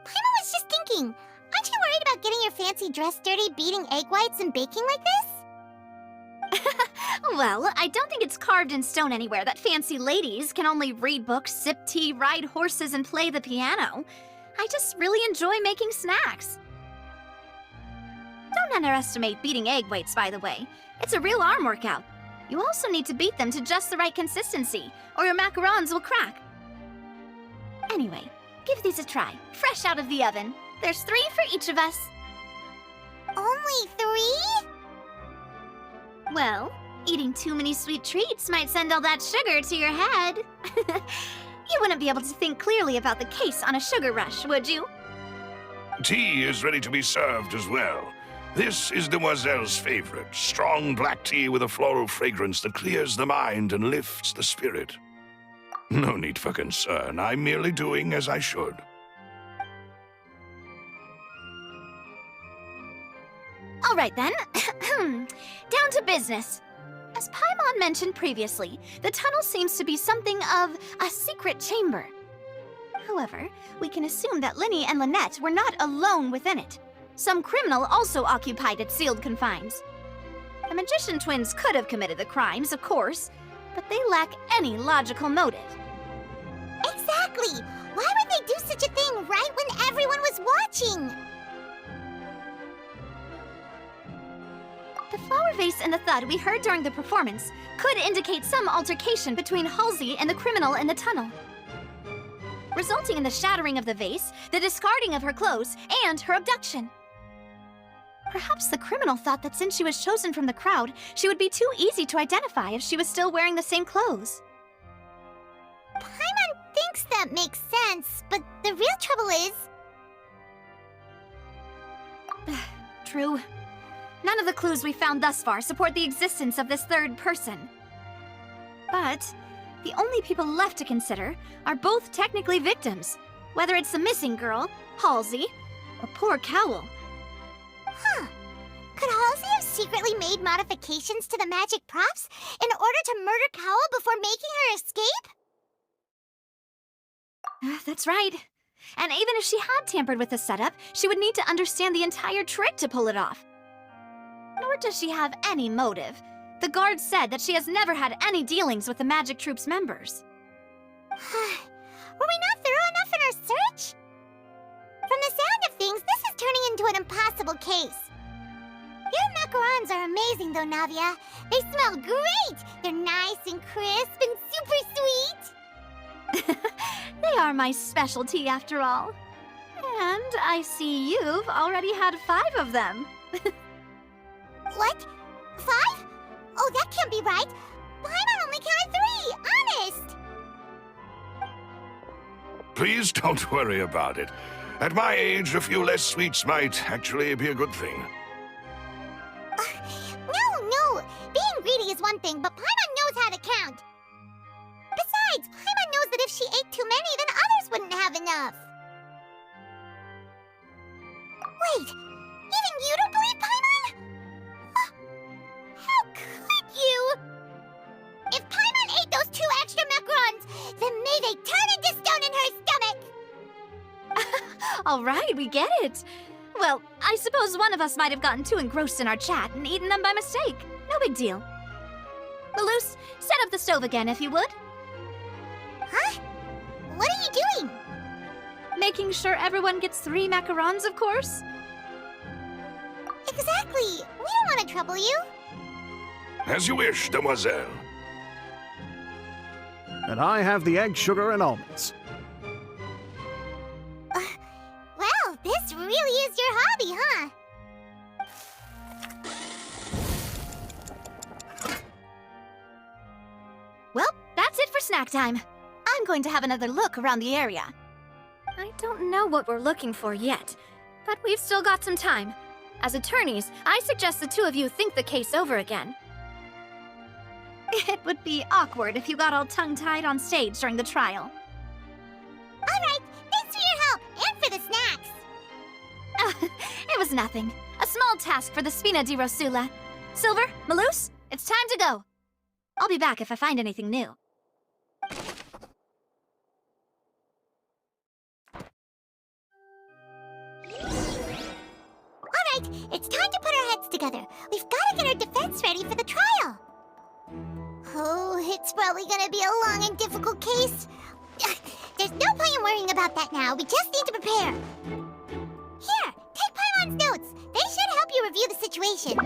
Paimon was just thinking, aren't you worried about getting your fancy dress dirty beating egg whites and baking like this? Well, I don't think it's carved in stone anywhere that fancy ladies can only read books, sip tea, ride horses, and play the piano. I just really enjoy making snacks. Don't underestimate beating egg whites, by the way. It's a real arm workout. You also need to beat them to just the right consistency, or your macarons will crack. Anyway, give these a try, fresh out of the oven. There's 3 for each of us. Only 3? Well, eating too many sweet treats might send all that sugar to your head. You wouldn't be able to think clearly about the case on a sugar rush, would you? Tea is ready to be served as well. This is Demoiselle's favorite, strong black tea with a floral fragrance that clears the mind and lifts the spirit. No need for concern, I'm merely doing as I should. All right then, down to business. As Paimon mentioned previously, the tunnel seems to be something of a secret chamber. However, we can assume that Lyney and Lynette were not alone within it. Some criminal also occupied its sealed confines. The magician twins could have committed the crimes, of course, but they lack any logical motive. Exactly! Why would they do such a thing right when everyone was watching? The flower vase and the thud we heard during the performance could indicate some altercation between Halsey and the criminal in the tunnel. resulting in the shattering of the vase, the discarding of her clothes, and her abduction. Perhaps the criminal thought that since she was chosen from the crowd, she would be too easy to identify if she was still wearing the same clothes. Paimon thinks that makes sense, but the real trouble is... True. None of the clues we found thus far support the existence of this third person. But the only people left to consider are both technically victims, whether it's the missing girl, Halsey, or poor Cowell. Huh. Could Halsey have secretly made modifications to the magic props in order to murder Cowell before making her escape? That's right. And even if she had tampered with the setup, she would need to understand the entire trick to pull it off. Nor does she have any motive. The guard said that she has never had any dealings with the magic troop's members. Were we not thorough enough in our search? From the sound of things, this is turning into an impossible case. Your macarons are amazing, though, Navia. They smell great! They're nice and crisp and super sweet! They are my specialty, after all. And I see you've already had 5 of them. What? 5? Oh, that can't be right. Paimon only counted 3, honest! Please don't worry about it. At my age, a few less sweets might actually be a good thing. No. Being greedy is one thing, but Paimon knows how to count. Besides, Paimon knows that if she ate too many, then others wouldn't have enough. Wait, even you don't believe Paimon? How could you? If Paimon ate those 2 extra macarons, then may they turn into stone in her stomach! All right, we get it. Well, I suppose one of us might have gotten too engrossed in our chat and eaten them by mistake. No big deal. Malus, set up the stove again, if you would. Huh? What are you doing? Making sure everyone gets 3 macarons, of course. Exactly. We don't want to trouble you. As you wish, demoiselle. And I have the egg, sugar, and almonds. Well, this really is your hobby, huh? Well, that's it for snack time. I'm going to have another look around the area. I don't know what we're looking for yet, but we've still got some time. As attorneys, I suggest the 2 of you think the case over again. It would be awkward if you got all tongue-tied on stage during the trial. All right, thanks for your help, and for the snacks. It was nothing. A small task for the Spina di Rosula. Silver, Malus, it's time to go. I'll be back if I find anything new. All right, it's time to put our heads together. We've got to get our defense ready for the trial. Oh, it's probably gonna be a long and difficult case. There's no point in worrying about that now. We just need to prepare. Here, take Paimon's notes. They should help you review the situation.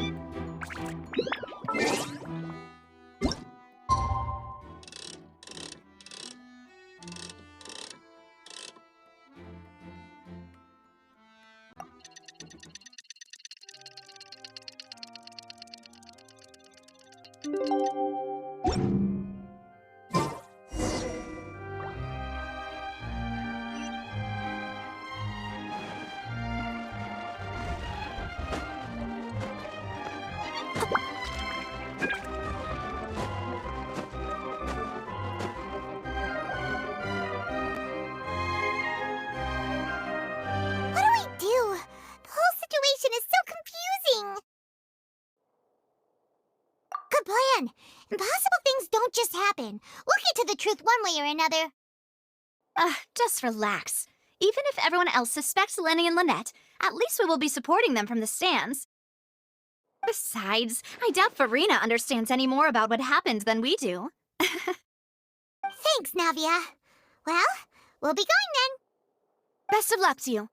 Impossible things don't just happen. We'll get to the truth one way or another. Just relax. Even if everyone else suspects Lenny and Lynette, at least we will be supporting them from the stands. Besides, I doubt Farina understands any more about what happened than we do. Thanks, Navia. Well, we'll be going then. Best of luck to you.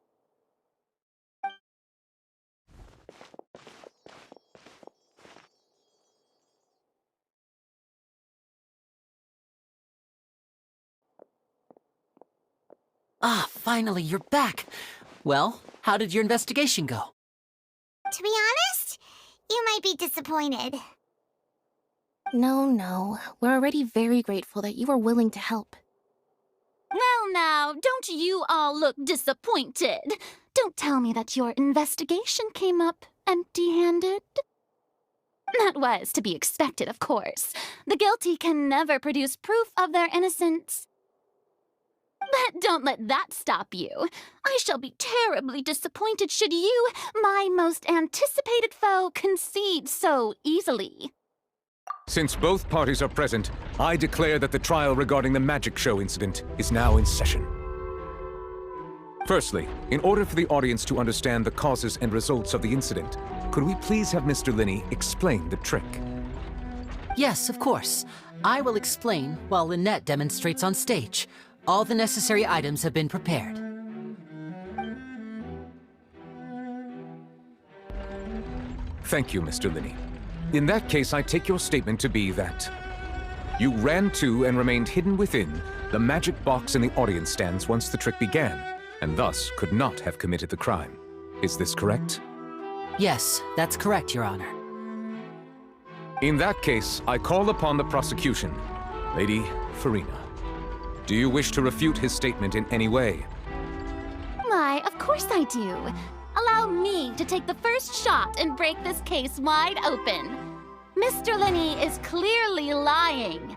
Ah, finally, you're back. Well, how did your investigation go? To be honest, you might be disappointed. No. We're already very grateful that you were willing to help. Well now, don't you all look disappointed. Don't tell me that your investigation came up empty-handed. That was to be expected, of course. The guilty can never produce proof of their innocence. But don't let that stop you. I shall be terribly disappointed should you, my most anticipated foe, concede so easily. Since both parties are present, I declare that the trial regarding the magic show incident is now in session. Firstly, in order for the audience to understand the causes and results of the incident, could we please have Mr. Linney explain the trick? Yes, of course. I will explain while Lynette demonstrates on stage. All the necessary items have been prepared. Thank you, Mr. Linney. In that case, I take your statement to be that you ran to and remained hidden within the magic box in the audience stands once the trick began, and thus could not have committed the crime. Is this correct? Yes, that's correct, Your Honor. In that case, I call upon the prosecution. Lady Farina, do you wish to refute his statement in any way? Why, of course I do. Allow me to take the first shot and break this case wide open. Mr. Linney is clearly lying.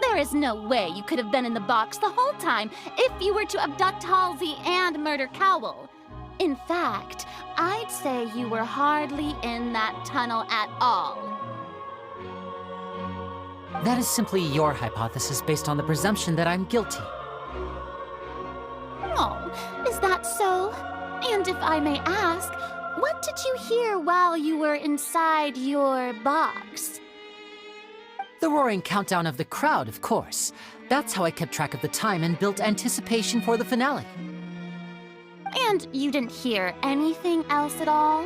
There is no way you could have been in the box the whole time if you were to abduct Halsey and murder Cowell. In fact, I'd say you were hardly in that tunnel at all. That is simply your hypothesis based on the presumption that I'm guilty. Oh, is that so? And if I may ask, what did you hear while you were inside your box? The roaring countdown of the crowd, of course. That's how I kept track of the time and built anticipation for the finale. And you didn't hear anything else at all?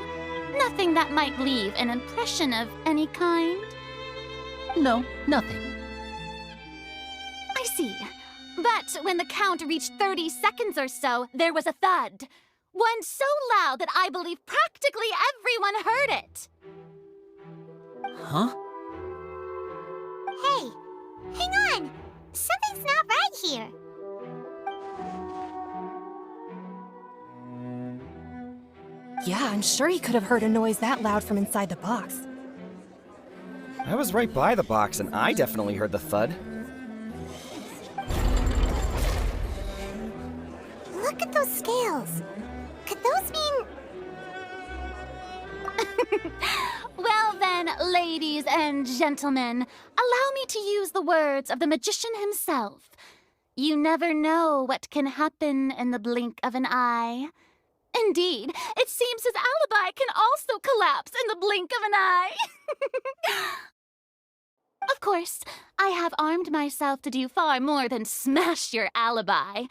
Nothing that might leave an impression of any kind? No, nothing. I see. But when the count reached 30 seconds or so, there was a thud. One so loud that I believe practically everyone heard it. Huh? Hey, hang on. Something's not right here. Yeah, I'm sure he could have heard a noise that loud from inside the box. I was right by the box, and I definitely heard the thud. Look at those scales. Could those mean... Well then, ladies and gentlemen, allow me to use the words of the magician himself. You never know what can happen in the blink of an eye. Indeed, it seems his alibi can also collapse in the blink of an eye. Of course, I have armed myself to do far more than smash your alibi.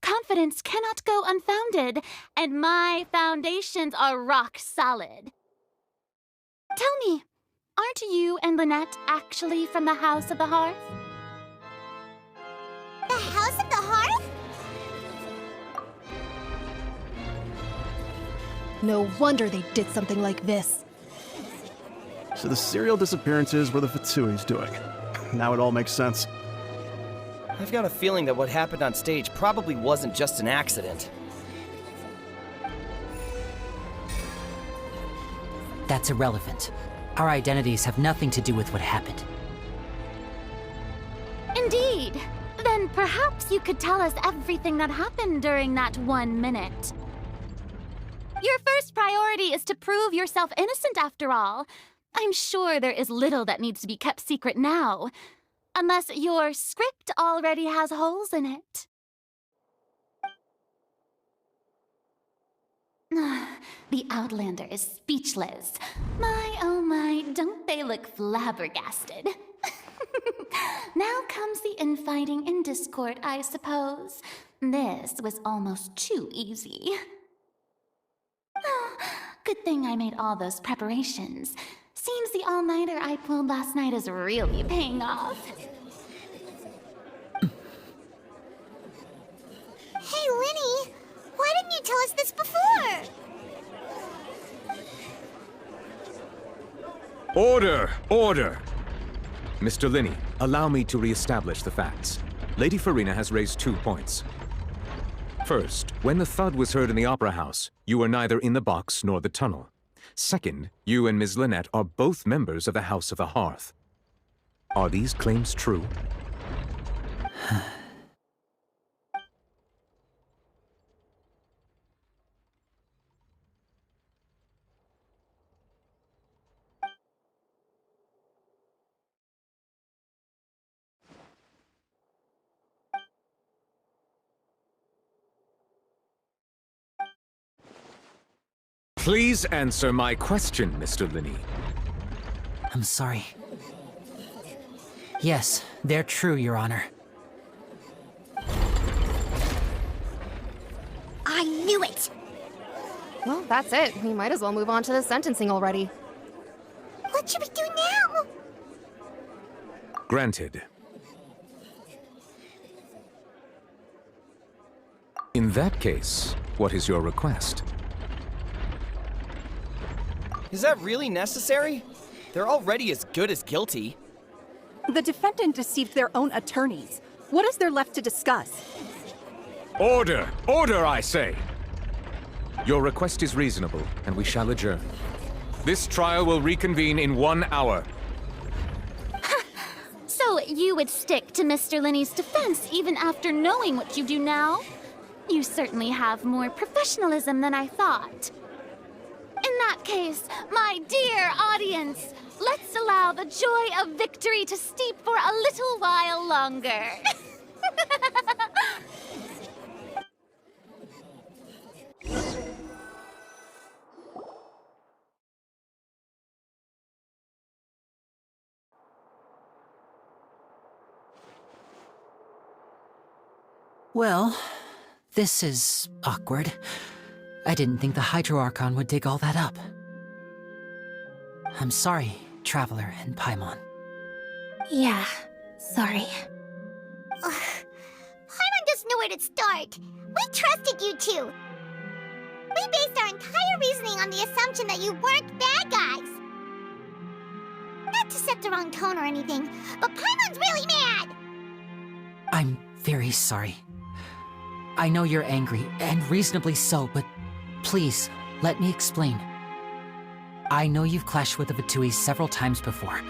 Confidence cannot go unfounded, and my foundations are rock solid. Tell me, aren't you and Lynette actually from the House of the Hearth? The House of the Hearth? No wonder they did something like this. So the serial disappearances were the Fatsui's doing. Now it all makes sense. I've got a feeling that what happened on stage probably wasn't just an accident. That's irrelevant. Our identities have nothing to do with what happened. Indeed. Then perhaps you could tell us everything that happened during that 1 minute. Your first priority is to prove yourself innocent, after all. I'm sure there is little that needs to be kept secret now. Unless your script already has holes in it. The Outlander is speechless. My, oh my, don't they look flabbergasted? Now comes the infighting and discord, I suppose. This was almost too easy. Good thing I made all those preparations. Seems the all-nighter I pulled last night is really paying off. didn't tell us this before? Order! Order! Mr. Linney, allow me to re-establish the facts. Lady Farina has raised 2 points. First, when the thud was heard in the Opera House, you were neither in the box nor the tunnel. Second, you and Ms. Lynette are both members of the House of the Hearth. Are these claims true? Please answer my question, Mr. Linney. I'm sorry. Yes, they're true, Your Honor. I knew it! Well, that's it. We might as well move on to the sentencing already. What should we do now? Granted. In that case, what is your request? Is that really necessary? They're already as good as guilty. The defendant deceived their own attorneys. What is there left to discuss? Order! Order, I say! Your request is reasonable, and we shall adjourn. This trial will reconvene in 1 hour. So you would stick to Mr. Linney's defense even after knowing what you do now? You certainly have more professionalism than I thought. In that case, my dear audience, let's allow the joy of victory to steep for a little while longer. Well, this is awkward. I didn't think the Hydro Archon would dig all that up. I'm sorry, Traveler and Paimon. Yeah, sorry. Paimon doesn't know where to start. We trusted you two. We based our entire reasoning on the assumption that you weren't bad guys. Not to set the wrong tone or anything, but Paimon's really mad! I'm very sorry. I know you're angry, and reasonably so, but please, let me explain. I know you've clashed with the Vatuis several times before.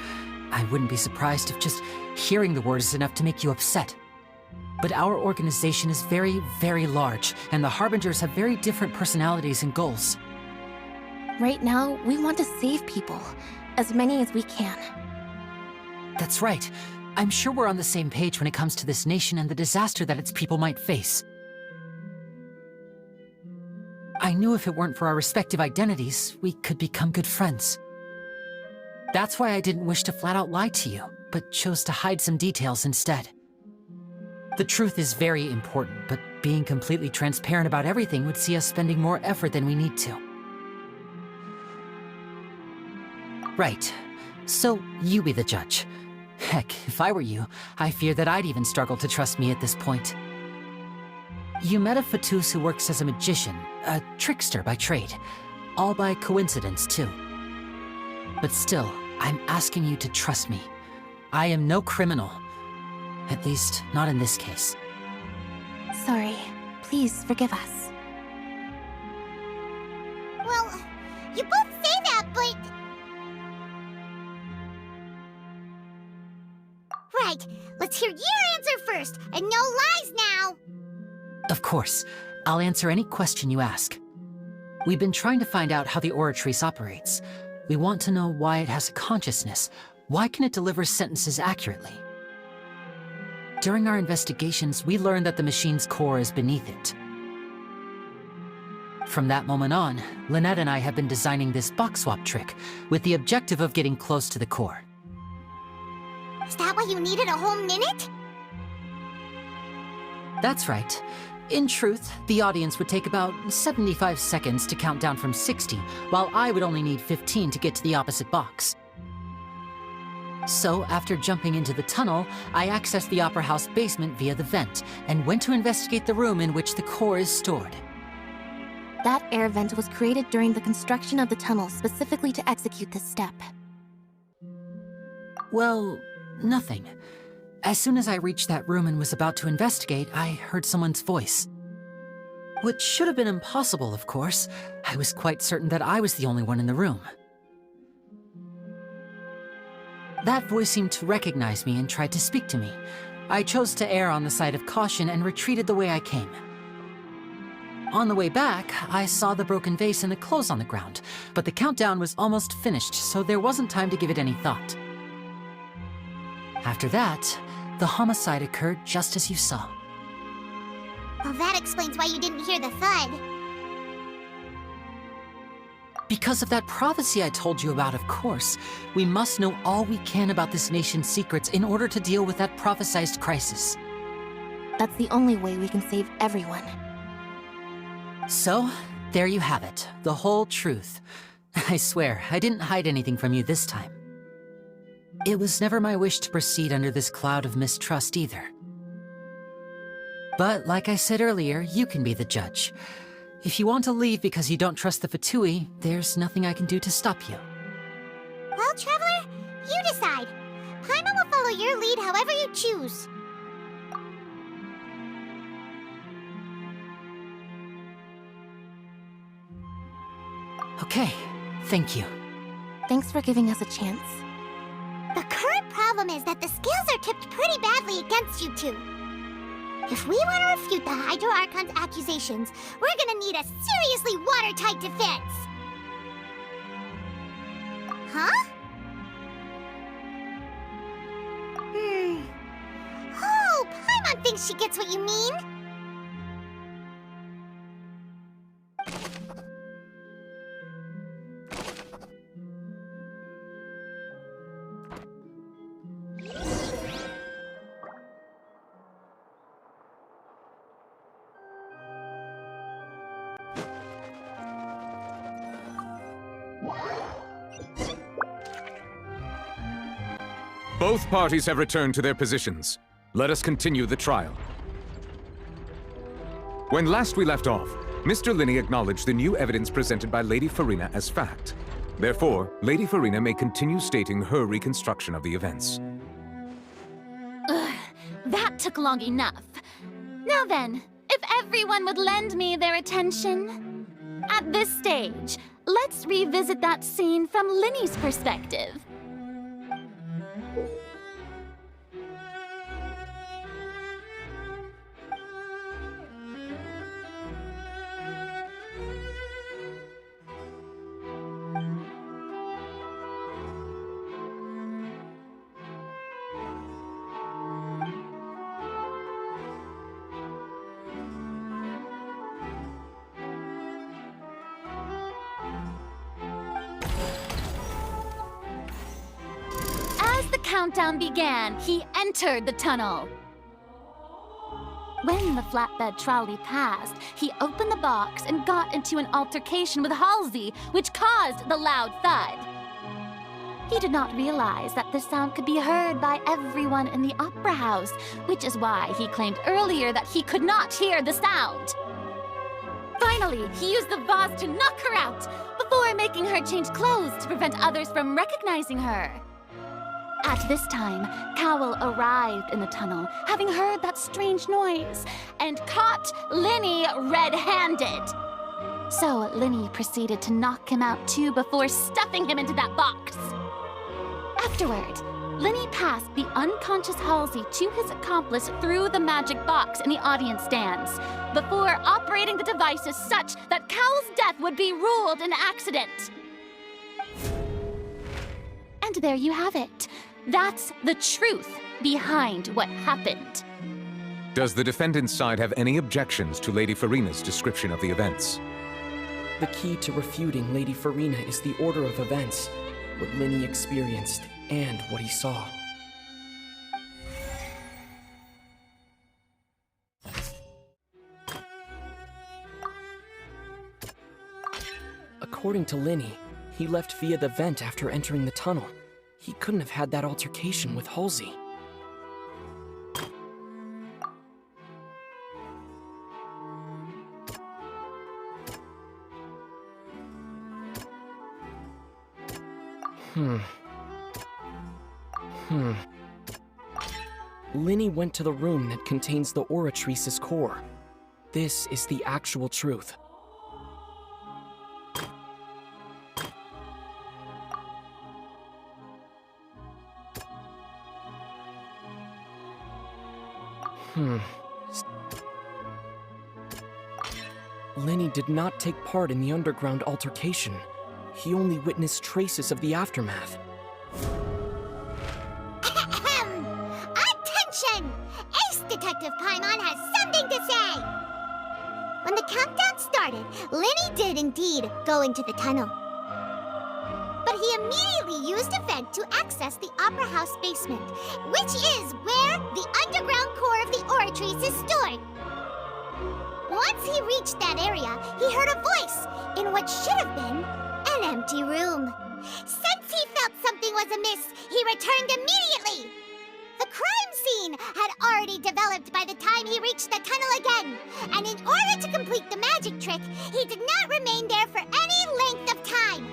I wouldn't be surprised if just hearing the word is enough to make you upset. But our organization is very, very large, and the Harbingers have very different personalities and goals. Right now, we want to save people. As many as we can. That's right. I'm sure we're on the same page when it comes to this nation and the disaster that its people might face. I knew if it weren't for our respective identities, we could become good friends. That's why I didn't wish to flat out lie to you, but chose to hide some details instead. The truth is very important, but being completely transparent about everything would see us spending more effort than we need to. Right. So, you be the judge. Heck, if I were you, I fear that I'd even struggle to trust me at this point. You met a Fatus who works as a magician, a trickster by trade. All by coincidence, too. But still, I'm asking you to trust me. I am no criminal. At least, not in this case. Sorry. Please forgive us. Well, you both say that, but... Right, let's hear your answer first, and no lies now! Of course. I'll answer any question you ask. We've been trying to find out how the Oratrice operates. We want to know why it has a consciousness. Why can it deliver sentences accurately? During our investigations, we learned that the machine's core is beneath it. From that moment on, Lynette and I have been designing this box swap trick with the objective of getting close to the core. Is that why you needed a whole minute? That's right. In truth, the audience would take about 75 seconds to count down from 60, while I would only need 15 to get to the opposite box. So, after jumping into the tunnel, I accessed the Opera House basement via the vent, and went to investigate the room in which the core is stored. That air vent was created during the construction of the tunnel specifically to execute this step. Well, nothing. As soon as I reached that room and was about to investigate, I heard someone's voice. Which should have been impossible, of course. I was quite certain that I was the only one in the room. That voice seemed to recognize me and tried to speak to me. I chose to err on the side of caution and retreated the way I came. On the way back, I saw the broken vase and the clothes on the ground, but the countdown was almost finished, so there wasn't time to give it any thought. After that, the homicide occurred just as you saw. Well, that explains why you didn't hear the thud. Because of that prophecy I told you about, of course. We must know all we can about this nation's secrets in order to deal with that prophesized crisis. That's the only way we can save everyone. So, there you have it. The whole truth. I swear, I didn't hide anything from you this time. It was never my wish to proceed under this cloud of mistrust either. But, like I said earlier, you can be the judge. If you want to leave because you don't trust the Fatui, there's nothing I can do to stop you. Well, Traveler, you decide. Paimon will follow your lead however you choose. Okay, thank you. Thanks for giving us a chance. The current problem is that the scales are tipped pretty badly against you two. If we want to refute the Hydro Archon's accusations, we're gonna need a seriously watertight defense. Huh? Oh, Paimon thinks she gets what you mean. Both parties have returned to their positions. Let us continue the trial. When last we left off, Mr. Linney acknowledged the new evidence presented by Lady Farina as fact. Therefore, Lady Farina may continue stating her reconstruction of the events. Ugh, that took long enough. Now then, if everyone would lend me their attention. At this stage, let's revisit that scene from Linney's perspective. Countdown began, he entered the tunnel. When the flatbed trolley passed, he opened the box and got into an altercation with Halsey, which caused the loud thud. He did not realize that the sound could be heard by everyone in the opera house, which is why he claimed earlier that he could not hear the sound. Finally, he used the vase to knock her out, before making her change clothes to prevent others from recognizing her. At this time, Cowell arrived in the tunnel, having heard that strange noise, and caught Linney red-handed. So Linney proceeded to knock him out too before stuffing him into that box. Afterward, Linney passed the unconscious Halsey to his accomplice through the magic box in the audience stands, before operating the devices such that Cowell's death would be ruled an accident. And there you have it. That's the truth behind what happened. Does the defendant's side have any objections to Lady Farina's description of the events? The key to refuting Lady Farina is the order of events, what Linney experienced, and what he saw. According to Linney, he left via the vent after entering the tunnel. He couldn't have had that altercation with Halsey. Linny went to the room that contains the Oratrice's core. This is the actual truth. Lenny did not take part in the underground altercation. He only witnessed traces of the aftermath. Attention! Ace Detective Paimon has something to say! When the countdown started, Lenny did indeed go into the tunnel. But he immediately used a vent to access the Opera House basement, which is where the underground core of the Oratrice is stored. Once he reached that area, he heard a voice in what should have been an empty room. Since he felt something was amiss, he returned immediately. The crime scene had already developed by the time he reached the tunnel again, and in order to complete the magic trick, he did not remain there for any length of time.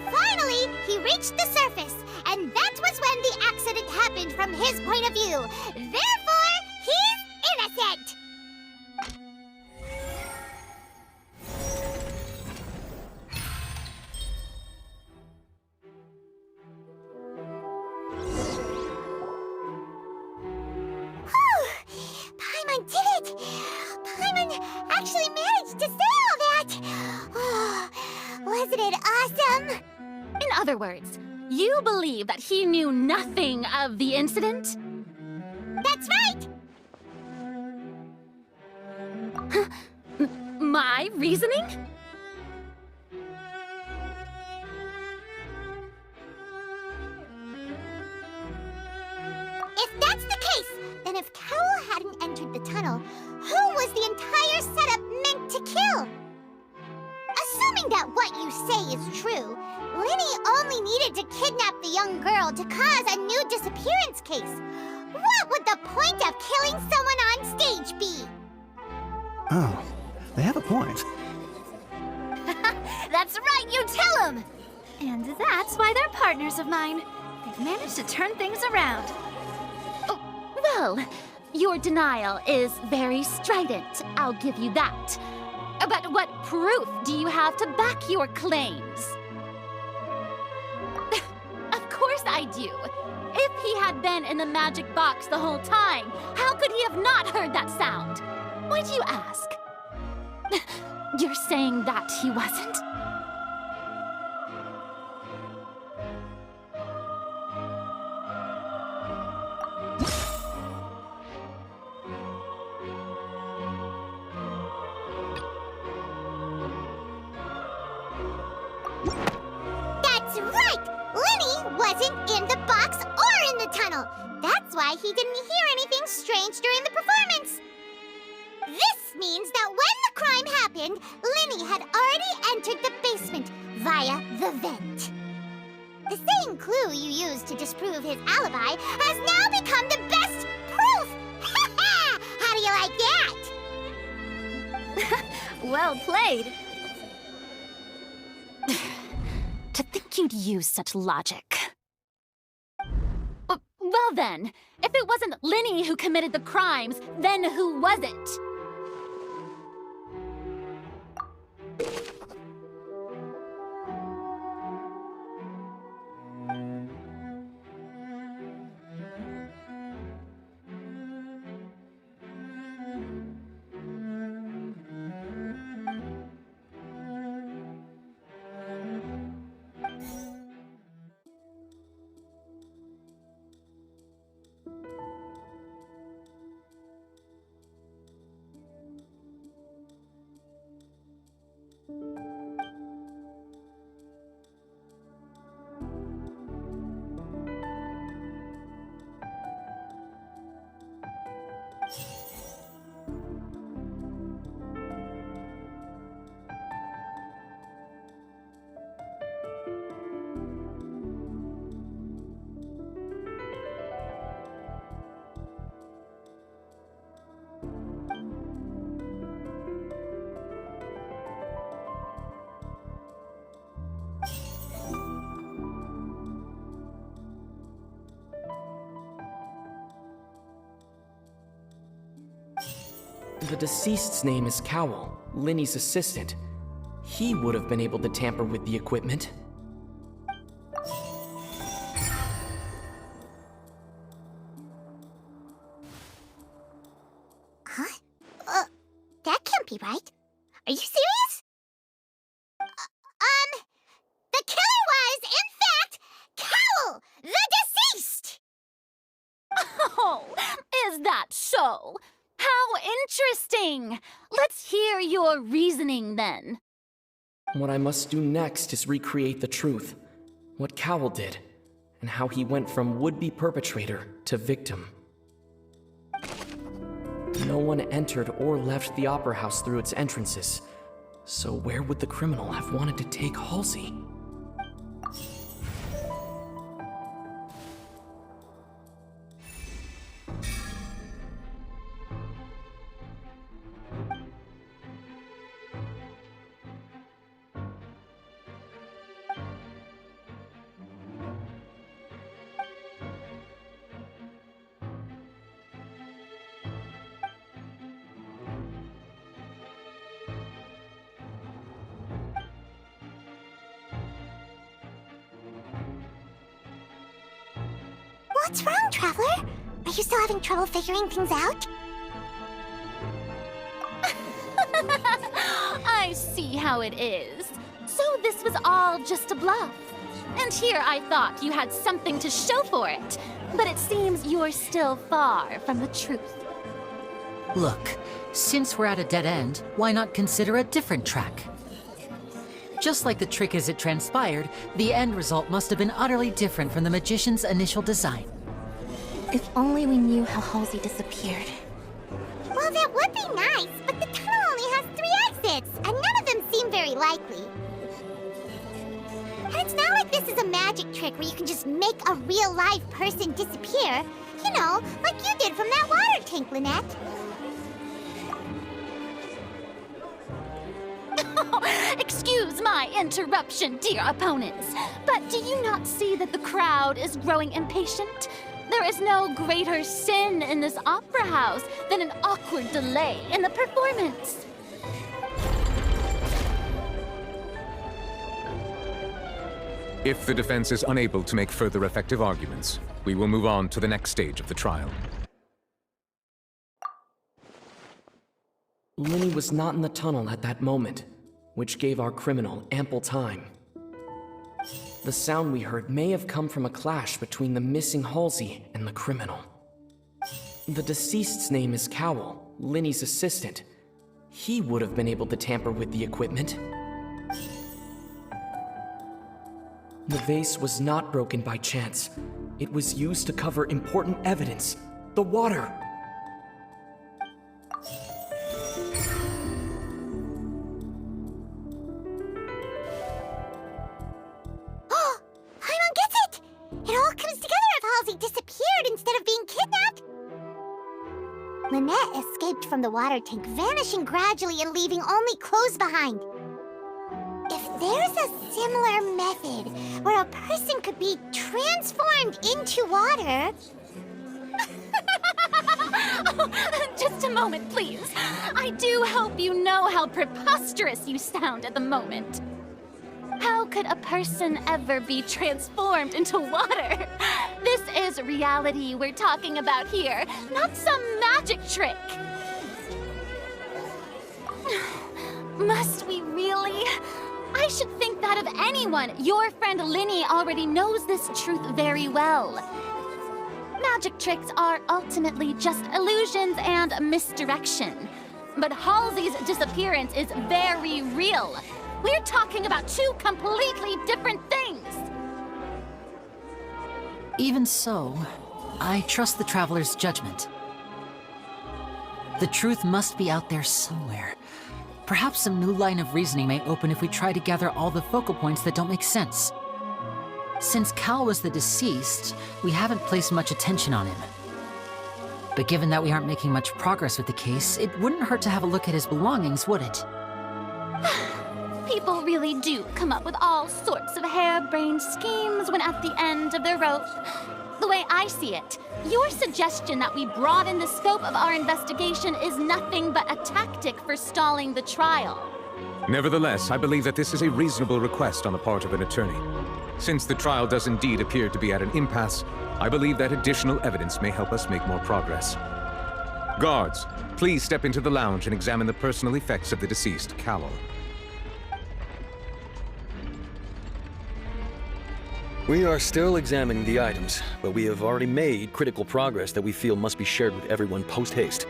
Finally, he reached the surface, and that was when the accident happened from his point of view. Therefore, he's innocent! Paimon did it! Paimon actually managed to say all that! Oh, wasn't it awesome? In other words, you believe that he knew nothing of the incident? That's right! My reasoning? If that's the case, then if Carol hadn't entered the tunnel, who was the entire setup meant to kill? Assuming that what you say is true, Lenny only needed to kidnap the young girl to cause a new disappearance case. What would the point of killing someone on stage be? Oh, they have a point. That's right, you tell him! And that's why they're partners of mine. They've managed to turn things around. Well, your denial is very strident, I'll give you that. But what proof do you have to back your claims? Of course I do. If he had been in the magic box the whole time, how could he have not heard that sound? Why do you ask? You're saying that he wasn't? That's right! Lenny wasn't in the box or in the tunnel. That's why he didn't hear anything strange during the performance. This means that when the crime happened, Lenny had already entered the basement via the vent. The same clue you used to disprove his alibi has now become the best proof! How do you like that? Well played. To think you'd use such logic. Well then, if it wasn't Lenny who committed the crimes, then who was it? The deceased's name is Cowell, Linny's assistant. He would have been able to tamper with the equipment. Huh? That can't be right. Are you serious? The killer was, in fact, Cowell, the deceased! Oh, is that so? How interesting! Let's hear your reasoning then. What I must do next is recreate the truth. What Cowell did, and how he went from would-be perpetrator to victim. No one entered or left the Opera House through its entrances. So where would the criminal have wanted to take Halsey? What's wrong, Traveler? Are you still having trouble figuring things out? I see how it is. So this was all just a bluff. And here I thought you had something to show for it. But it seems you're still far from the truth. Look, since we're at a dead end, why not consider a different track? Just like the trick as it transpired, the end result must have been utterly different from the magician's initial design. If only we knew how Halsey disappeared. Well, that would be nice, but the tunnel only has 3 exits, and none of them seem very likely. And it's not like this is a magic trick where you can just make a real live person disappear. You know, like you did from that water tank, Lynette. Excuse my interruption, dear opponents, but do you not see that the crowd is growing impatient? There is no greater sin in this opera house than an awkward delay in the performance. If the defense is unable to make further effective arguments, we will move on to the next stage of the trial. Linny was not in the tunnel at that moment, which gave our criminal ample time. The sound we heard may have come from a clash between the missing Halsey and the criminal. The deceased's name is Cowell, Linny's assistant. He would have been able to tamper with the equipment. The vase was not broken by chance. It was used to cover important evidence, the water. Lynette escaped from the water tank, vanishing gradually and leaving only clothes behind. If there's a similar method where a person could be transformed into water... Oh, just a moment, please. I do hope you know how preposterous you sound at the moment. How could a person ever be transformed into water? This is reality we're talking about here, not some magic trick. Must we really? I should think that of anyone. Your friend Linny already knows this truth very well. Magic tricks are ultimately just illusions and misdirection. But Halsey's disappearance is very real. We're talking about 2 completely different things. Even so, I trust the Traveler's judgment. The truth must be out there somewhere. Perhaps some new line of reasoning may open if we try to gather all the focal points that don't make sense. Since Cal was the deceased, we haven't placed much attention on him. But given that we aren't making much progress with the case, it wouldn't hurt to have a look at his belongings, would it? People really do come up with all sorts of harebrained schemes when at the end of their rope. The way I see it, your suggestion that we broaden the scope of our investigation is nothing but a tactic for stalling the trial. Nevertheless, I believe that this is a reasonable request on the part of an attorney. Since the trial does indeed appear to be at an impasse, I believe that additional evidence may help us make more progress. Guards, please step into the lounge and examine the personal effects of the deceased, Cowell. We are still examining the items, but we have already made critical progress that we feel must be shared with everyone post-haste.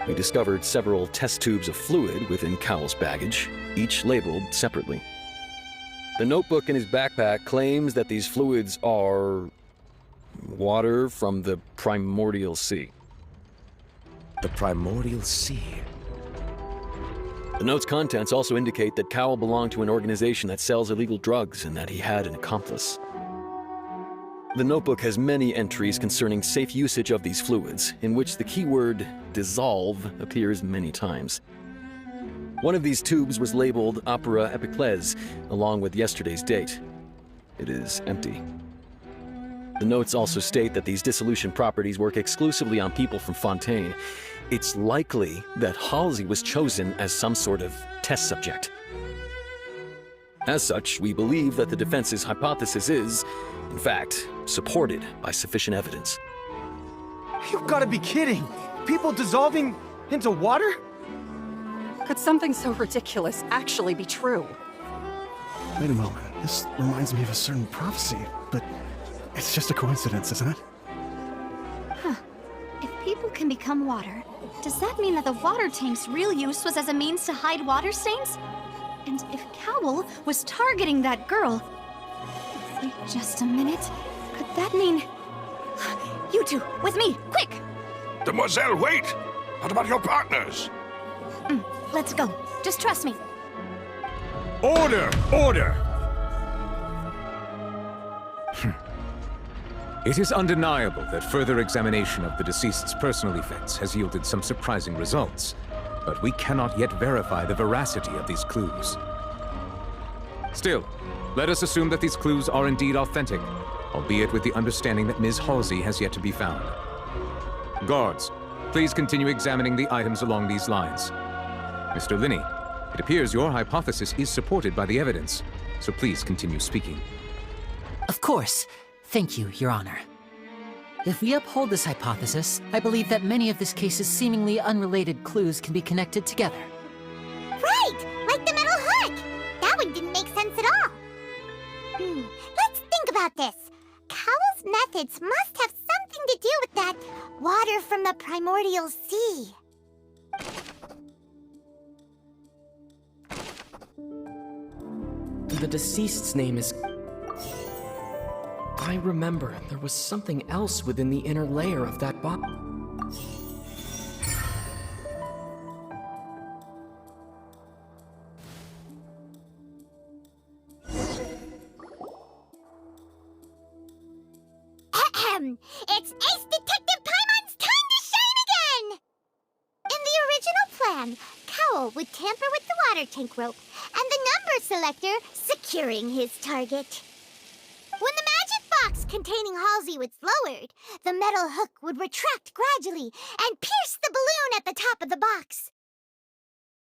We discovered several test tubes of fluid within Cowell's baggage, each labeled separately. The notebook in his backpack claims that these fluids are water from the primordial sea. The primordial sea? The note's contents also indicate that Cowell belonged to an organization that sells illegal drugs and that he had an accomplice. The notebook has many entries concerning safe usage of these fluids, in which the keyword dissolve appears many times. One of these tubes was labeled Opera Epiclese, along with yesterday's date. It is empty. The notes also state that these dissolution properties work exclusively on people from Fontaine. It's likely that Halsey was chosen as some sort of test subject. As such, we believe that the defense's hypothesis is, in fact, supported by sufficient evidence. You've got to be kidding! People dissolving into water? Could something so ridiculous actually be true? Wait a moment. This reminds me of a certain prophecy, but it's just a coincidence, isn't it? Huh. If people can become water, does that mean that the water tank's real use was as a means to hide water stains? And if Cowell was targeting that girl... Wait just a minute. Could that mean... You two, with me, quick! Demoiselle, wait! What about your partners? Let's go. Just trust me. Order! Order! It is undeniable that further examination of the deceased's personal effects has yielded some surprising results, but we cannot yet verify the veracity of these clues. Still, let us assume that these clues are indeed authentic, albeit with the understanding that Ms. Halsey has yet to be found. Guards, please continue examining the items along these lines. Mr. Linney, it appears your hypothesis is supported by the evidence, so please continue speaking. Of course. Thank you, Your Honor. If we uphold this hypothesis, I believe that many of this case's seemingly unrelated clues can be connected together. Right! Like the metal hook! That one didn't make sense at all. Let's think about this. Cowell's methods must have something to do with that water from the primordial sea. The deceased's name is... I remember there was something else within the inner layer of that box. It's Ace Detective Paimon's time to shine again! In the original plan, Cowell would tamper with the water tank rope and the number selector securing his target. When the magic box containing Halsey was lowered, the metal hook would retract gradually and pierce the balloon at the top of the box.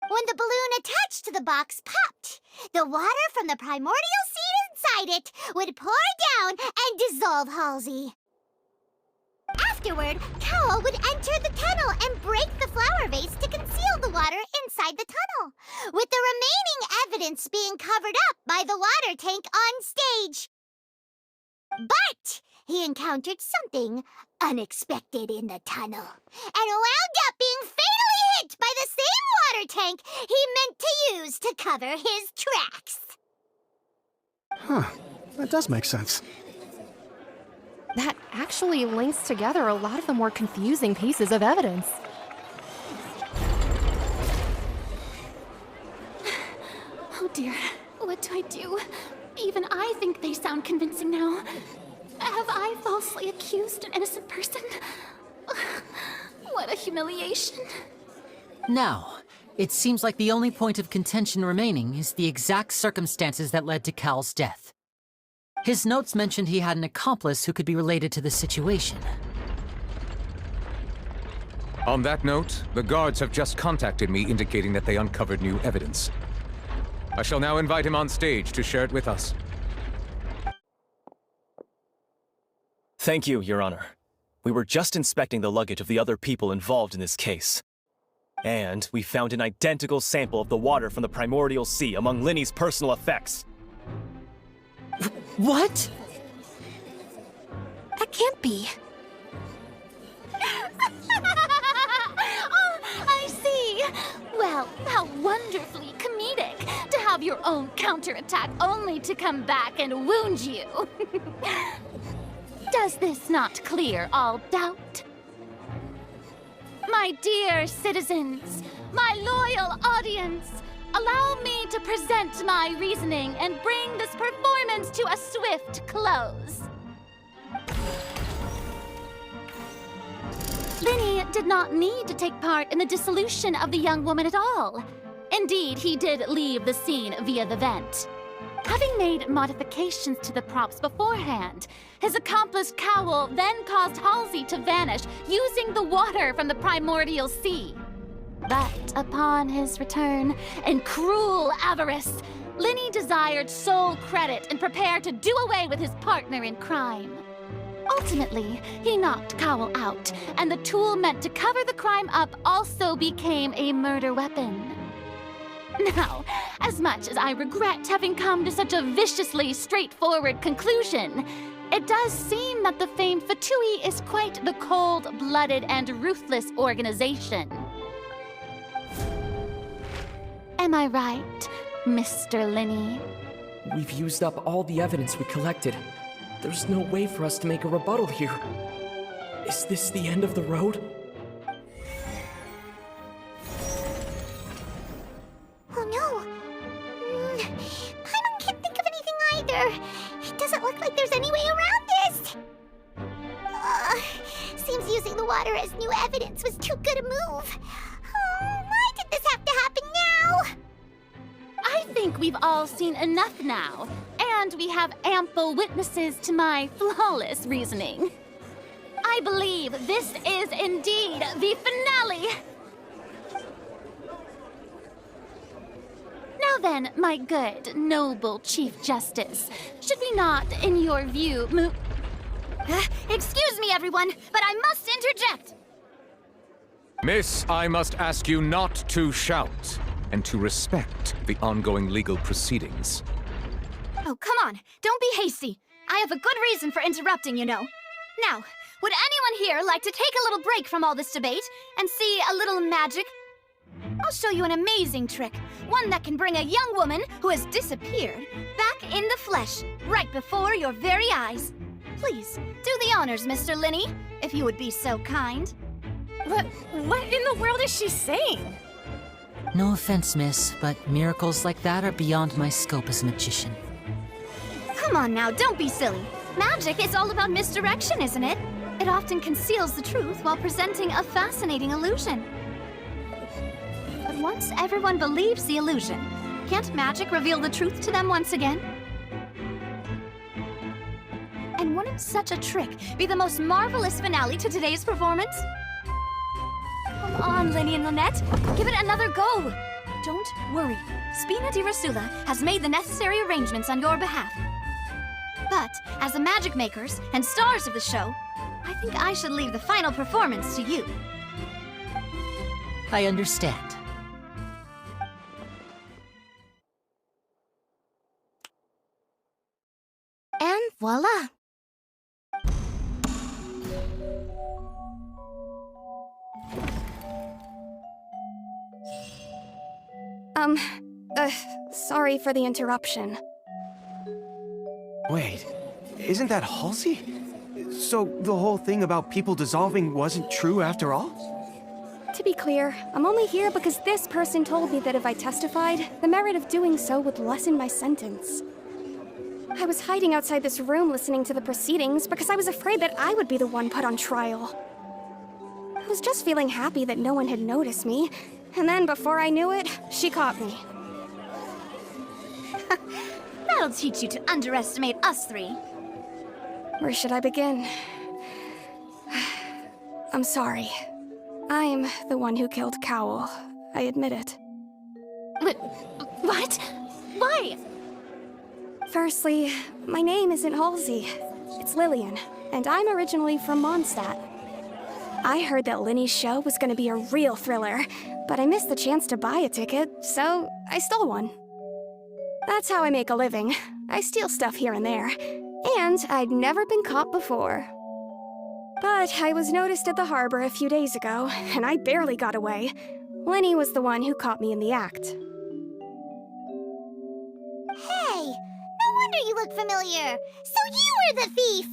When the balloon attached to the box popped, the water from the primordial seed inside it would pour down and dissolve Halsey. Afterward, Cowell would enter the tunnel and break the flower vase to conceal the water inside the tunnel, with the remaining evidence being covered up by the water tank on stage. But he encountered something unexpected in the tunnel, and wound up being fatally hit by the same water tank he meant to use to cover his tracks. Huh. That does make sense. That actually links together a lot of the more confusing pieces of evidence. Oh dear, what do I do? Even I think they sound convincing now. Have I falsely accused an innocent person? What a humiliation. Now, it seems like the only point of contention remaining is the exact circumstances that led to Cal's death. His notes mentioned he had an accomplice who could be related to the situation. On that note, the guards have just contacted me indicating that they uncovered new evidence. I shall now invite him on stage to share it with us. Thank you, Your Honor. We were just inspecting the luggage of the other people involved in this case. And we found an identical sample of the water from the primordial sea among Linny's personal effects. What? That can't be. Oh, I see. Well, how wonderfully comedic to have your own counterattack only to come back and wound you. Does this not clear all doubt? My dear citizens, my loyal audience, allow me to present my reasoning and bring this performance to a swift close. Linny did not need to take part in the dissolution of the young woman at all. Indeed, he did leave the scene via the vent. Having made modifications to the props beforehand, his accomplice Cowl then caused Halsey to vanish using the water from the primordial sea. But upon his return, in cruel avarice, Linny desired sole credit and prepared to do away with his partner in crime. Ultimately, he knocked Cowl out, and the tool meant to cover the crime up also became a murder weapon. Now, as much as I regret having come to such a viciously straightforward conclusion, it does seem that the famed Fatui is quite the cold-blooded and ruthless organization. Am I right, Mr. Linny? We've used up all the evidence we collected. There's no way for us to make a rebuttal here. Is this the end of the road? Oh no! Paimon can't think of anything either. It doesn't look like there's any way around this. Seems using the water as new evidence was too good a move. Why did this have to happen now? I think we've all seen enough now, and we have ample witnesses to my flawless reasoning. I believe this is indeed the finale. Now then, my good, noble Chief Justice, should we not, in your view, Excuse me, everyone, but I must interject! Miss, I must ask you not to shout, and to respect the ongoing legal proceedings. Oh, come on, don't be hasty. I have a good reason for interrupting, you know. Now, would anyone here like to take a little break from all this debate and see a little magic? I'll show you an amazing trick, one that can bring a young woman who has disappeared back in the flesh, right before your very eyes. Please, do the honors, Mr. Linny, if you would be so kind. What in the world is she saying? No offense, miss, but miracles like that are beyond my scope as a magician. Come on now, don't be silly. Magic is all about misdirection, isn't it? It often conceals the truth while presenting a fascinating illusion. But once everyone believes the illusion, can't magic reveal the truth to them once again? And wouldn't such a trick be the most marvelous finale to today's performance? Come on, Linny and Lynette, give it another go. Don't worry, Spina di Rasula has made the necessary arrangements on your behalf. But as the magic makers and stars of the show, I think I should leave the final performance to you. I understand. And voila! Sorry for the interruption. Wait, isn't that Halsey? So the whole thing about people dissolving wasn't true after all? To be clear, I'm only here because this person told me that if I testified, the merit of doing so would lessen my sentence. I was hiding outside this room listening to the proceedings because I was afraid that I would be the one put on trial. I was just feeling happy that no one had noticed me, and then before I knew it, she caught me. That'll teach you to underestimate us three. Where should I begin? I'm sorry. I'm the one who killed Cowl. I admit it. What? Why? Firstly, my name isn't Halsey. It's Lillian, and I'm originally from Mondstadt. I heard that Linny's show was gonna be a real thriller, but I missed the chance to buy a ticket, so I stole one. That's how I make a living. I steal stuff here and there, and I'd never been caught before. But I was noticed at the harbor a few days ago, and I barely got away. Linny was the one who caught me in the act. Hey, no wonder you look familiar. So you were the thief!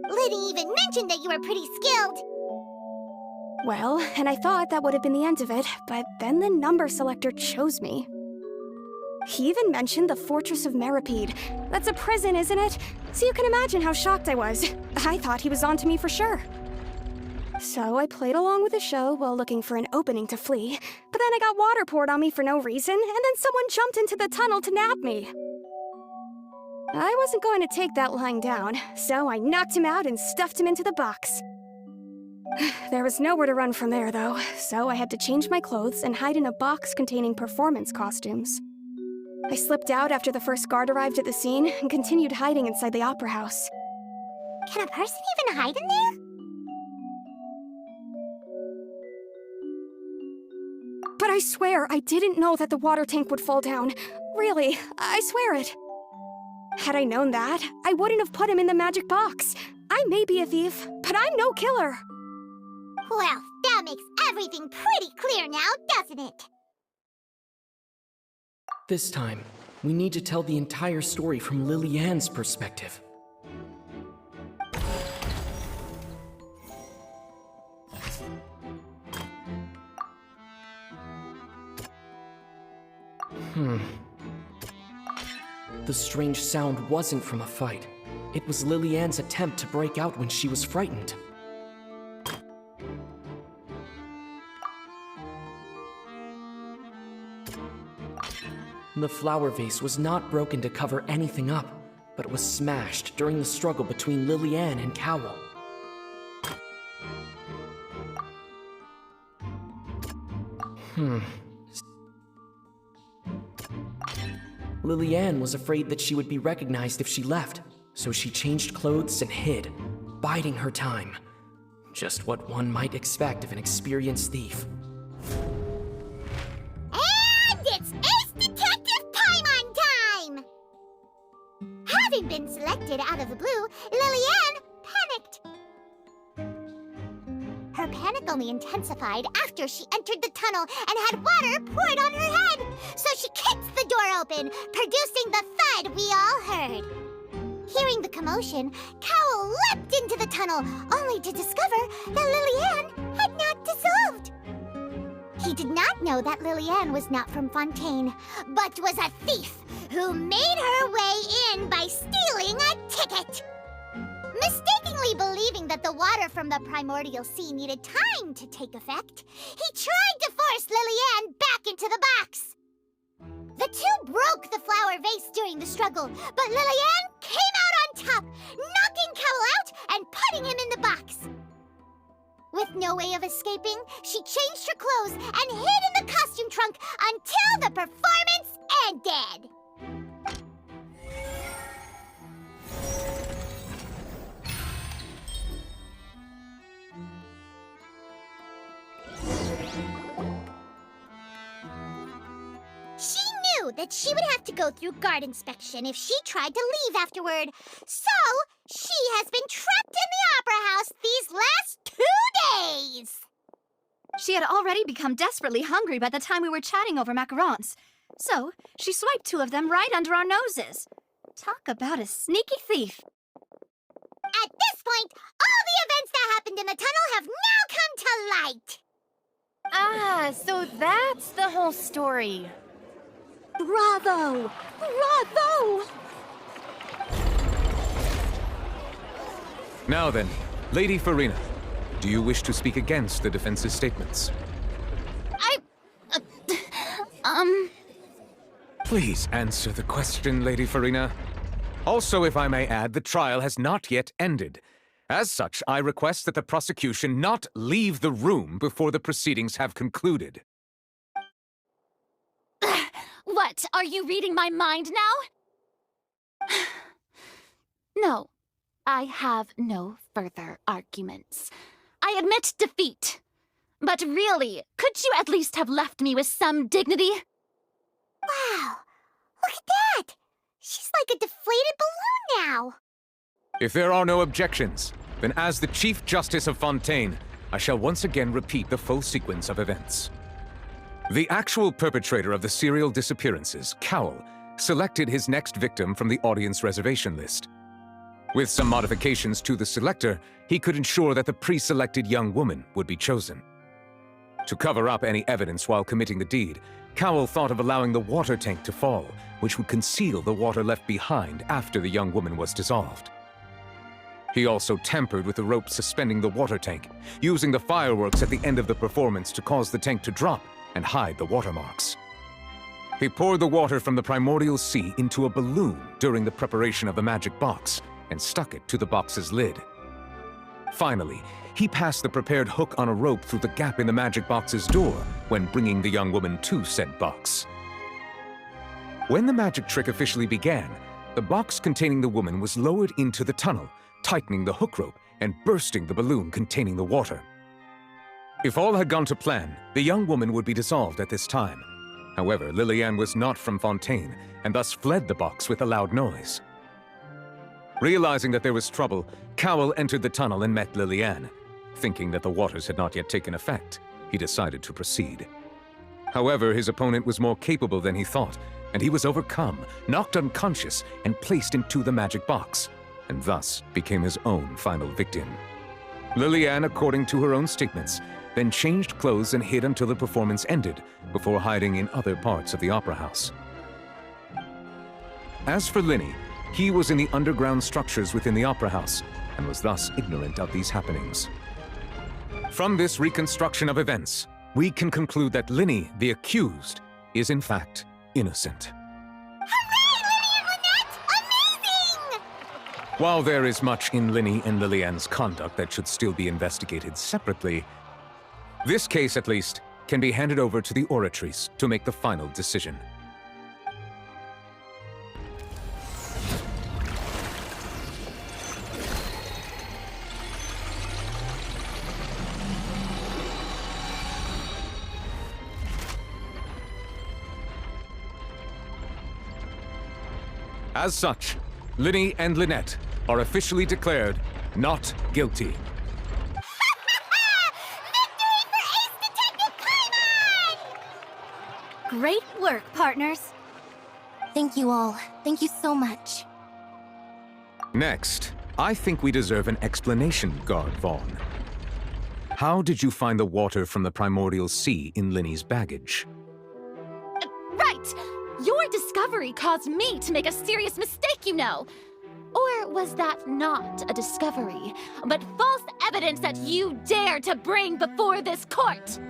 Liddy even mentioned that you were pretty skilled. Well, and I thought that would have been the end of it, but then the number selector chose me. He even mentioned the Fortress of Meripede. That's a prison, isn't it? So you can imagine how shocked I was. I thought he was onto me for sure. So I played along with the show while looking for an opening to flee, but then I got water poured on me for no reason, and then someone jumped into the tunnel to nab me. I wasn't going to take that lying down, so I knocked him out and stuffed him into the box. There was nowhere to run from there, though, so I had to change my clothes and hide in a box containing performance costumes. I slipped out after the first guard arrived at the scene and continued hiding inside the opera house. Can a person even hide in there? But I swear I didn't know that the water tank would fall down. Really, I swear it. Had I known that, I wouldn't have put him in the magic box. I may be a thief, but I'm no killer. Well, that makes everything pretty clear now, doesn't it? This time, we need to tell the entire story from Lily-Ann's perspective. The strange sound wasn't from a fight. It was Lily-Ann's attempt to break out when she was frightened. The flower vase was not broken to cover anything up, but was smashed during the struggle between Lily-Ann and Cowl. Lily-Ann was afraid that she would be recognized if she left, so she changed clothes and hid, biding her time. Just what one might expect of an experienced thief. And it's Ace Detective Paimon time! Having been selected out of the blue, Lily-Ann panicked. Her panic only intensified after she entered the tunnel and had water poured on her head. So she kicked the door open, producing the thud we all heard. Hearing the commotion, Cowl leapt into the tunnel, only to discover that Lily-Ann had not dissolved. He did not know that Lily-Ann was not from Fontaine, but was a thief who made her way in by stealing a ticket. Mistakenly believing that the water from the primordial sea needed time to take effect, he tried to force Lily-Ann back into the box. The two broke the flower vase during the struggle, but Lily-Ann came out on top, knocking Cowl out and putting him in the box. With no way of escaping, she changed her clothes and hid in the costume trunk until the performance ended. She knew that she would have to go through guard inspection if she tried to leave afterward. So, she has been trapped in the opera house these last 2 days. She had already become desperately hungry by the time we were chatting over macarons. So, she swiped 2 of them right under our noses. Talk about a sneaky thief. At this point, all the events that happened in the tunnel have now come to light. Ah, so that's the whole story. Bravo! Bravo! Now then, Lady Farina, do you wish to speak against the defense's statements? Please answer the question, Lady Farina. Also, if I may add, the trial has not yet ended. As such, I request that the prosecution not leave the room before the proceedings have concluded. What, are you reading my mind now? No, I have no further arguments. I admit defeat. But really, could you at least have left me with some dignity? Wow, look at that! She's like a deflated balloon now! If there are no objections, then as the Chief Justice of Fontaine, I shall once again repeat the full sequence of events. The actual perpetrator of the serial disappearances, Cowell, selected his next victim from the audience reservation list. With some modifications to the selector, he could ensure that the pre-selected young woman would be chosen. To cover up any evidence while committing the deed, Cowell thought of allowing the water tank to fall, which would conceal the water left behind after the young woman was dissolved. He also tampered with the rope suspending the water tank, using the fireworks at the end of the performance to cause the tank to drop and hide the watermarks. He poured the water from the primordial sea into a balloon during the preparation of the magic box and stuck it to the box's lid. Finally, he passed the prepared hook on a rope through the gap in the magic box's door when bringing the young woman to said box. When the magic trick officially began, the box containing the woman was lowered into the tunnel, tightening the hook rope and bursting the balloon containing the water. If all had gone to plan, the young woman would be dissolved at this time. However, Liliane was not from Fontaine and thus fled the box with a loud noise. Realizing that there was trouble, Cowell entered the tunnel and met Liliane. Thinking that the waters had not yet taken effect, he decided to proceed. However, his opponent was more capable than he thought, and he was overcome, knocked unconscious, and placed into the magic box, and thus became his own final victim. Liliane, according to her own statements, then changed clothes and hid until the performance ended, before hiding in other parts of the opera house. As for Linny, he was in the underground structures within the opera house, and was thus ignorant of these happenings. From this reconstruction of events, we can conclude that Linny, the accused, is in fact innocent. While there is much in Linny and Liliane's conduct that should still be investigated separately, this case, at least, can be handed over to the Oratrice to make the final decision. As such, Linny and Lynette are officially declared not guilty. Great work, partners. Thank you all. Thank you so much. Next, I think we deserve an explanation, Guard Vaughn. How did you find the water from the primordial sea in Linny's baggage? Right! Your discovery caused me to make a serious mistake, you know. Or was that not a discovery, but false evidence that you dare to bring before this court?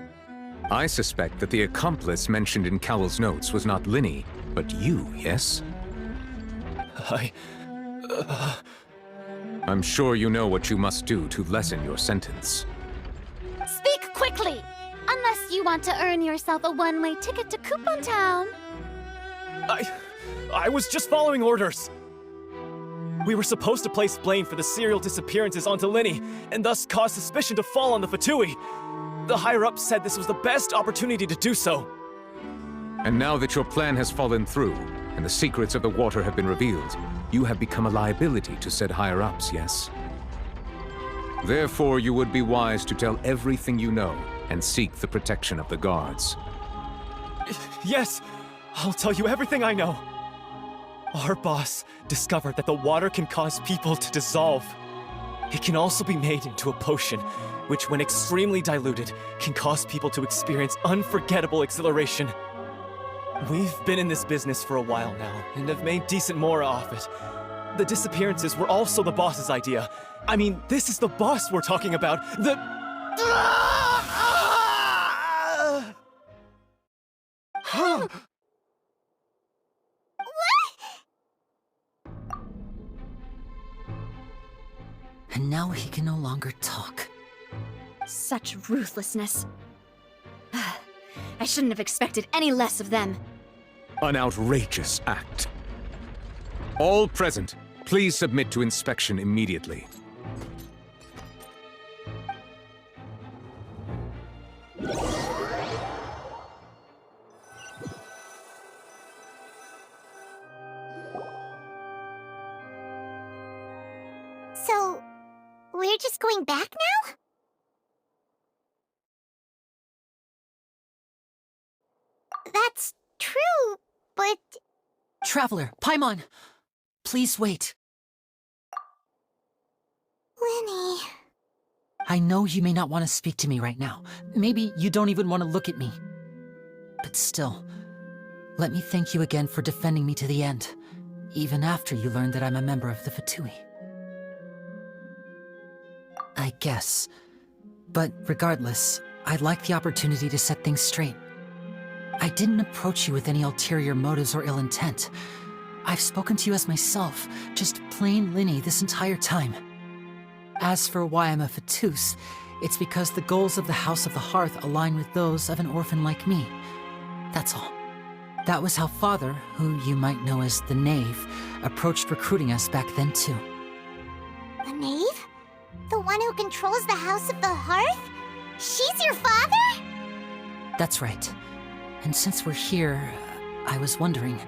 I suspect that the accomplice mentioned in Cowell's notes was not Linny, but you, yes? I'm sure you know what you must do to lessen your sentence. Speak quickly! Unless you want to earn yourself a one-way ticket to Coupon Town. I was just following orders. We were supposed to place blame for the serial disappearances onto Linny, and thus cause suspicion to fall on the Fatui. The higher-ups said this was the best opportunity to do so. And now that your plan has fallen through, and the secrets of the water have been revealed, you have become a liability to said higher-ups, yes? Therefore, you would be wise to tell everything you know, and seek the protection of the guards. Yes, I'll tell you everything I know. Our boss discovered that the water can cause people to dissolve. It can also be made into a potion, which when extremely diluted, can cause people to experience unforgettable exhilaration. We've been in this business for a while now, and have made decent more off it. The disappearances were also the boss's idea. I mean, this is the boss we're talking about. and now he can no longer talk. Such ruthlessness. I shouldn't have expected any less of them. An outrageous act. All present, please submit to inspection immediately. So, we're just going back now? That's true, but... Traveler, Paimon! Please wait. Lenny... I know you may not want to speak to me right now. Maybe you don't even want to look at me. But still, let me thank you again for defending me to the end, even after you learned that I'm a member of the Fatui. I guess. But regardless, I'd like the opportunity to set things straight. I didn't approach you with any ulterior motives or ill intent. I've spoken to you as myself, just plain Linny this entire time. As for why I'm a Fatus, it's because the goals of the House of the Hearth align with those of an orphan like me. That's all. That was how Father, who you might know as the Knave, approached recruiting us back then too. The Knave? The one who controls the House of the Hearth? She's your father? That's right. And since we're here, I was wondering,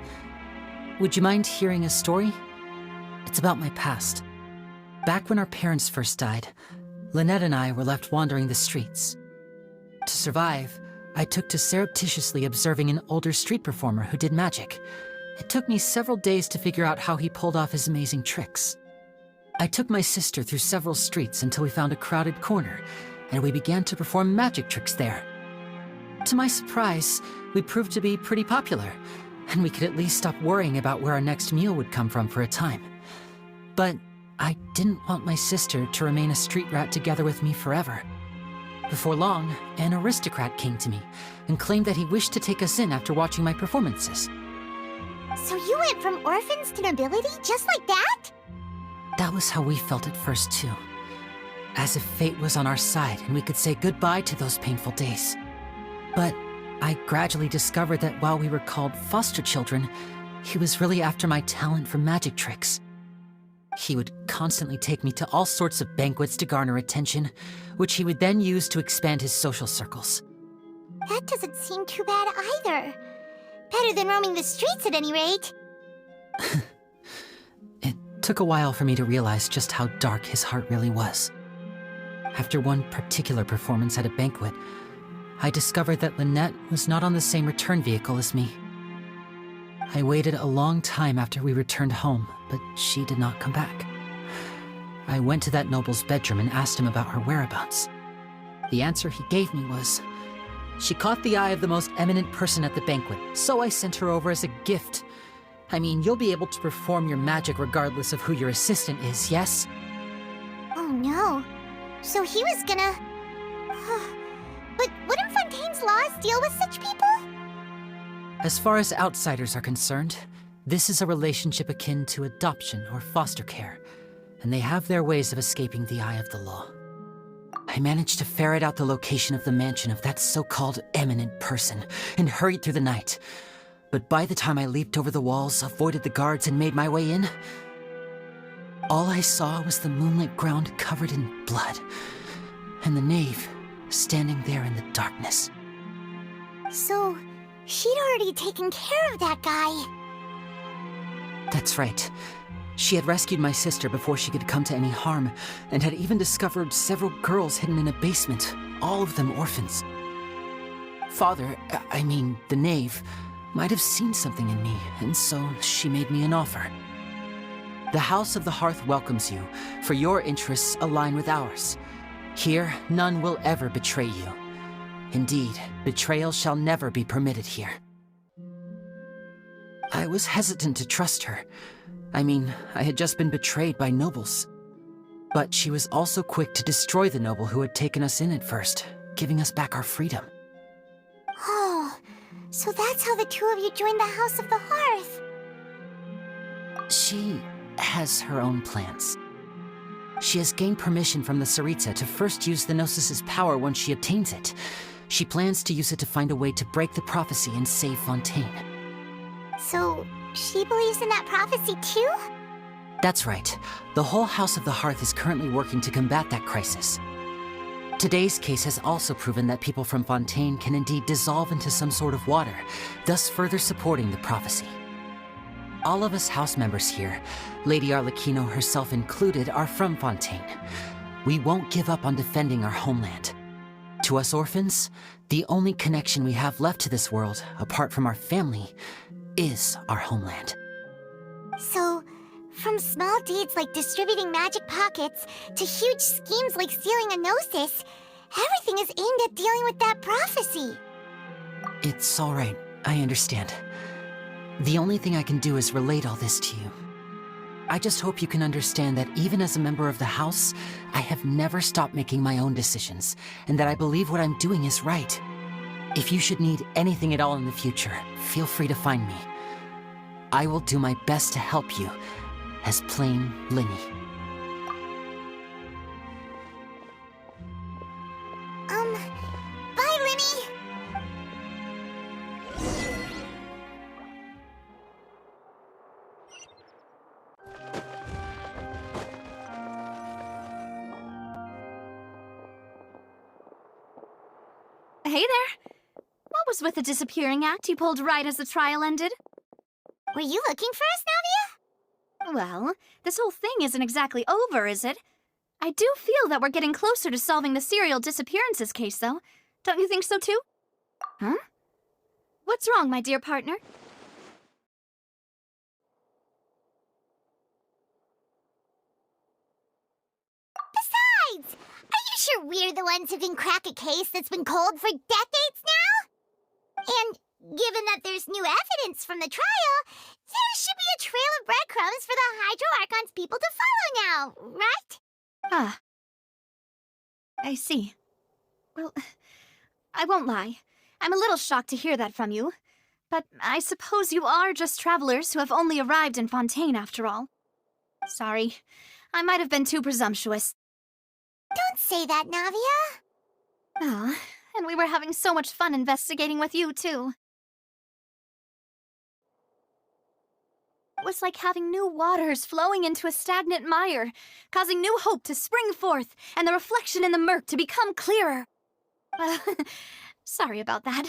would you mind hearing a story? It's about my past. Back when our parents first died, Lynette and I were left wandering the streets. To survive, I took to surreptitiously observing an older street performer who did magic. It took me several days to figure out how he pulled off his amazing tricks. I took my sister through several streets until we found a crowded corner, and we began to perform magic tricks there. To my surprise, we proved to be pretty popular, and we could at least stop worrying about where our next meal would come from for a time. But I didn't want my sister to remain a street rat together with me forever. Before long, an aristocrat came to me and claimed that he wished to take us in after watching my performances. So you went from orphans to nobility just like that? That was how we felt at first too. As if fate was on our side and we could say goodbye to those painful days. But I gradually discovered that while we were called foster children, he was really after my talent for magic tricks. He would constantly take me to all sorts of banquets to garner attention, which he would then use to expand his social circles. That doesn't seem too bad either. Better than roaming the streets at any rate. It took a while for me to realize just how dark his heart really was. After one particular performance at a banquet, I discovered that Lynette was not on the same return vehicle as me. I waited a long time after we returned home, but she did not come back. I went to that noble's bedroom and asked him about her whereabouts. The answer he gave me was, she caught the eye of the most eminent person at the banquet, so I sent her over as a gift. I mean, you'll be able to perform your magic regardless of who your assistant is, yes? Oh no. So he was gonna... But wouldn't Fontaine's laws deal with such people? As far as outsiders are concerned, this is a relationship akin to adoption or foster care, and they have their ways of escaping the eye of the law. I managed to ferret out the location of the mansion of that so-called eminent person and hurried through the night. But by the time I leaped over the walls, avoided the guards, and made my way in, all I saw was the moonlit ground covered in blood, and the knave standing there in the darkness. So, she'd already taken care of that guy. That's right. She had rescued my sister before she could come to any harm, and had even discovered several girls hidden in a basement, all of them orphans. Father, the knave, might have seen something in me, and so she made me an offer. The House of the Hearth welcomes you, for your interests align with ours. Here, none will ever betray you. Indeed, betrayal shall never be permitted here. I was hesitant to trust her. I had just been betrayed by nobles. But she was also quick to destroy the noble who had taken us in at first, giving us back our freedom. Oh, so that's how the two of you joined the House of the Hearth. She has her own plans. She has gained permission from the Tsaritsa to first use the Gnosis' power once she obtains it. She plans to use it to find a way to break the prophecy and save Fontaine. So, she believes in that prophecy too? That's right. The whole House of the Hearth is currently working to combat that crisis. Today's case has also proven that people from Fontaine can indeed dissolve into some sort of water, thus further supporting the prophecy. All of us house members here, Lady Arlecchino herself included, are from Fontaine. We won't give up on defending our homeland. To us orphans, the only connection we have left to this world, apart from our family, is our homeland. So, from small deeds like distributing magic pockets to huge schemes like stealing a Gnosis, everything is aimed at dealing with that prophecy. It's all right. I understand. The only thing I can do is relate all this to you. I just hope you can understand that even as a member of the House, I have never stopped making my own decisions, and that I believe what I'm doing is right. If you should need anything at all in the future, feel free to find me. I will do my best to help you, as plain Linny. Bye, Linny! Hey there! What was with the disappearing act you pulled right as the trial ended? Were you looking for us, Navia? Well, this whole thing isn't exactly over, is it? I do feel that we're getting closer to solving the serial disappearances case, though. Don't you think so, too? Huh? What's wrong, my dear partner? Besides, are you sure we're the ones who can crack a case that's been cold for decades now? And given that there's new evidence from the trial, there should be a trail of breadcrumbs for the Hydro Archon's people to follow now, right? Ah. I see. Well, I won't lie. I'm a little shocked to hear that from you. But I suppose you are just travelers who have only arrived in Fontaine after all. Sorry. I might have been too presumptuous. Don't say that, Navia. Ah, and we were having so much fun investigating with you, too. It was like having new waters flowing into a stagnant mire, causing new hope to spring forth, and the reflection in the murk to become clearer. Sorry about that.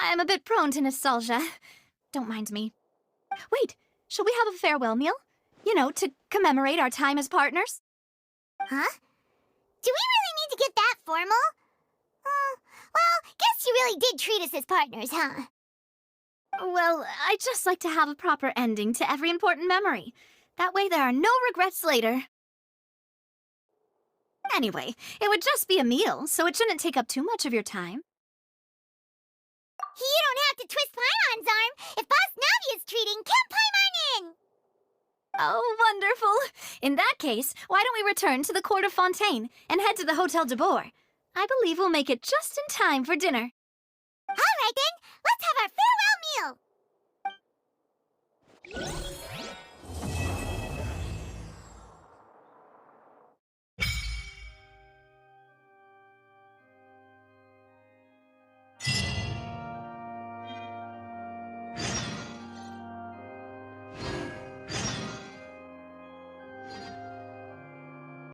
I'm a bit prone to nostalgia. Don't mind me. Wait, shall we have a farewell meal? You know, to commemorate our time as partners? Huh? Do we really need to get that formal? Well, guess you really did treat us as partners, huh? Well, I'd just like to have a proper ending to every important memory. That way there are no regrets later. Anyway, it would just be a meal, so it shouldn't take up too much of your time. You don't have to twist Paimon's arm. If Boss Navia's treating, count Paimon in! Oh, wonderful. In that case, why don't we return to the court of Fontaine and head to the Hotel de Boer? I believe we'll make it just in time for dinner.